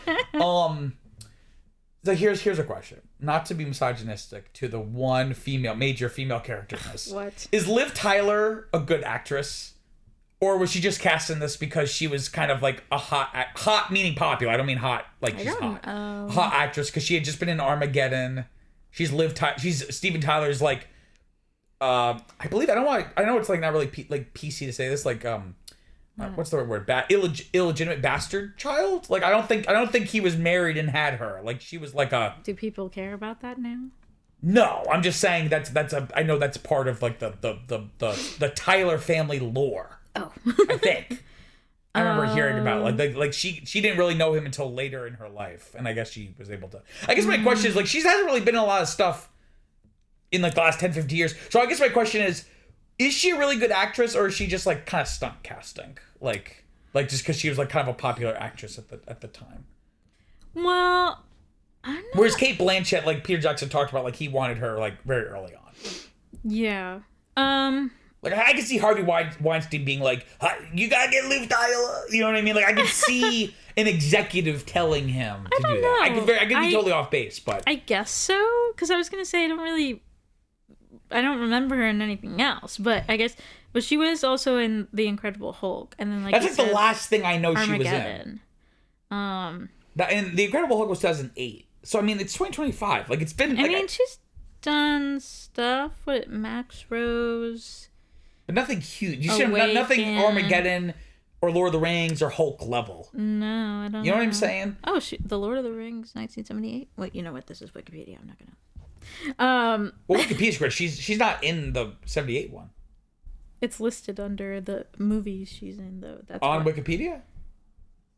So here's a question. Not to be misogynistic to the one major female character in this. What? Is Liv Tyler a good actress? Or was she just cast in this because she was kind of like a hot meaning popular. I don't mean hot like she's hot. Hot actress because she had just been in Armageddon. She's Steven Tyler's like I believe I know it's like not really PC to say this like what's the right word? Illegitimate bastard child? Like I don't think he was married and had her. Like she was like a. Do people care about that now? No, I'm just saying I know that's part of like the Tyler family lore. Oh. I think. I remember hearing about like she didn't really know him until later in her life, and I guess she was able to. I guess my question is like she hasn't really been in a lot of stuff in like the last 10, 15 years. So I guess my question is she a really good actress or is she just like kind of stunt casting? Like just because she was like kind of a popular actress at the time. Well, I don't know. Whereas Cate Blanchett, like Peter Jackson talked about, like he wanted her like very early on. Yeah. Like I can see Harvey Weinstein being like, "You gotta get Liv Tyler." You know what I mean? Like I could see an executive telling him to do that. I could be totally off base, but I guess so. Because I was gonna say I don't remember her in anything else. But I guess, but she was also in The Incredible Hulk, and then like that's like the last thing I know she was in. Armageddon. And The Incredible Hulk was 2008. So I mean, it's 2025. Like it's been. I mean, she's done stuff with Max Rose. But nothing huge. You should have nothing Armageddon or Lord of the Rings or Hulk level. No, I don't know. You know what I'm saying? Oh, The Lord of the Rings, 1978. Wait, you know what? This is Wikipedia. I'm not gonna. Well, Wikipedia's great. She's not in the 78 one. It's listed under the movies she's in, though. That's on what, Wikipedia?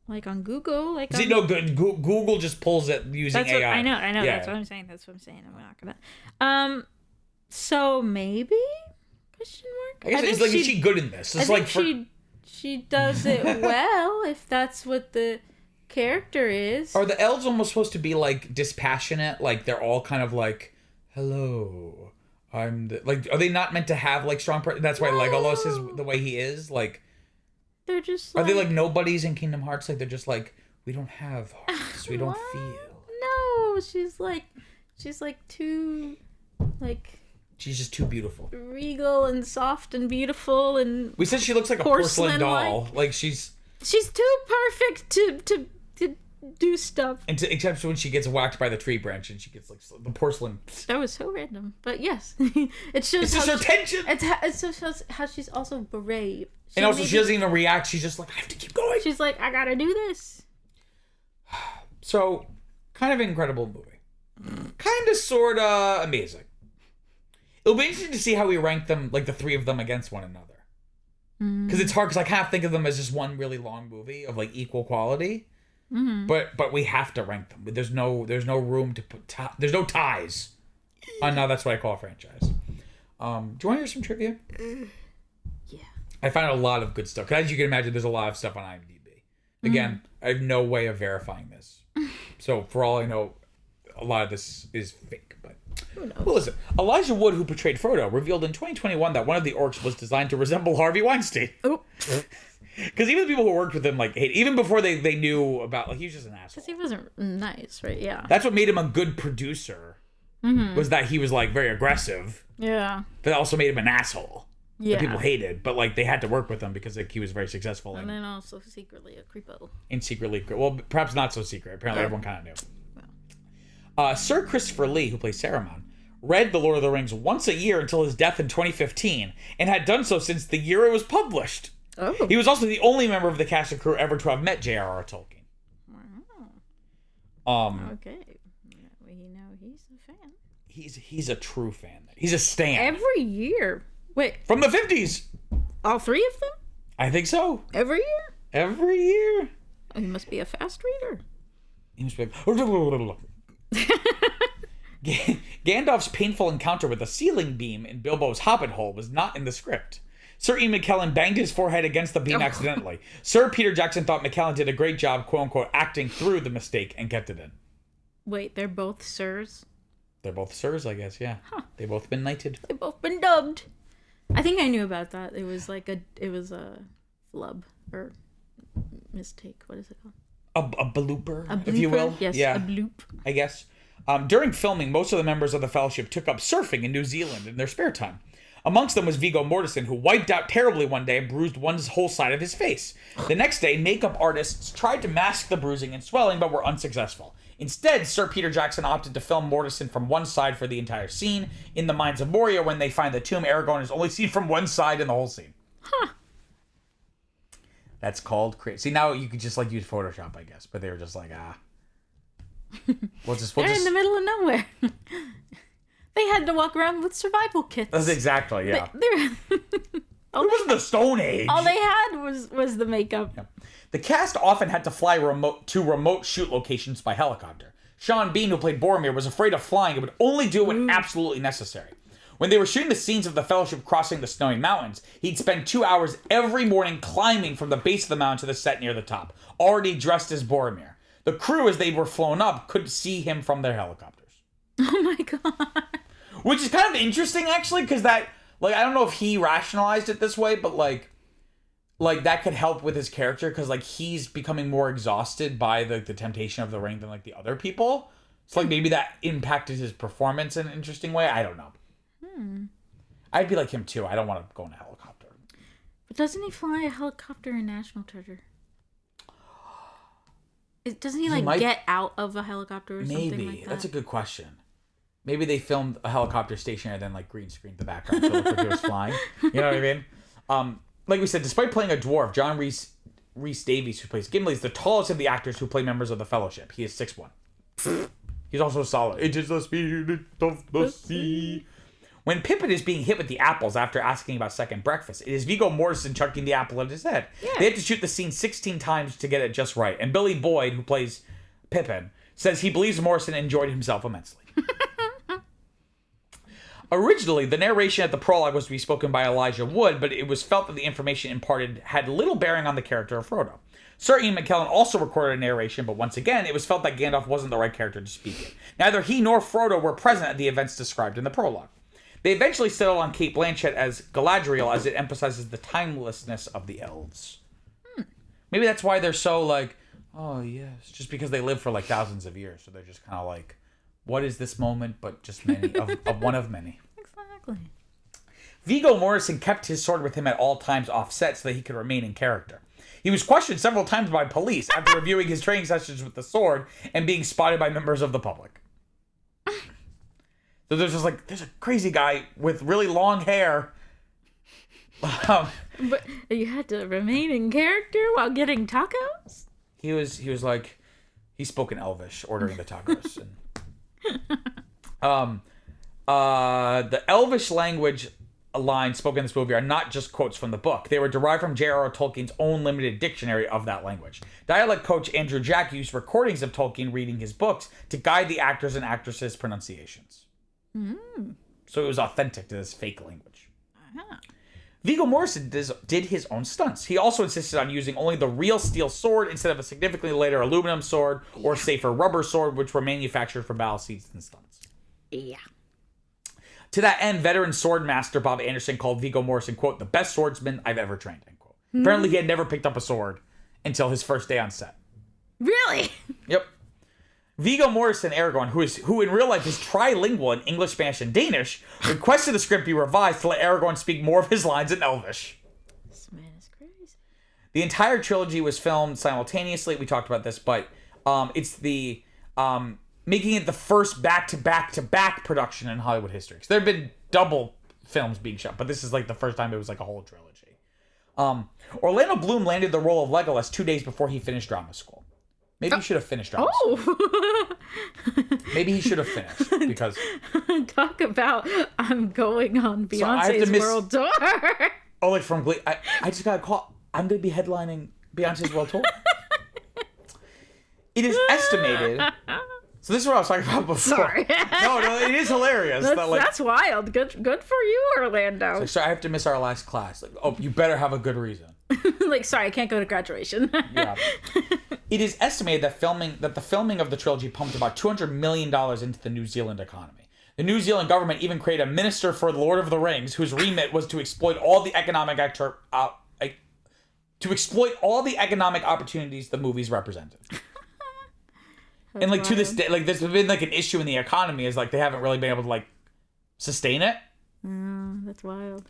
like on Google. Like See, no, good. Google just pulls it using that's what, AI. I know. Yeah. That's what I'm saying. I'm not gonna. So maybe? Question mark. I guess it's like, is she good in this? It's I like think she does it well, if that's what the character is. Are the elves almost supposed to be like dispassionate? Like they're all kind of like, hello, like, are they not meant to have like strong? That's why Legolas is the way he is. Like, they're just. Are they like nobodies in Kingdom Hearts? Like they're just like, we don't have hearts, we don't feel. No, she's like too, like. She's just too beautiful. Regal and soft and beautiful and. We said she looks like a porcelain doll. Like she's too perfect to do stuff. Except when she gets whacked by the tree branch and she gets like the porcelain. That was so random, but yes, it shows. It's just her tension. It shows how she's also brave. And also, she doesn't even react. She's just like, I have to keep going. She's like, I gotta do this. So, kind of incredible movie. Kind of, sort of amazing. It'll be interesting to see how we rank them, like the three of them against one another. Because it's hard, because I kind of think of them as just one really long movie of like equal quality. But we have to rank them. There's no room to put there's no ties. Now that's what I call a franchise. Do you want to hear some trivia? Yeah. I found a lot of good stuff. Because as you can imagine, there's a lot of stuff on IMDb. Again, I have no way of verifying this. So for all I know, a lot of this is fake. But Who knows? well, listen. Elijah Wood, who portrayed Frodo, revealed in 2021 that one of the orcs was designed to resemble Harvey Weinstein. Oh. Because even the people who worked with him, like, even before they knew about, like, he was just an asshole. Because he wasn't nice, right? Yeah. That's what made him a good producer. Was that he was like very aggressive. Yeah. But also made him an asshole. Yeah. That people hated, but like they had to work with him because like, he was very successful. And then also secretly a creepo. And secretly, well, perhaps not so secret. Apparently, everyone kind of knew. Sir Christopher Lee, who plays Saruman, read The Lord of the Rings once a year until his death in 2015, and had done so since the year it was published. Oh. He was also the only member of the cast and crew ever to have met J.R.R. Tolkien. Wow. Okay. We know he's a fan. He's a true fan. He's a stan. Every year. Wait. From the 50s. All three of them? I think so. Every year? Every year. Oh, he must be a fast reader. He must be Gandalf's painful encounter with a ceiling beam in Bilbo's hobbit hole was not in the script. Sir Ian McKellen banged his forehead against the beam accidentally. Sir Peter Jackson thought McKellen did a great job, quote-unquote, acting through the mistake and kept it in. Wait, they're both sirs? They're both sirs, I guess, yeah. Huh. They've both been knighted. They've both been dubbed. I think I knew about that. It was a flub or mistake. What is it called? A blooper, if you will. Yes, yeah, a bloop. I guess. During filming, most of the members of the Fellowship took up surfing in New Zealand in their spare time. Amongst them was Viggo Mortensen, who wiped out terribly one day and bruised one's whole side of his face. The next day, makeup artists tried to mask the bruising and swelling, but were unsuccessful. Instead, Sir Peter Jackson opted to film Mortensen from one side for the entire scene. In the Mines of Moria, when they find the tomb, Aragorn is only seen from one side in the whole scene. Huh. That's called creative. See, now you could just like use Photoshop, I guess, but they were just like, we'll just They're in the middle of nowhere. They had to walk around with survival kits. That's exactly, yeah. It wasn't the Stone Age. All they had was the makeup. Yeah. The cast often had to fly to remote shoot locations by helicopter. Sean Bean, who played Boromir, was afraid of flying and would only do it when absolutely necessary. When they were shooting the scenes of the Fellowship crossing the snowy mountains, he'd spend 2 hours every morning climbing from the base of the mountain to the set near the top, already dressed as Boromir. The crew, as they were flown up, could see him from their helicopters. Oh my god. Which is kind of interesting, actually, because that, like, I don't know if he rationalized it this way, but, like that could help with his character, because, like, he's becoming more exhausted by the temptation of the ring than, like, the other people. So, like, maybe that impacted his performance in an interesting way. I don't know. I'd be like him, too. I don't want to go in a helicopter. But doesn't he fly a helicopter in National Treasure? Doesn't he get out of a helicopter or something like that? That's a good question. Maybe they filmed a helicopter stationary and then like green screened the background so it looked like it was flying. You know what I mean? Like we said, despite playing a dwarf, John Rhys Davies, who plays Gimli, is the tallest of the actors who play members of the Fellowship. He is 6'1". He's also solid. It is the spirit of the sea. When Pippin is being hit with the apples after asking about second breakfast, it is Viggo Mortensen chucking the apple at his head. Yeah. They had to shoot the scene 16 times to get it just right. And Billy Boyd, who plays Pippin, says he believes Morrison enjoyed himself immensely. Originally, the narration at the prologue was to be spoken by Elijah Wood, but it was felt that the information imparted had little bearing on the character of Frodo. Sir Ian McKellen also recorded a narration, but once again, it was felt that Gandalf wasn't the right character to speak it. Neither he nor Frodo were present at the events described in the prologue. They eventually settled on Kate Blanchett as Galadriel, as it emphasizes the timelessness of the elves. Maybe that's why they're so like, oh yes, just because they live for like thousands of years, so they're just kind of like, what is this moment but just many of one of many. Exactly. Viggo Mortensen kept his sword with him at all times offset so that he could remain in character. He was questioned several times by police after reviewing his training sessions with the sword and being spotted by members of the public. So there's a crazy guy with really long hair. But you had to remain in character while getting tacos? He was like, he spoke in Elvish, ordering the tacos. And, the Elvish language lines spoken in this movie are not just quotes from the book. They were derived from J.R.R. Tolkien's own limited dictionary of that language. Dialect coach Andrew Jack used recordings of Tolkien reading his books to guide the actors and actresses' pronunciations. So it was authentic to this fake language. Viggo Mortensen did his own stunts. He also insisted on using only the real steel sword instead of a significantly later aluminum sword or safer rubber sword, which were manufactured for battle scenes and stunts. Yeah. To that end, veteran swordmaster Bob Anderson called Viggo Mortensen, quote, the best swordsman I've ever trained, end quote. Apparently, he had never picked up a sword until his first day on set. Really? Yep. Viggo Mortensen, Aragorn, who in real life is trilingual in English, Spanish, and Danish, requested the script be revised to let Aragorn speak more of his lines in Elvish. This man is crazy. The entire trilogy was filmed simultaneously. We talked about this, but it's the making it the first back-to-back-to-back production in Hollywood history. Because there have been double films being shot, but this is like the first time it was like a whole trilogy. Orlando Bloom landed the role of Legolas 2 days before he finished drama school. Maybe he should have finished drama school. Maybe he should have finished because talk about I'm going on Beyonce's world tour. Oh, like from Glee. I just got a call. I'm going to be headlining Beyonce's world tour. It is estimated. So this is what I was talking about before. Sorry. No, it is hilarious. That's wild. Good for you, Orlando. Sorry, I have to miss our last class. Like, oh, you better have a good reason. Like, sorry, I can't go to graduation. Yeah. It is estimated that the filming of the trilogy pumped about $200 million into the New Zealand economy. The New Zealand government even created a minister for the Lord of the Rings, whose remit was to exploit all the economic opportunities the movies represented. And like wild. To this day, like there's been like an issue in the economy is like they haven't really been able to like sustain it. That's wild.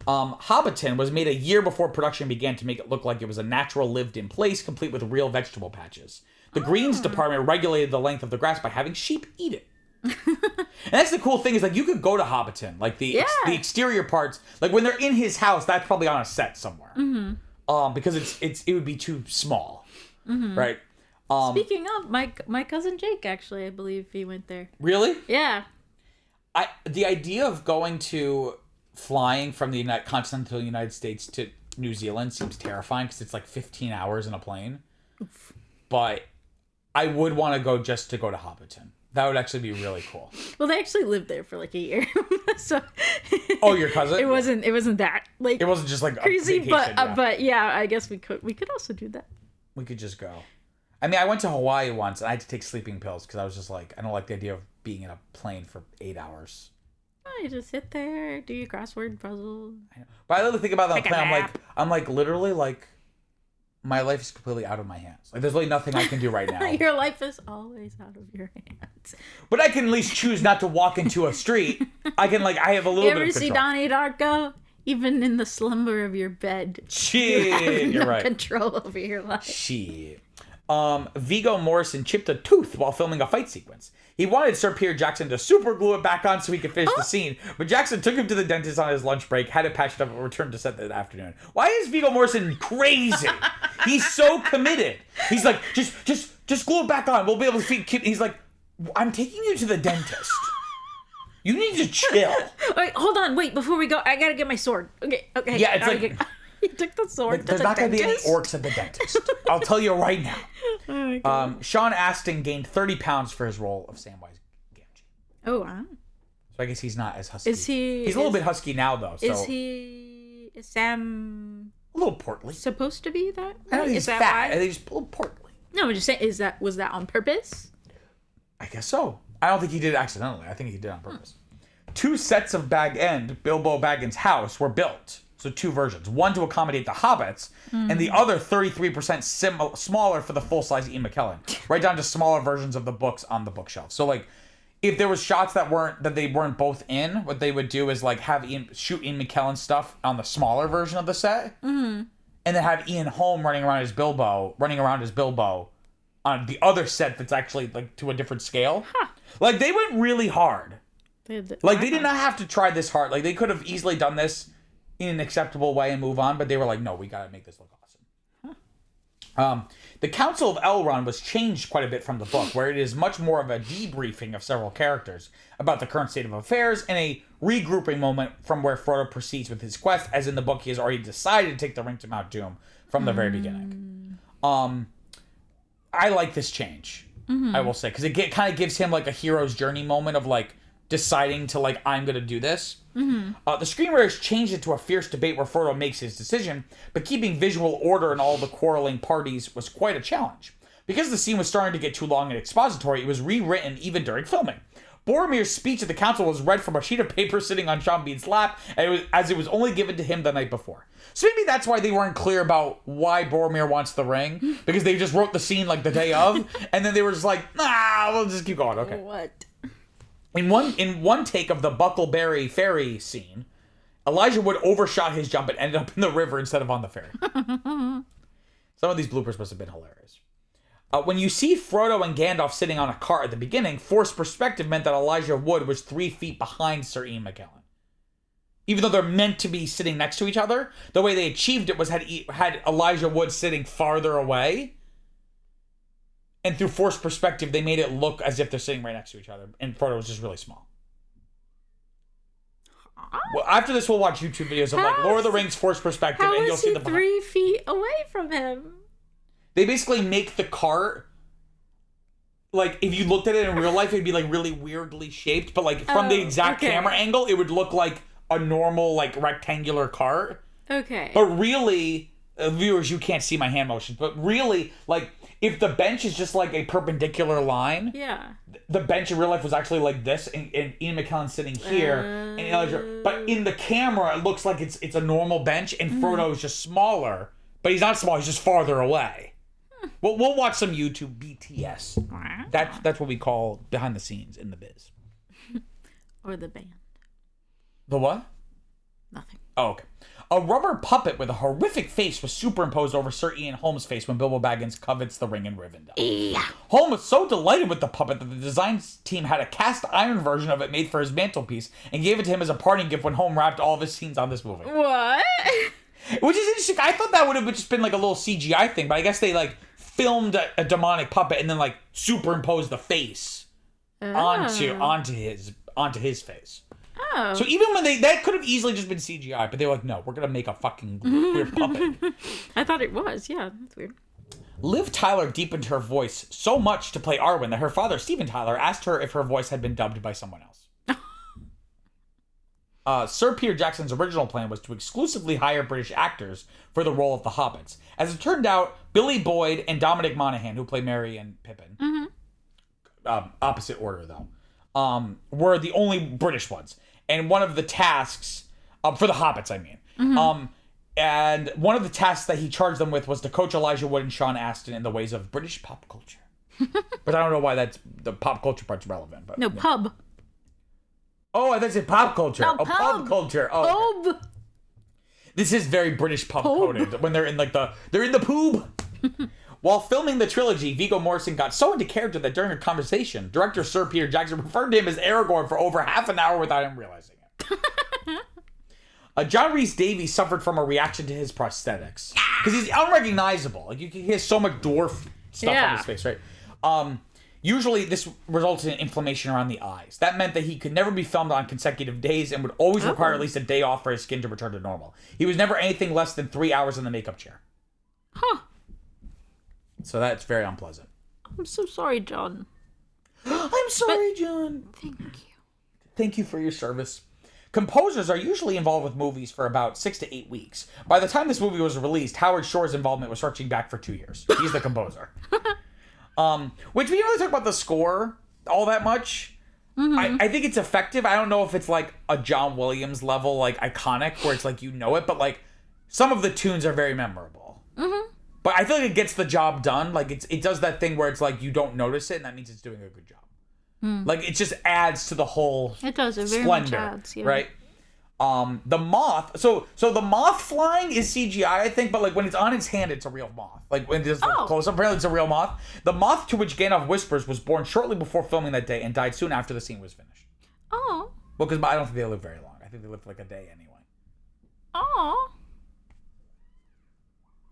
Hobbiton was made a year before production began to make it look like it was a natural lived-in place, complete with real vegetable patches. The Greens department regulated the length of the grass by having sheep eat it. And that's the cool thing is like you could go to Hobbiton, like the exterior parts, like when they're in his house, that's probably on a set somewhere. Because it would be too small, right? Speaking of, my cousin Jake, actually, I believe he went there. Really? Yeah. The idea of flying from the continental United States to New Zealand seems terrifying because it's like 15 hours in a plane. Oof. But I would want to go just to go to Hobbiton. That would actually be really cool. Well, they actually lived there for like a year. So oh, your cousin? It wasn't that like it wasn't just like crazy, a vacation, but yeah, I guess we could also do that. We could just go. I mean, I went to Hawaii once and I had to take sleeping pills because I was just like, I don't like the idea of being in a plane for 8 hours. Oh, you just sit there, do your crossword puzzle. But I literally think about that on the plane. I'm like literally like, my life is completely out of my hands. Like, there's really nothing I can do right now. Your life is always out of your hands. But I can at least choose not to walk into a street. I can I have a little bit of control. You ever see Donnie Darko? Even in the slumber of your bed, shit, you have no control over your life. Shit. Viggo Mortensen chipped a tooth while filming a fight sequence. He wanted Sir Peter Jackson to super glue it back on so he could finish the scene, but Jackson took him to the dentist on his lunch break, had it patched up, and returned to set that afternoon. Why is Viggo Mortensen crazy? He's so committed. He's like, just glue it back on. We'll be able to keep. He's like, I'm taking you to the dentist. You need to chill. Wait, hold on. Wait, before we go, I gotta get my sword. Okay. Yeah, it's like... He took the sword to there's not going to be any orcs at the dentist. I'll tell you right now. Oh my God. Sean Astin gained 30 pounds for his role of Samwise Gamgee. Oh, wow. So I guess he's not as husky. He's a little bit husky now, though. So. Is Sam... A little portly. Supposed to be that? I don't think he's fat. I think he's a little portly. No, I'm just saying, was that on purpose? I guess so. I don't think he did it accidentally. I think he did it on purpose. 2 sets of Bag End, Bilbo Baggins' house, were built. So 2 versions. One to accommodate the hobbits, and the other 33% smaller for the full-size Ian McKellen. Right down to smaller versions of the books on the bookshelf. So, like, if there was shots that they weren't both in, what they would do is, like, shoot Ian McKellen stuff on the smaller version of the set, and then have Ian Holm running around as Bilbo on the other set that's actually, like, to a different scale. Huh. Like, they went really hard. They did not have to try this hard. Like, they could have easily done this in an acceptable way and move on, but they were like, no, we gotta make this look awesome. The Council of Elrond was changed quite a bit from the book, where it is much more of a debriefing of several characters about the current state of affairs and a regrouping moment from where Frodo proceeds with his quest, as in the book he has already decided to take the ring to Mount Doom from the very beginning. I like this change, I will say, because it kind of gives him like a hero's journey moment of like deciding to like, I'm going to do this. The screenwriters changed it to a fierce debate where Frodo makes his decision, but keeping visual order in all the quarreling parties was quite a challenge. Because the scene was starting to get too long and expository, it was rewritten even during filming. Boromir's speech at the council was read from a sheet of paper sitting on Sean Bean's lap, as it was only given to him the night before. So maybe that's why they weren't clear about why Boromir wants the ring, because they just wrote the scene like the day of, and then they were just like, nah, we'll just keep going. Okay. What? In one take of the Buckleberry ferry scene, Elijah Wood overshot his jump and ended up in the river instead of on the ferry. Some of these bloopers must have been hilarious. When you see Frodo and Gandalf sitting on a cart at the beginning, forced perspective meant that Elijah Wood was 3 feet behind Sir Ian McKellen. Even though they're meant to be sitting next to each other, the way they achieved it was had Elijah Wood sitting farther away. And through forced perspective, they made it look as if they're sitting right next to each other. And Frodo was just really small. Well, after this, we'll watch YouTube videos of like Lord of the Rings forced perspective, and you'll see the 3 feet away from him? They basically make the cart, like, if you looked at it in real life, it'd be like really weirdly shaped. But like from the exact camera angle, it would look like a normal like rectangular cart. Okay. But really, viewers, you can't see my hand motions. But really, like, if the bench is just like a perpendicular line, the bench in real life was actually like this, and Ian McKellen sitting here, and Elijah. But in the camera, it looks like it's a normal bench, and Frodo is just smaller. But he's not small; he's just farther away. We'll watch some YouTube BTS. That's what we call behind the scenes in the biz. Or the band. The what? Nothing. Oh, okay. A rubber puppet with a horrific face was superimposed over Sir Ian Holmes' face when Bilbo Baggins covets the ring in Rivendell. Yeah. Holmes was so delighted with the puppet that the design team had a cast iron version of it made for his mantelpiece and gave it to him as a parting gift when Holmes wrapped all of his scenes on this movie. What? Which is interesting. I thought that would have just been like a little CGI thing, but I guess they like filmed a demonic puppet and then like superimposed the face onto his face. Oh. So even when that could have easily just been CGI, but they were like, no, we're gonna make a fucking weird puppet. I thought it was, yeah, that's weird. Liv Tyler deepened her voice so much to play Arwen that her father, Steven Tyler, asked her if her voice had been dubbed by someone else. Sir Peter Jackson's original plan was to exclusively hire British actors for the role of the Hobbits. As it turned out, Billy Boyd and Dominic Monaghan, who play Merry and Pippin, opposite order though, were the only British ones. And one of the tasks, for the Hobbits, I mean, and one of the tasks that he charged them with was to coach Elijah Wood and Sean Astin in the ways of British pop culture. But I don't know why that's the pop culture part's relevant. But no, yeah. Pub. Oh, I thought it said pop culture. No, pub culture. Oh, Pub. okay. This is very British pub coded when they're in like they're in the poob. While filming the trilogy, Viggo Mortensen got so into character that during a conversation, director Sir Peter Jackson referred to him as Aragorn for over half an hour without him realizing it. John Rhys Davies suffered from a reaction to his prosthetics because he's unrecognizable. Like he has so much dwarf stuff on his face, right? Usually, this resulted in inflammation around the eyes. That meant that he could never be filmed on consecutive days and would always require at least a day off for his skin to return to normal. He was never anything less than 3 hours in the makeup chair. Huh. So that's very unpleasant. I'm so sorry, John. I'm sorry, John. Thank you. Thank you for your service. Composers are usually involved with movies for about 6 to 8 weeks. By the time this movie was released, Howard Shore's involvement was stretching back for 2 years. He's the composer. Which we don't really talk about the score all that much. I think it's effective. I don't know if it's like a John Williams level, like iconic, where it's like you know it, but like some of the tunes are very memorable. But I feel like it gets the job done. Like it does that thing where it's like you don't notice it, and that means it's doing a good job. Like it just adds to the whole It does. It very splendor, much adds. Yeah. right? The moth. So the moth flying is CGI, I think, but like when it's on its hand, it's a real moth. Like when there's close up, apparently it's a real moth. The moth to which Gandalf whispers was born shortly before filming that day and died soon after the scene was finished. Oh. Well, because I don't think they live very long. I think they lived like a day anyway. Oh.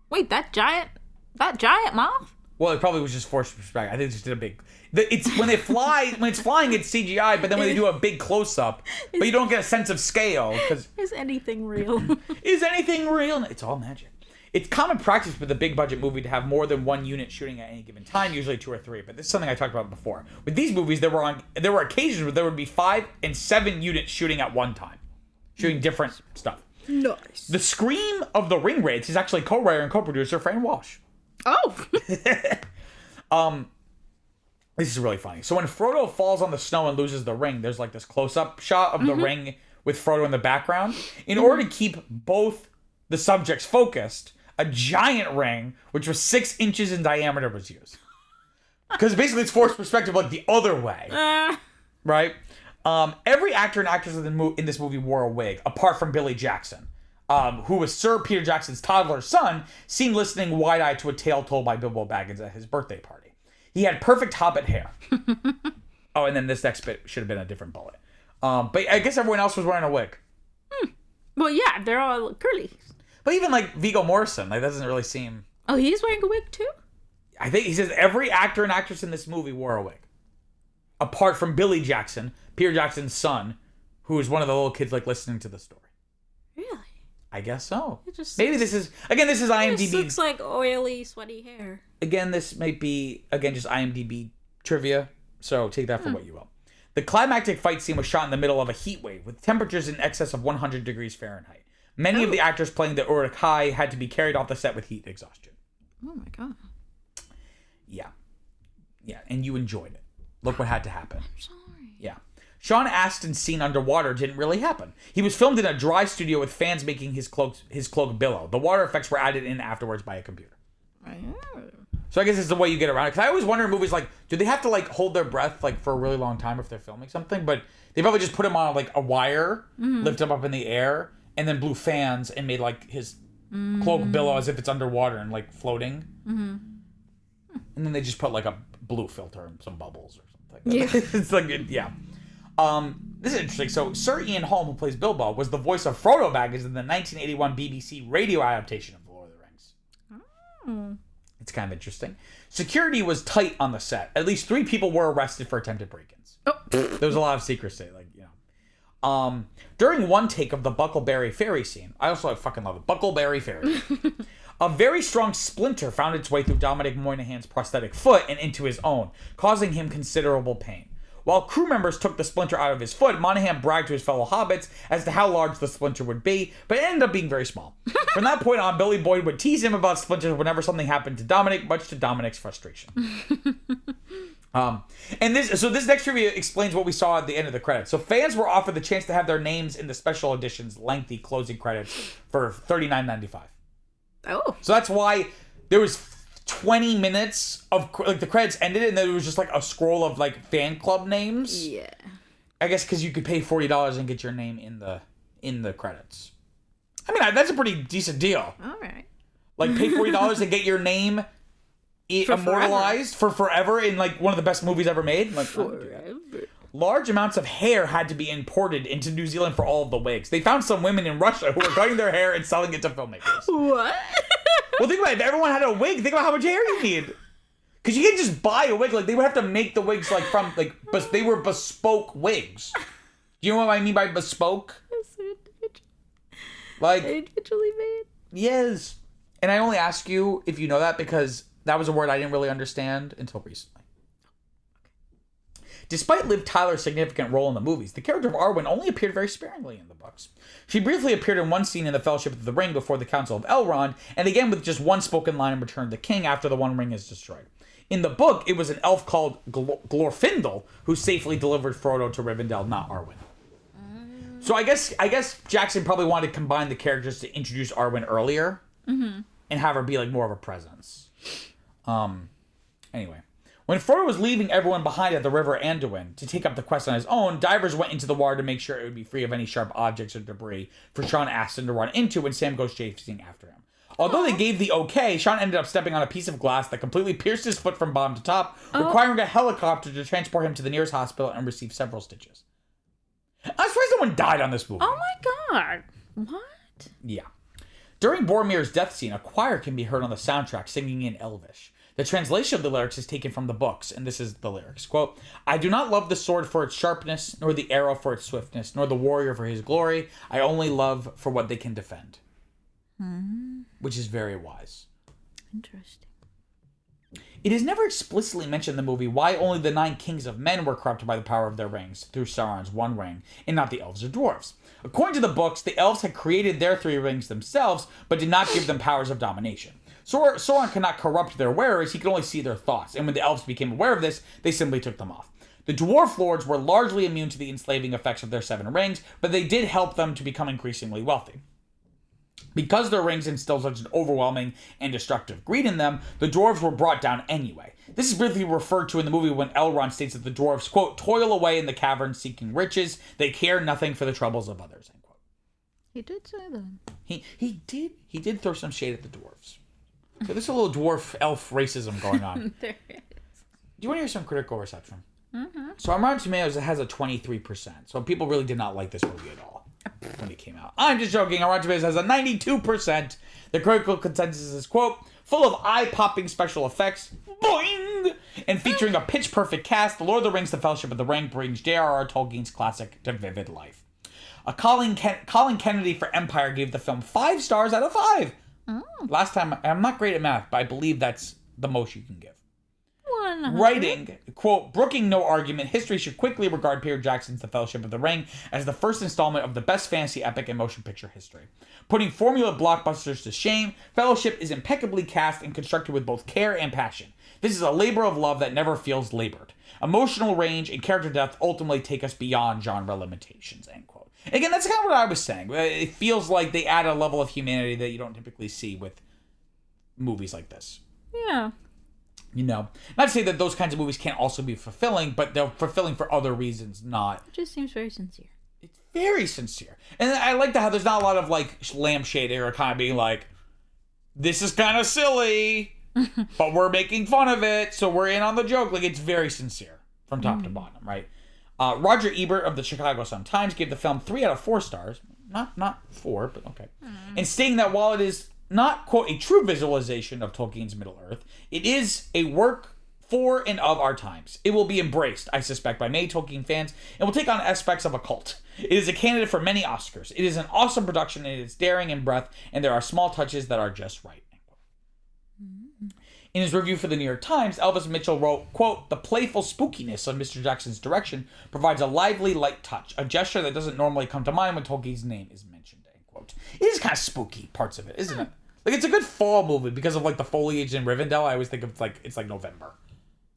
Wait, that giant That giant moth? Well, it probably was just forced perspective. I think they just did a big. It's when they fly, when it's flying, it's CGI. But then when they do a big close up, but you don't get a sense of scale because is anything real? Is anything real? It's all magic. It's common practice with a big budget movie to have more than one unit shooting at any given time, usually 2 or 3. But this is something I talked about before. With these movies, there were occasions where there would be 5 and 7 units shooting at one time, shooting different stuff. Nice. The scream of the ring wraiths is actually co-writer and co-producer Fran Walsh. Oh. This is really funny. So when Frodo falls on the snow and loses the ring, there's like this close-up shot of the ring with Frodo in the background. In order to keep both the subjects focused, a giant ring, which was 6 inches in diameter, was used. Because basically it's forced perspective like the other way. Right? Every actor and actress in this movie wore a wig, apart from Billy Jackson, who was Sir Peter Jackson's toddler son, seen listening wide-eyed to a tale told by Bilbo Baggins at his birthday party. He had perfect hobbit hair. Oh, and then this next bit should have been a different bullet. But I guess everyone else was wearing a wig. Well, yeah, they're all curly. But even like Viggo Mortensen, like that doesn't really seem. Oh, he's wearing a wig too? I think he says every actor and actress in this movie wore a wig, apart from Billy Jackson, Peter Jackson's son, who is one of the little kids like listening to the story. Really? I guess so. Maybe this is IMDb. This looks like oily, sweaty hair. Again, this might be just IMDb trivia, so take that for what you will. The climactic fight scene was shot in the middle of a heat wave with temperatures in excess of 100 degrees Fahrenheit. Many of the actors playing the Uruk-hai had to be carried off the set with heat exhaustion. Oh my god. Yeah, and you enjoyed it. Look what had to happen. I'm sorry. Yeah. Sean Astin's scene underwater didn't really happen. He was filmed in a dry studio with fans making his cloak billow. The water effects were added in afterwards by a computer. So I guess it's the way you get around it. Because I always wonder in movies, like, do they have to, like, hold their breath, like, for a really long time if they're filming something? But they probably just put him on, like, a wire, lift him up in the air, and then blew fans and made, like, his cloak billow as if it's underwater and, like, floating. And then they just put, like, a blue filter and some bubbles or something. Yeah. It's like, yeah. This is interesting. So Sir Ian Holm, who plays Bilbo, was the voice of Frodo Baggins in the 1981 BBC radio adaptation of The Lord of the Rings. Oh. It's kind of interesting. Security was tight on the set. At least 3 people were arrested for attempted break-ins. Oh. There was a lot of secrecy, like, you know. During one take of the Buckleberry Ferry scene, I also fucking love it. Buckleberry Ferry. A very strong splinter found its way through Dominic Moynihan's prosthetic foot and into his own, causing him considerable pain. While crew members took the splinter out of his foot, Moynihan bragged to his fellow hobbits as to how large the splinter would be, but it ended up being very small. From that point on, Billy Boyd would tease him about splinters whenever something happened to Dominic, much to Dominic's frustration. This next trivia explains what we saw at the end of the credits. So fans were offered the chance to have their names in the special edition's lengthy closing credits for $39.95. Oh. So that's why there was 20 minutes of, like, the credits ended and then it was just like a scroll of, like, fan club names. Yeah. I guess because you could pay $40 and get your name in the credits. I mean, that's a pretty decent deal. All right. Like, pay $40 and get your name immortalized for forever in, like, one of the best movies ever made. Like, Forever. Large amounts of hair had to be imported into New Zealand for all of the wigs. They found some women in Russia who were cutting their hair and selling it to filmmakers. What? Well, think about it. If everyone had a wig, think about how much hair you need. Because you can't just buy a wig. Like, they would have to make the wigs, like, from, like, they were bespoke wigs. Do you know what I mean by bespoke? Like, individually made. Yes. And I only ask you if you know that because that was a word I didn't really understand until recently. Despite Liv Tyler's significant role in the movies, the character of Arwen only appeared very sparingly in the books. She briefly appeared in one scene in the Fellowship of the Ring before the Council of Elrond, and again with just one spoken line in Return of the King after the One Ring is destroyed. In the book, it was an elf called Glorfindel who safely delivered Frodo to Rivendell, not Arwen. So I guess Jackson probably wanted to combine the characters to introduce Arwen earlier and have her be like more of a presence. Anyway. When Frodo was leaving everyone behind at the River Anduin to take up the quest on his own, divers went into the water to make sure it would be free of any sharp objects or debris for Sean Astin to run into when Sam goes chasing after him. Although they gave the okay, Sean ended up stepping on a piece of glass that completely pierced his foot from bottom to top, requiring a helicopter to transport him to the nearest hospital and receive several stitches. I'm surprised no one died on this movie. Oh my god. What? Yeah. During Boromir's death scene, a choir can be heard on the soundtrack singing in Elvish. The translation of the lyrics is taken from the books, and this is the lyrics. Quote, I do not love the sword for its sharpness, nor the arrow for its swiftness, nor the warrior for his glory. I only love for what they can defend. Which is very wise. Interesting. It is never explicitly mentioned in the movie why only the 9 kings of men were corrupted by the power of their rings through Sauron's one ring, and not the elves or dwarves. According to the books, the elves had created their 3 rings themselves, but did not give them powers of domination. Sauron could not corrupt their wearers, he could only see their thoughts, and when the elves became aware of this, they simply took them off. The dwarf lords were largely immune to the enslaving effects of their 7 rings, but they did help them to become increasingly wealthy. Because their rings instilled such an overwhelming and destructive greed in them, the dwarves were brought down anyway. This is briefly referred to in the movie when Elrond states that the dwarves, quote, toil away in the caverns seeking riches. They care nothing for the troubles of others, end quote. He did say that. He did throw some shade at the dwarves. So there's a little dwarf elf racism going on. There is. Do you want to hear some critical reception? Mm-hmm. So on Rotten Tomatoes, it has a 23%. So people really did not like this movie at all when it came out. I'm just joking. On Rotten Tomatoes, it has a 92%. The critical consensus is, quote, full of eye-popping special effects, boing, and featuring a pitch-perfect cast. The Lord of the Rings, The Fellowship of the Ring brings J.R.R. Tolkien's classic to vivid life. Colin Kennedy for Empire gave the film 5 stars out of 5. Oh. Last time, I'm not great at math, but I believe that's the most you can give. 100. Writing, quote, brooking no argument, history should quickly regard Peter Jackson's The Fellowship of the Ring as the first installment of the best fantasy epic in motion picture history. Putting formula blockbusters to shame, Fellowship is impeccably cast and constructed with both care and passion. This is a labor of love that never feels labored. Emotional range and character depth ultimately take us beyond genre limitations, end quote. Again, that's kind of what I was saying. It feels like they add a level of humanity that you don't typically see with movies like this. Yeah. You know, not to say that those kinds of movies can't also be fulfilling, but they're fulfilling for other reasons, not... It just seems very sincere. It's very sincere. And I like how there's not a lot of, like, lampshading or kind of being like, this is kind of silly, but we're making fun of it, so we're in on the joke. Like, it's very sincere from top to bottom, right? Roger Ebert of the Chicago Sun-Times gave the film 3 out of 4 stars. Not 4, but okay. And stating that while it is not, quote, a true visualization of Tolkien's Middle-earth, it is a work for and of our times. It will be embraced, I suspect, by many Tolkien fans, and will take on aspects of a cult. It is a candidate for many Oscars. It is an awesome production in its daring and breadth, and there are small touches that are just right. In his review for the New York Times, Elvis Mitchell wrote, quote, the playful spookiness of Mr. Jackson's direction provides a lively, light touch, a gesture that doesn't normally come to mind when Tolkien's name is mentioned, end quote. It is kind of spooky, parts of it, isn't it? Like, it's a good fall movie because of, like, the foliage in Rivendell. I always think of, like, it's like November.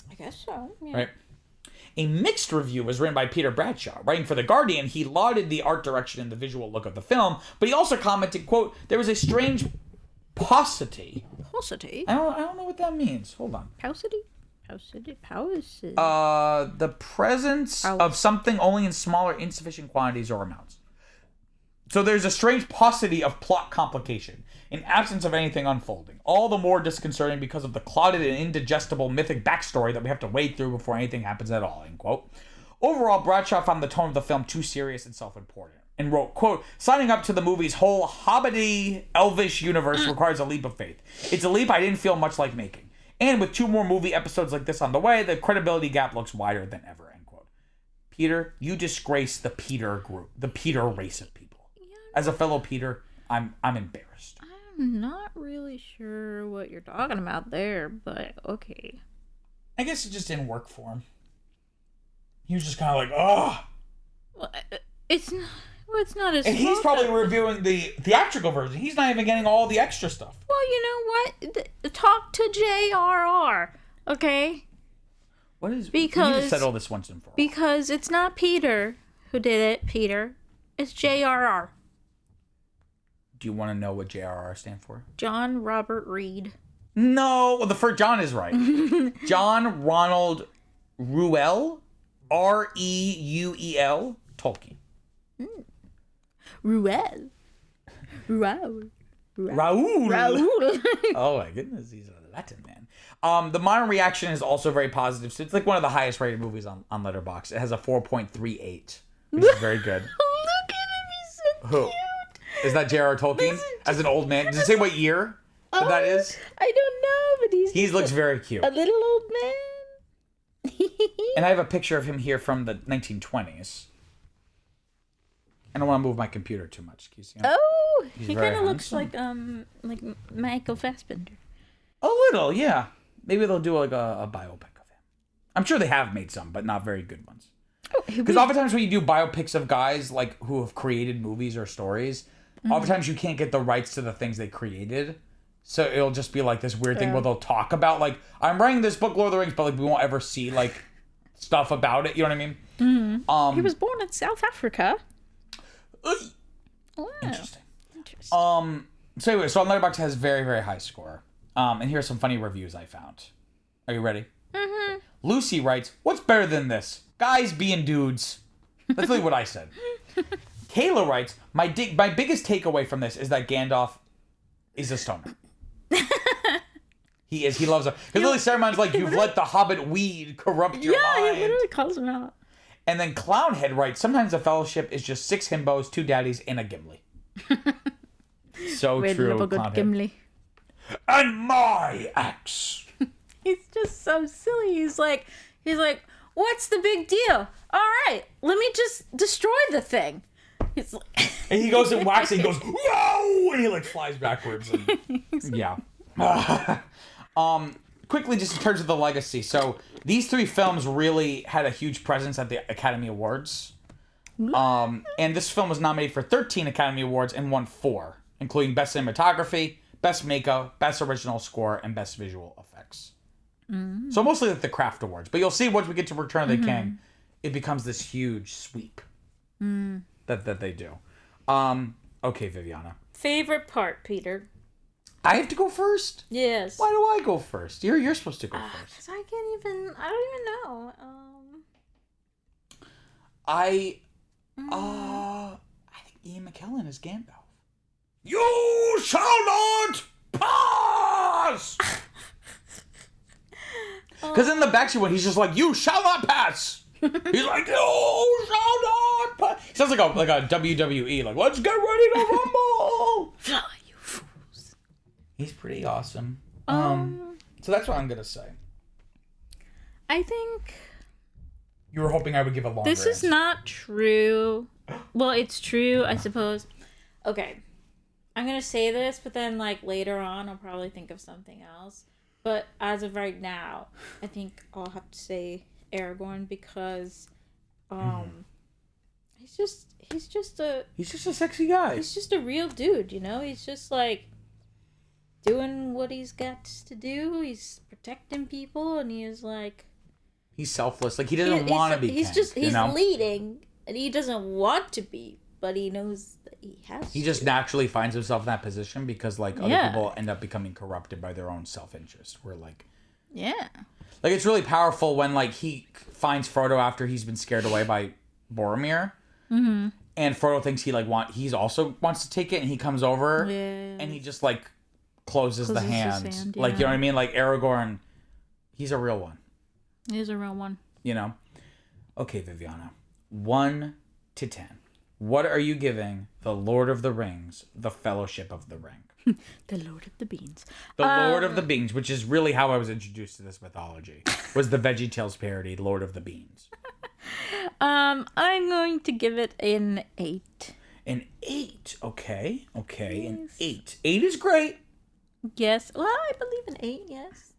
I guess so, yeah. Right? A mixed review was written by Peter Bradshaw. Writing for The Guardian, he lauded the art direction and the visual look of the film, but he also commented, quote, there was a strange paucity. Paucity? I don't know what that means. Hold on. Paucity? Paucity? Paucity? The presence of something only in smaller, insufficient quantities or amounts. So there's a strange paucity of plot complication, an absence of anything unfolding. All the more disconcerting because of the clouded and indigestible mythic backstory that we have to wade through before anything happens at all, end quote. Overall, Bradshaw found the tone of the film too serious and self-important, and wrote, quote, signing up to the movie's whole hobbity elvish universe requires a leap of faith. It's a leap I didn't feel much like making. And with 2 more movie episodes like this on the way, the credibility gap looks wider than ever, end quote. Peter, you disgrace the Peter group, the Peter race of people. As a fellow Peter, I'm embarrassed. I'm not really sure what you're talking about there, but okay. I guess it just didn't work for him. He was just kind of like, oh. Well, it's not as. And he's probably reviewing the theatrical version. He's not even getting all the extra stuff. Well, you know what? Talk to J.R.R. Okay. What is? Because we need to settle this once and for all. Because it's not Peter who did it. Peter, it's J.R.R. Do you want to know what J.R.R. stand for? John Robert Reed. No, well, the first John is right. John Ronald Reuel, Reuel, Tolkien. Reuel. Raoul. Oh my goodness, he's a Latin man. The modern reaction is also very positive. So it's like one of the highest rated movies on Letterboxd. It has a 4.38, which is very good. Look at him, he's so cute. Is that J.R.R. Tolkien as an old man? Does it say what year that is? I don't know, but He looks very cute. a little old man. And I have a picture of him here from the 1920s. I don't want to move my computer too much. Can you see him? Oh, He's he very kind of looks handsome. like Michael Fassbender. A little, yeah. Maybe they'll do like a biopic of him. I'm sure they have made some, but not very good ones. Because oftentimes when you do biopics of guys like who have created movies or stories, oftentimes you can't get the rights to the things they created. So it'll just be like this weird thing where they'll talk about like, I'm writing this book, Lord of the Rings, but like we won't ever see like stuff about it. You know what I mean? He was born in South Africa. Wow. Interesting. So anyway, so on Letterboxd has very, very high score. And here's some funny reviews I found. Are you ready? Mm-hmm. Lucy writes, "What's better than this? Guys being dudes." That's really what I said. Kayla writes, my biggest takeaway from this is that Gandalf is a stoner. He is. He loves it. Because Lily Ceremony's like, you've let the Hobbit weed corrupt your mind. Yeah, he literally calls him out. And then Clownhead writes, sometimes the fellowship is just 6 himbos, 2 daddies, and a Gimli. So We'd true, love a good Clownhead. Gimli. And my axe. He's just so silly. He's like, what's the big deal? All right, let me just destroy the thing. He's like, And he goes and whacks it, he goes, whoa! And he like flies backwards. And, yeah. Quickly, just in terms of the legacy. So these 3 films really had a huge presence at the Academy Awards. And this film was nominated for 13 Academy Awards and won 4, including Best Cinematography, Best Makeup, Best Original Score, and Best Visual Effects. So mostly like the craft awards. But you'll see once we get to Return of the King, it becomes this huge sweep that they do. Okay, Viviana. favorite part, Peter? I have to go first? Yes. Why do I go first? You're supposed to go first. Because I don't even know. I think Ian McKellen is Gandalf. You shall not pass! Because in the Backstreet one, he's just like, you shall not pass! He's like, you shall not pass! He sounds like a WWE, like, let's get ready to rumble! Fly, you fools. He's pretty awesome. So that's what I'm going to say. I think You were hoping I would give a longer this is answer. not true. Well, it's true, I suppose. Okay. I'm going to say this, but then, like, later on, I'll probably think of something else. But as of right now, I think I'll have to say Aragorn because, he's just a sexy guy. he's just a real dude, you know? He's just, like, doing what he's got to do. He's protecting people, and he is, like... He's selfless. Like, he doesn't want to be He's king, just, you he's know? leading, and he doesn't want to be, but he knows that he has He just naturally finds himself in that position because, like, other Yeah. people end up becoming corrupted by their own self-interest. Where, like... Yeah. Like, it's really powerful when, like, he finds Frodo after he's been scared away by Boromir. Mm-hmm. And Frodo thinks he also wants to take it, and he comes over, Yeah. and he just, like, closes the Closes his hand. hand, Like, you know yeah. what I mean? Like, Aragorn, he's a real one, He is a real one. you know? Okay, Viviana. 1 to 10. What are you giving The Lord of the Rings, The Fellowship of the Ring? The Lord of the Beans. The Lord of the Beans, which is really how I was introduced to this mythology, was the VeggieTales parody, Lord of the Beans. I'm going to give it an 8. An 8. Okay. An 8. 8 is great. Yes. Well, I believe an 8, yes.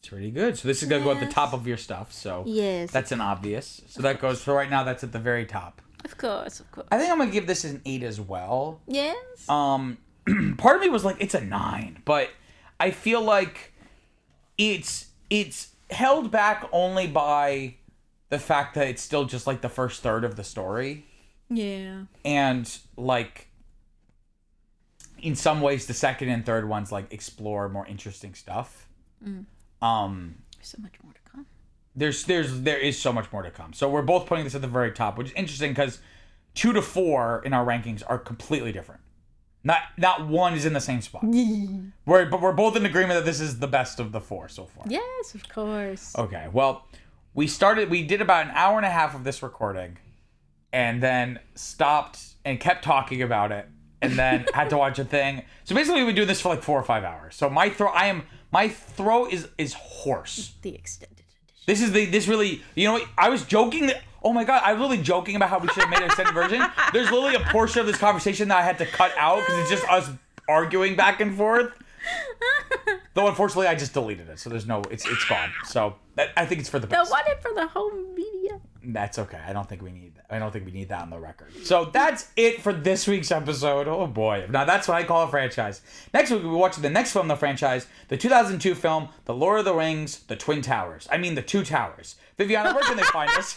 That's really good. So this is going to go at the top of your stuff. So Yes. that's an obvious. So that goes, so right now that's at the very top. Of course. I think I'm going to give this an 8 as well. Yes. Part of me was like, it's a 9, but I feel like it's held back only by the fact that it's still just like the first third of the story. Yeah. And like in some ways the second and third ones like explore more interesting stuff. There's so much more to come. There is so much more to come. So we're both putting this at the very top, which is interesting because 2 to 4 in our rankings are completely different. Not one is in the same spot. But we're both in agreement that this is the best of the 4 so far. Yes, of course. Okay. Well, we did about an hour and a half of this recording, and then stopped and kept talking about it, and then had to watch a thing. So basically, we've been doing this for like 4 or 5 hours. So my throat is hoarse. The extended edition. This really, you know what? I was joking that, oh my God, I was really joking about how we should have made an extended version. There's literally a portion of this conversation that I had to cut out because it's just us arguing back and forth. Though unfortunately I just deleted it, so there's no, it's gone. So I think it's for the best. The one for the home media. That's okay. I don't think we need that on the record. So that's it for this week's episode. Oh boy. Now that's what I call a franchise. Next week we'll be watching the next film in the franchise, the 2002 film, The Lord of the Rings, The Twin Towers. I mean the Two Towers. Viviana, where can they find us?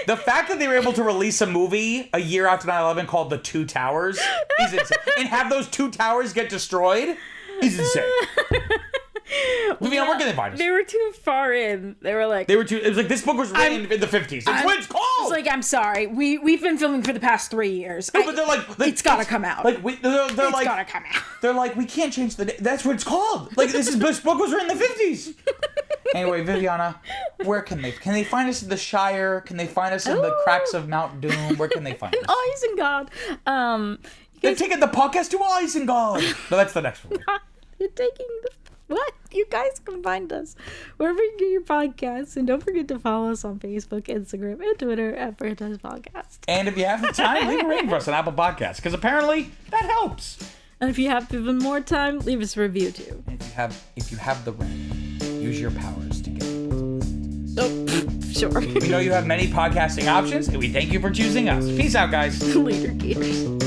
The fact that they were able to release a movie a year after 9/11 called The Two Towers is insane. And have those two towers get destroyed is insane. Viviana, where can they find us? They were too far in. They were like... It was like, this book was written in the 50s. It's what it's called! It's like, I'm sorry. We've been filming for the past 3 years. No, but they're like it's gotta come out. Like, they're It's like... gotta come out. They're like, we can't change the... That's what it's called. Like, this book was written in the 50s. Anyway, Viviana, where can they find us in the Shire? Can they find us in the cracks of Mount Doom? Where can they find us? Isengard. They're taking the podcast to Isengard. No, that's the next one. You're taking the... What? You guys can find us wherever you get your podcasts. And don't forget to follow us on Facebook, Instagram, and Twitter at Franchise Podcast. And if you have the time, leave a rating for us on Apple Podcasts, because apparently that helps. And if you have even more time, leave us a review too. And if you have the ring, use your powers to get people to listen. Oh, sure. We know you have many podcasting options, and we thank you for choosing us. Peace out, guys. Later, Gators.